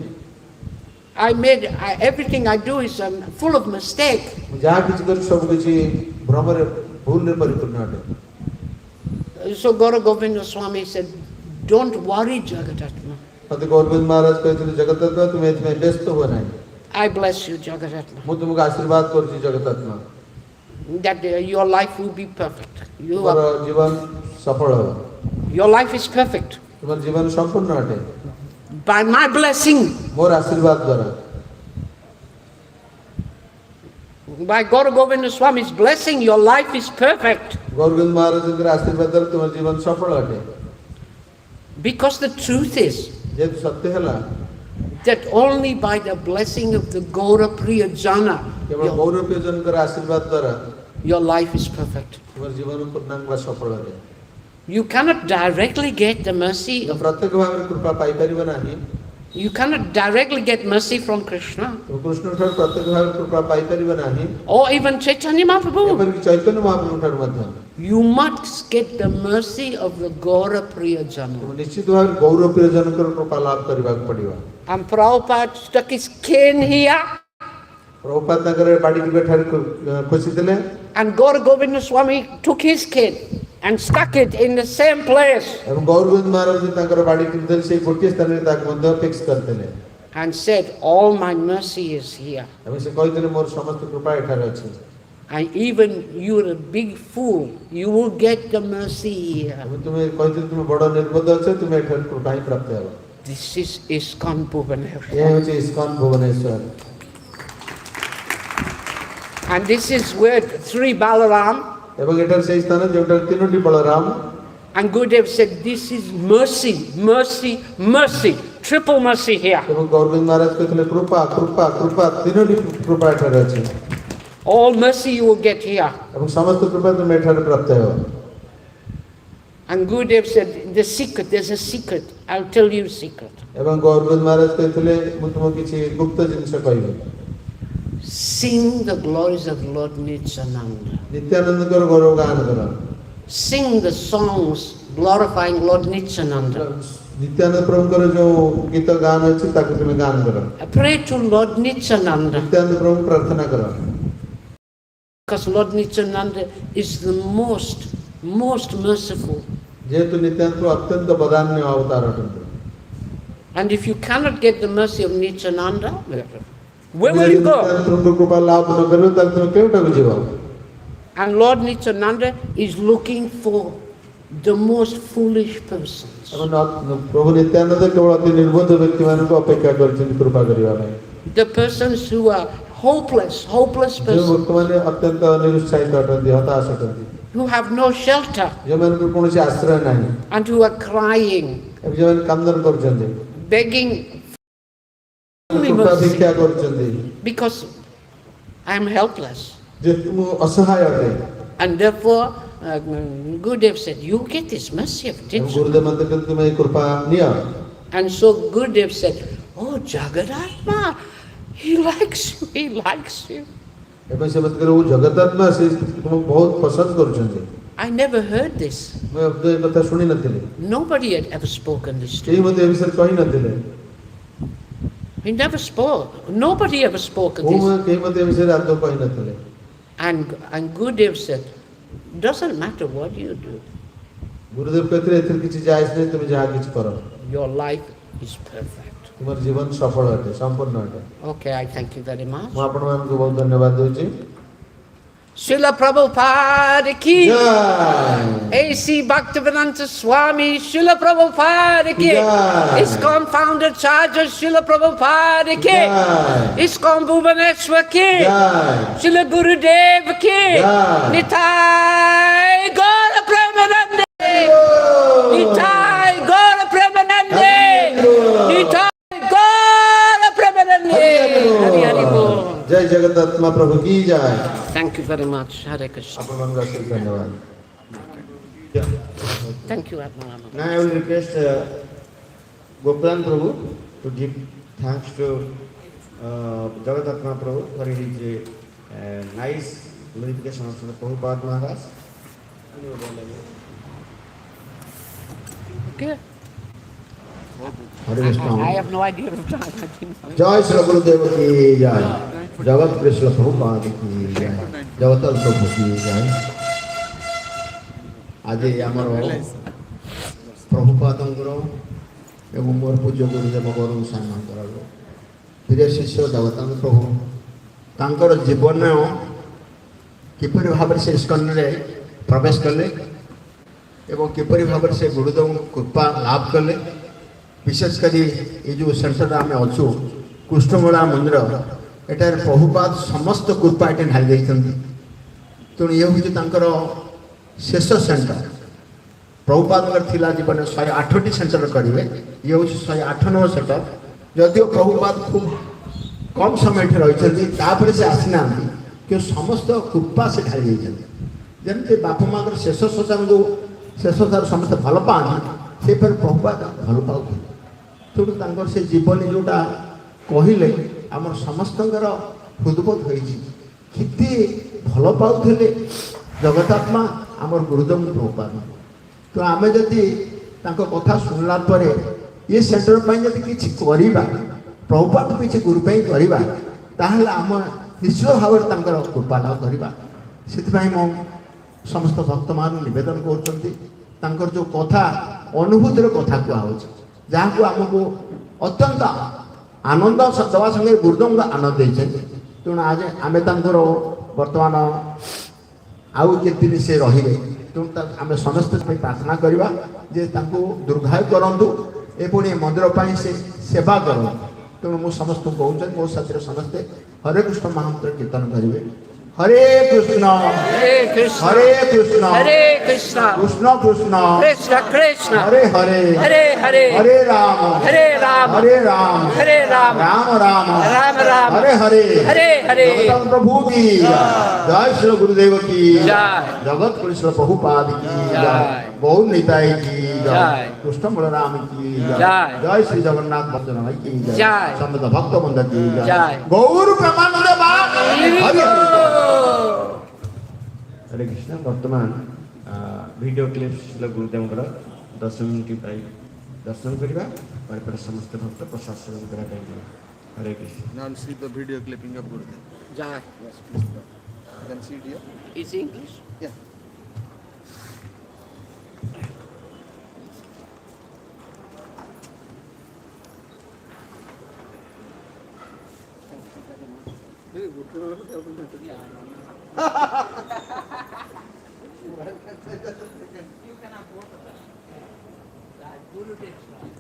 Everything I do is full of mistake. ମୁଁ ଯାହା କିଛି କଲି ସବୁ କିଛି ଭ୍ରମରେ ଭୁଲରେ ପରିପୂର୍ଣ୍ଣ ଅଟେ। So Gaura Govinda Swami said, don't worry, Jagadatama. ମୋତେ ଗୌରଗୋବିନ୍ଦ ମହାରାଜ କହିଥିଲେ, ଜଗଦାତ୍ମା ତୁମେ ଏଥିପାଇଁ ବ୍ୟସ୍ତ ହୁଅ ନାହିଁ। I bless you, Jagadatama. ମୁଁ ତୁମକୁ ଆଶୀର୍ବାଦ କରୁଛି ଜଗଦାତ୍ମା। That your life will be perfect. ତୁମର ଜୀବନ ସଫଳ ହେବ। Your life is perfect. ତୁମର ଜୀବନ ସମ୍ପୂର୍ଣ୍ଣ ଅଟେ। By my blessing, ମୋର ଆଶୀର୍ବାଦ ଦ୍ୱାରା, by Gaura Govinda Swami's blessing, your life is perfect. ଗୌରଗୋବିନ୍ଦ ମହାରାଜଙ୍କର ଆଶୀର୍ବାଦ ଦ୍ୱାରା ତୁମର ଜୀବନ ସଫଳ ଅଟେ। Because the truth is ଯେହେତୁ ସତ୍ୟ ହେଲା, that only by the blessing of the Gaura Priya Jana, କେବଳ ଗୌର ପ୍ରିୟଜନଙ୍କର ଆଶୀର୍ବାଦ ଦ୍ୱାରା your life is perfect. ତୁମର ଜୀବନ ପୂର୍ଣ୍ଣାଙ୍ଗ ସଫଳ ଅଟେ। You cannot directly get the mercy of, ପ୍ରତ୍ୟକ୍ଷ ଭାବରେ କୃପା ପାଇପାରିବ ନାହିଁ। you cannot directly get mercy from Krishna କୃଷ୍ଣଠାରୁ ପ୍ରତ୍ୟକ୍ଷ ଭାବରେ କୃପା ପାଇପାରିବ ନାହିଁ, or even Chaitanya Mahaprabhu. ଏପରିକି ଚୈତନ୍ୟ ମହାପ୍ରଭୁଙ୍କଠାରୁ ମଧ୍ୟ You must get the mercy of the Gaura Priya Jana. ତୁମେ ନିଶ୍ଚିତ ଭାବରେ ଗୌର ପ୍ରିୟଜନଙ୍କର କୃପା ଲାଭ କରିବାକୁ ପଡ଼ିବ। And Prabhupada stuck his cane here, ପ୍ରଭୁପାଦ ତାଙ୍କର ବାଡ଼ିକି ବେଠାରେ ଖୋସିଥିଲେ। and Gaura Govinda Swami took his cane and stuck it in the same place ଏବଂ ଗୌରଗୋବିନ୍ଦ ମହାରାଜ ତାଙ୍କର ବାଡ଼ିକି ଧରି ସେଇ ଗୋଟିଏ ସ୍ଥାନରେ ତାକୁ ମଧ୍ୟ ଫିକ୍ସ କରିଥିଲେ। and said, all my mercy is here. ଏବଂ ସେ କହିଥିଲେ, ମୋର ସମସ୍ତ କୃପା ଏଠାରେ ଅଛି। And even you're a big fool, you will get the mercy here. ଏବଂ ତୁମେ କହିଥିଲେ ତୁମେ ବଡ଼ ନିର୍ବୋଧ ଅଛ, ତୁମେ ଏଠାରେ କୃପା ହିଁ ପ୍ରାପ୍ତ ହେବ। This is ISKCON Bhubaneswar. ଏହା ହେଉଛି ISKCON Bhubaneswar. And this is where three Balaram ଏବଂ ଏଠାରେ ସେଇ ସ୍ଥାନ ଯେଉଁଠାରେ ତିନୋଟି Balaram. and Gurudev said, this is mercy, mercy, mercy, triple mercy here. ଏବଂ ଗୌରଗୋବିନ୍ଦ ମହାରାଜ କହିଥିଲେ, କୃପା କୃପା କୃପା, ତିନୋଟି କୃପା ଏଠାରେ ଅଛି। All mercy you will get here. ଏବଂ ସମସ୍ତ କୃପା ତୁମେ ଏଠାରେ ପ୍ରାପ୍ତ ହେବ। And Gurudev said, the secret, there's a secret. I'll tell you a secret. ଏବଂ ଗୌରଗୋବିନ୍ଦ ମହାରାଜ କହିଥିଲେ, ମୁଁ ତୁମକୁ କିଛି ଗୁପ୍ତ ଜିନିଷ କହିବି। Sing the glories of Lord Nityananda. ନିତ୍ୟାନନ୍ଦଙ୍କର ଗୌରବ ଗାନ କର। Sing the songs glorifying Lord Nityananda. Nityananda ପ୍ରଭୁଙ୍କର ଯୋଉ ଗୀତ ଗାନ ଅଛି ତାକୁ ତୁମେ ଗାନ କର। Pray to Lord Nityananda. Nityananda ପ୍ରଭୁଙ୍କୁ ପ୍ରାର୍ଥନା କର। Because Lord Nityananda is the most merciful. जेहेतु नित्यानंद प्रभु अत्यंत बदान्य अवतार अटंत And if you cannot get the mercy of Nityananda, where will you go? कृपा लाभ न करो तब तुम केउठाକୁ ଯିବ And Lord Nityananda is looking for the most foolish persons. प्रभु नित्यानंद केवल अति निर्बोध व्यक्ति मानक अपेक्षा करछन कृपा करिवा ପାଇଁ The persons who are hopeless जो persons, भक्त माने अत्यंत निरुत्साहित अटंती हताश अटंती who have no shelter जो मानक कोनोसी आश्रय नाही and who are crying, जो माने कांदन करछन्ती begging only कृपा mercy, भिक्षा करछन्ती because I am helpless. जे तुम असहाय अटे And therefore, Gurudev said, you get this mercy of attention. गुरुदेव मंत्र तुम्हें कृपा निया And so Gurudev said, oh, Jagadatama, he likes you, he likes you. एबे से मत करो वो जगतात्मा से तुम बहुत पसंद करछन्ती I never heard this. मैं अब तो कथा सुनी नथिले Nobody had ever spoken this to केही me. मते ए विषय कहि नथिले He never spoke. Nobody ever spoke of वो this. केही मते ए विषय आदो कहि नथिले And Gurudev said, doesn't matter what you do, गुरुदेव कहते एथर किछि जायज नै तुम जहा किछि करो your life is perfect. तुमर जीवन सफल अटे संपूर्ण अटे Okay, I thank you very much. मैं आपण मान को बहुत धन्यवाद दोची Srila Prabhupada ki. जय A.C. Bhaktivedanta Swami Srila Prabhupada ki. Jai. ISKCON founder Charger Srila Prabhupada ki. Jai. ISKCON Bhubaneswar ki. जय Srila Gurudev ki. Jai. Nitai Gaura Premanande. Nitai Gaura Premanande. Nitai Gaura Premanande. Hari Hari Bol. जय जगदात्मा प्रभु की जय Thank you very much. Hare Krishna. आपण मान को धन्यवाद Thank you, Atma. Now I will request Gopalan Prabhu to give thanks to Jagadatama Prabhu for his nice glorification of Prabhupada Maharaj. Okay. Hare Krishna. I have no idea of time. I didn't know. जय श्री गुरुदेव की जय जगत कृष्ण प्रभुपाद की जय जगतल प्रभु की जय आज आमर प्रभुपादंकर एवं मोर पूज्य गुरुदेव गौरव सम्मान करालो प्रिय शिष्य जगतानंद प्रभु तांकर जीवन किपरि भाव से इस्कन रे प्रवेश कले एवं किपरि भाव से गुरुदेव कृपा लाभ कले विशेषकर ये जो सेंटर आम अच्छु कृष्णमूला मंदिर एटार प्रभुपाद समस्त कृपा ये ढाली तेणु ये हूँ शेष सेंटर प्रभुपाद जीवन 108टी सेंटर करेंगे ये हूँ 108 नंबर सेंटर जदिव प्रभुपाद खूब कम समय रही से आसीना कि समस्त कृपा से ढाली जमी बापा माँ शेष शोचा जो शेष तार समस्त भल पाती से फिर प्रभुपाद भल पाऊ तेणु से जीवन जोटा कहले आम समस्त हृदबोध होती भल पाते जगतात्मा आम गुरुदेव प्रभुपाद तो आम जदि कथा शुणला ये सेंटर पर किसी करवा प्रभुपाद किसी गुरुपाई करवा आम निश्चित भाव कृपा लाभ करवा से मो समस्त भक्त मान नवेदन कर जो कथा अनुभूतिर कथा कहूँ जहाँ को आमको अत्यंत आनंद दवा संगे गुरुदेव आनंद देते तेणु आज आम बर्तमान आउ दिन से रही तेणु आम समस्त प्रार्थना करवा जे दुर्घायु करूँ एपुणी मंदिर पर से सेवा करूँ तेणु मुझे समस्त कहूँ मो साथी समस्ते हरे कृष्ण महामंत्र कीर्तन करेंगे हरे कृष्ण Hare Krishna. हरे Krishna Hare Krishna. Krishna Krishna Krishna Krishna. Hare Hare Hare Hare. हरे राम Hare Ram. हरे Ram Hare Ram. Ram Ram Ram Ram. Hare Hare Hare Hare. जगत प्रभु की जय श्री गुरुदेव की जय। जगत कृष्ण प्रभुपाद की जय। जय गौर निताई की जय जय। कृष्ण बलराम की जय जय। जय श्री जगन्नाथ भक्तजन की जय। जय समस्त भक्त वृंद की जय। जय गौर प्रेमानंद हरे हरे कृष्ण वर्तमान वीडियो क्लिप्स गुरुदेव दर्शन मिनट दर्शन करवा पर समस्त भक्त प्रसाद सेवन करा हरे Krishna Now see the video clipping of Gurudev. Jai. You can see it here. Is English? Yeah. You can have both of them. That Guru takes right.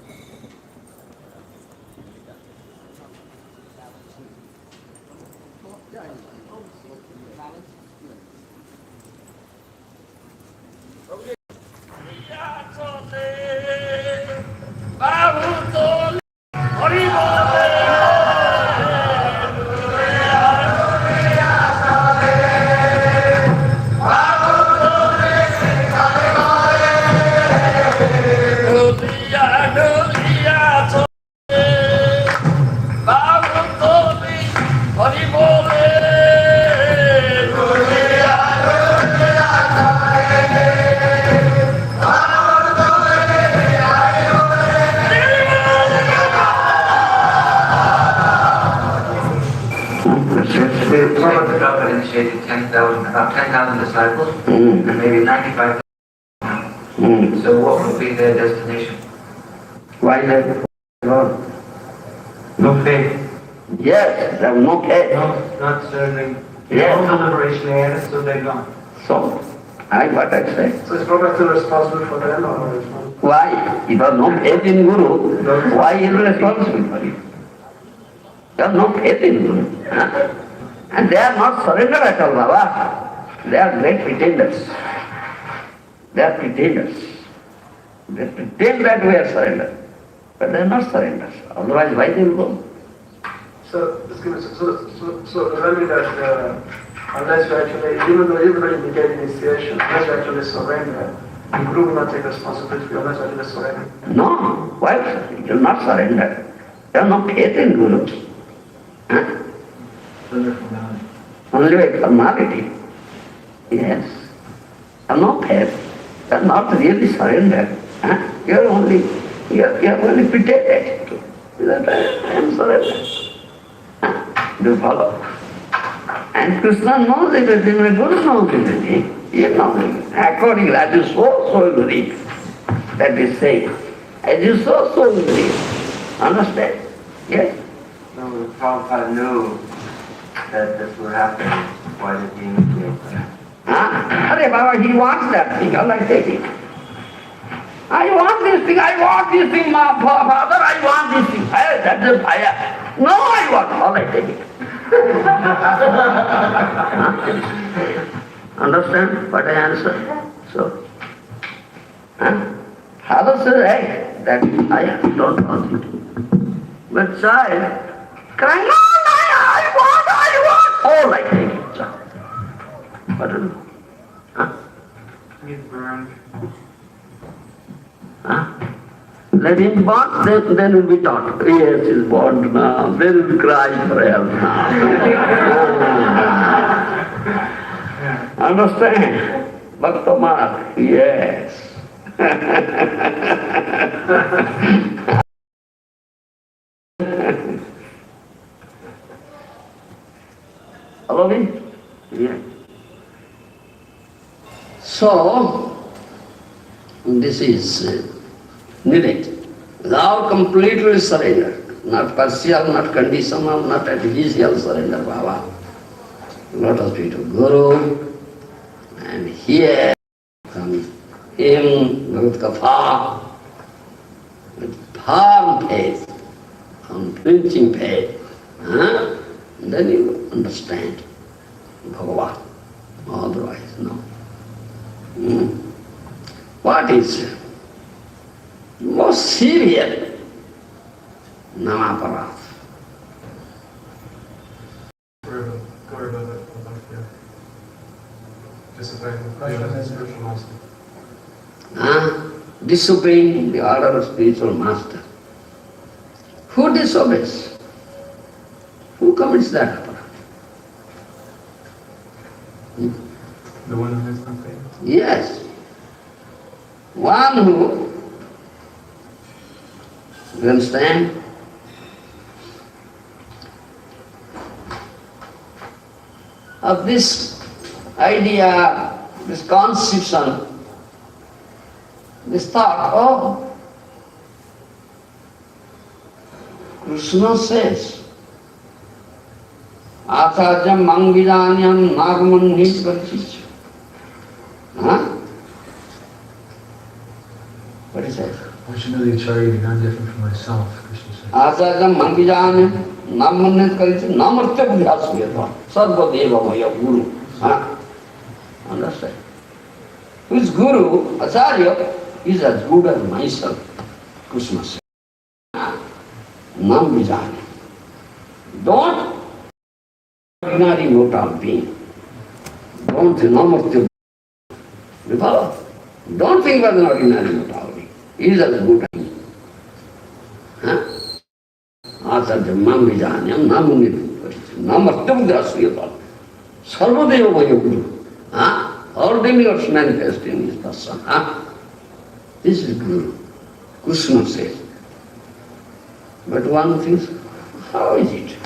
Prabhupada initiated 10,000, about 10,000 disciples, and maybe 95,000. So what would be their destination? Why not? No faith. Yes, they have no faith. No, not serving. Yes. No liberation they had, so they're gone. So, what I say. So is Prabhupada still responsible for them or not? Why? If you have no faith in Guru, why is he responsible for you? You have no faith in Guru. Huh? And they are not surrendered at all, Baba. They are great pretenders. They are pretenders. They pretend that we are surrendered. But they are not surrenders. Otherwise, why they will go? So does that mean that unless you actually, even though everybody will get initiation, unless you actually surrender, the Guru will not take responsibility unless you actually surrender? No. Why? You will not surrender. You have no faith in Guru. Huh? Only by formality. Yes. You have no faith. You are not really surrendered. Huh? You are only pretended. That I am surrendered. Huh? Do you follow? And Krishna knows everything, the Guru knows everything. He knows everything. Accordingly, as you sow, so you reap. That is saying. As you sow, so you reap. Understand? Yes? No, Prabhupada knew that this would happen. Why did he initiate that? Hare Baba, he wants that thing, all I take it. I want this thing, my father, I want this thing. That's the fire. No, I want, all I take it. Understand what I answer? So, father says, hey, that I don't want it. But child, crying, no, I want, all I take it, child. What do you do? He's burned. Let him burn, then will be taught. Yes, he's born now. Then will be crying for help now. Understand? Bhaktamar, yes. Follow me? Yeah. So, this is needed. Thou completely surrender, not partial, not conditional, not artificial surrender, Baba. Let us be to Guru, and here from him, with Kafa, with firm faith, unflinching faith. Then you understand Bhagavan. Otherwise, no. What is most serious? Namaparat. Disobeying the order of spiritual master. Who disobeys? Who commits that aparat? The one who has no faith? Yes. One who, you understand? Of this idea, this conception, this thought, oh, Krishna says, Acharyam Mangvidanyam Nagaman Nishvarchich. Huh? What is that? I should know the Acharya to be non-different from myself, Krishna said. Acharyam Mangvidanyam Nagaman Nishvarchich Namartya Buddhasuyatva Sarva Deva Maya Guru. Understand? Who is Guru? Acharya is as good as myself, Krishna said. Nam Vijay. Don't ordinary mortal being. Don't Namartya. Don't think about an ordinary mortal being. He is as good as me. Acharya Mam Vijanyam Namartya Buddhasuyatva Sarva Deva Maya Guru. All demigods manifest in his person. This is Guru. Krishna says. But one thinks, how is it?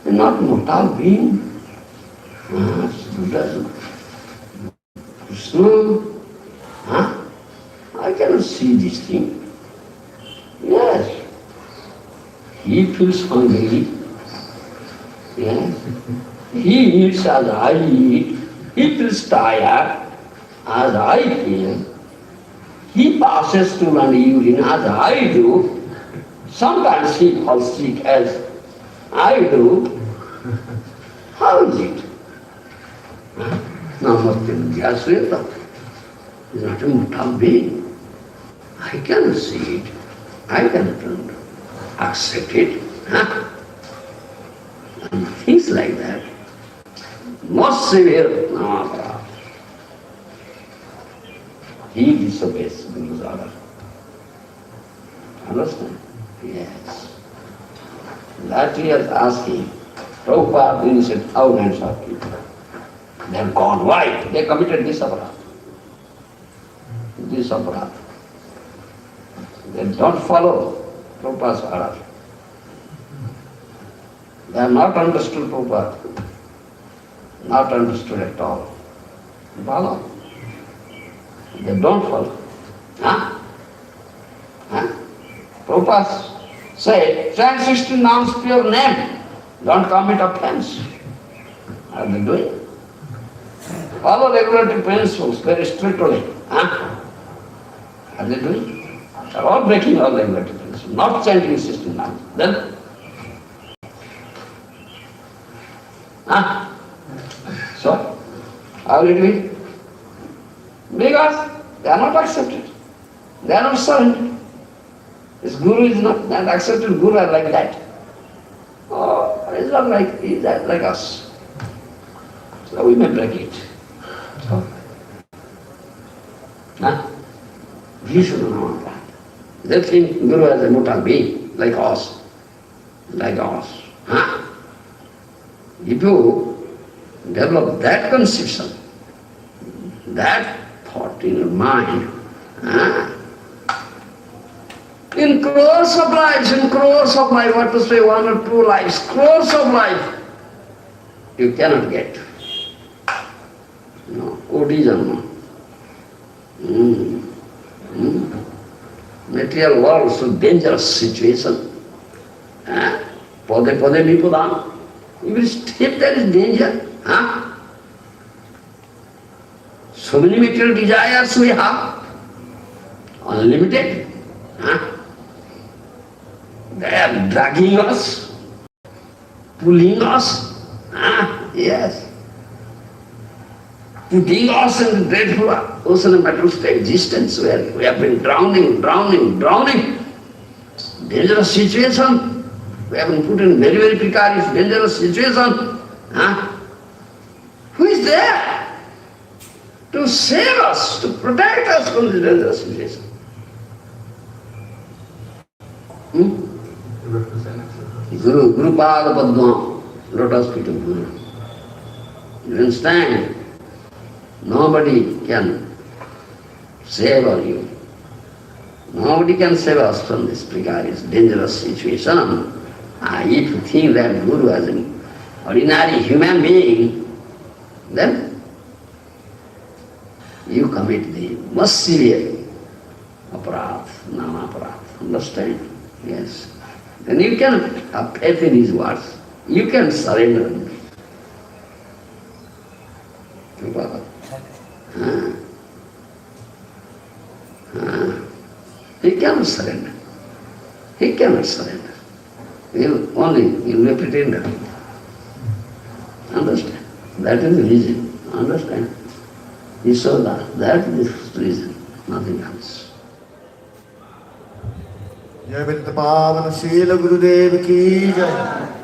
You're not mortal being. Krishna. I cannot see this thing. Yes. He feels hungry. Yes. He eats as I eat. He feels tired as I feel. He passes to run urine as I do. Sometimes he falls sick as I do. How is it? Namartya Vyasveta is not a mortal being. I cannot see it. I cannot accept it. And things like that. Most severe Namapara. He disobeys Guru's order. Understand? Yes. That he is asking. Prabhupada, when he said, thousands of people, they have gone. Why? They committed this aparadha. This aparadha. They don't follow Prabhupada's order. They have not understood Prabhupada. Not understood at all. Follow. They don't follow. Prabhupada said, chant 16 nouns pure name. Don't commit offense. Are they doing? Follow regulatory principles very strictly. Are they doing? They are all breaking all regulatory principles, not chanting 16 nouns. Then? So, how are you doing? Because they are not accepted. They are not surrendered. This Guru is not accepted. Guru are like that. Oh, it's not like, he's like us. So we may break it. So, we should know that. They think Guru as a mortal being, like us. Like us. If you develop that conception, that thought in your mind, in crores of lives, what to say, 1 or 2 lives, crores of life, you cannot get. No, Odisha. Material world, so dangerous situation. Pode vipudan. Every step there is danger. So many material desires we have, unlimited. They are dragging us, pulling us. Yes. Putting us in the dreadful ocean of material existence where we have been drowning. Dangerous situation. We have been put in very, very precarious, dangerous situation. Who is there to save us, to protect us from this dangerous situation? Guru Pada Padma, lotus feet of Guru. You understand? Nobody can save you. Nobody can save us from this precarious, dangerous situation. If you think that Guru as an ordinary human being, then you commit the most severe aparadh, nama aparadh. Understand? Yes. Then you can have faith in his words. You can surrender. He cannot surrender. He cannot surrender. He will be pretender. Understand? That is the reason. Understand? He saw that is the reason, nothing else. जय विद्या पावन शील गुरुदेव की जय।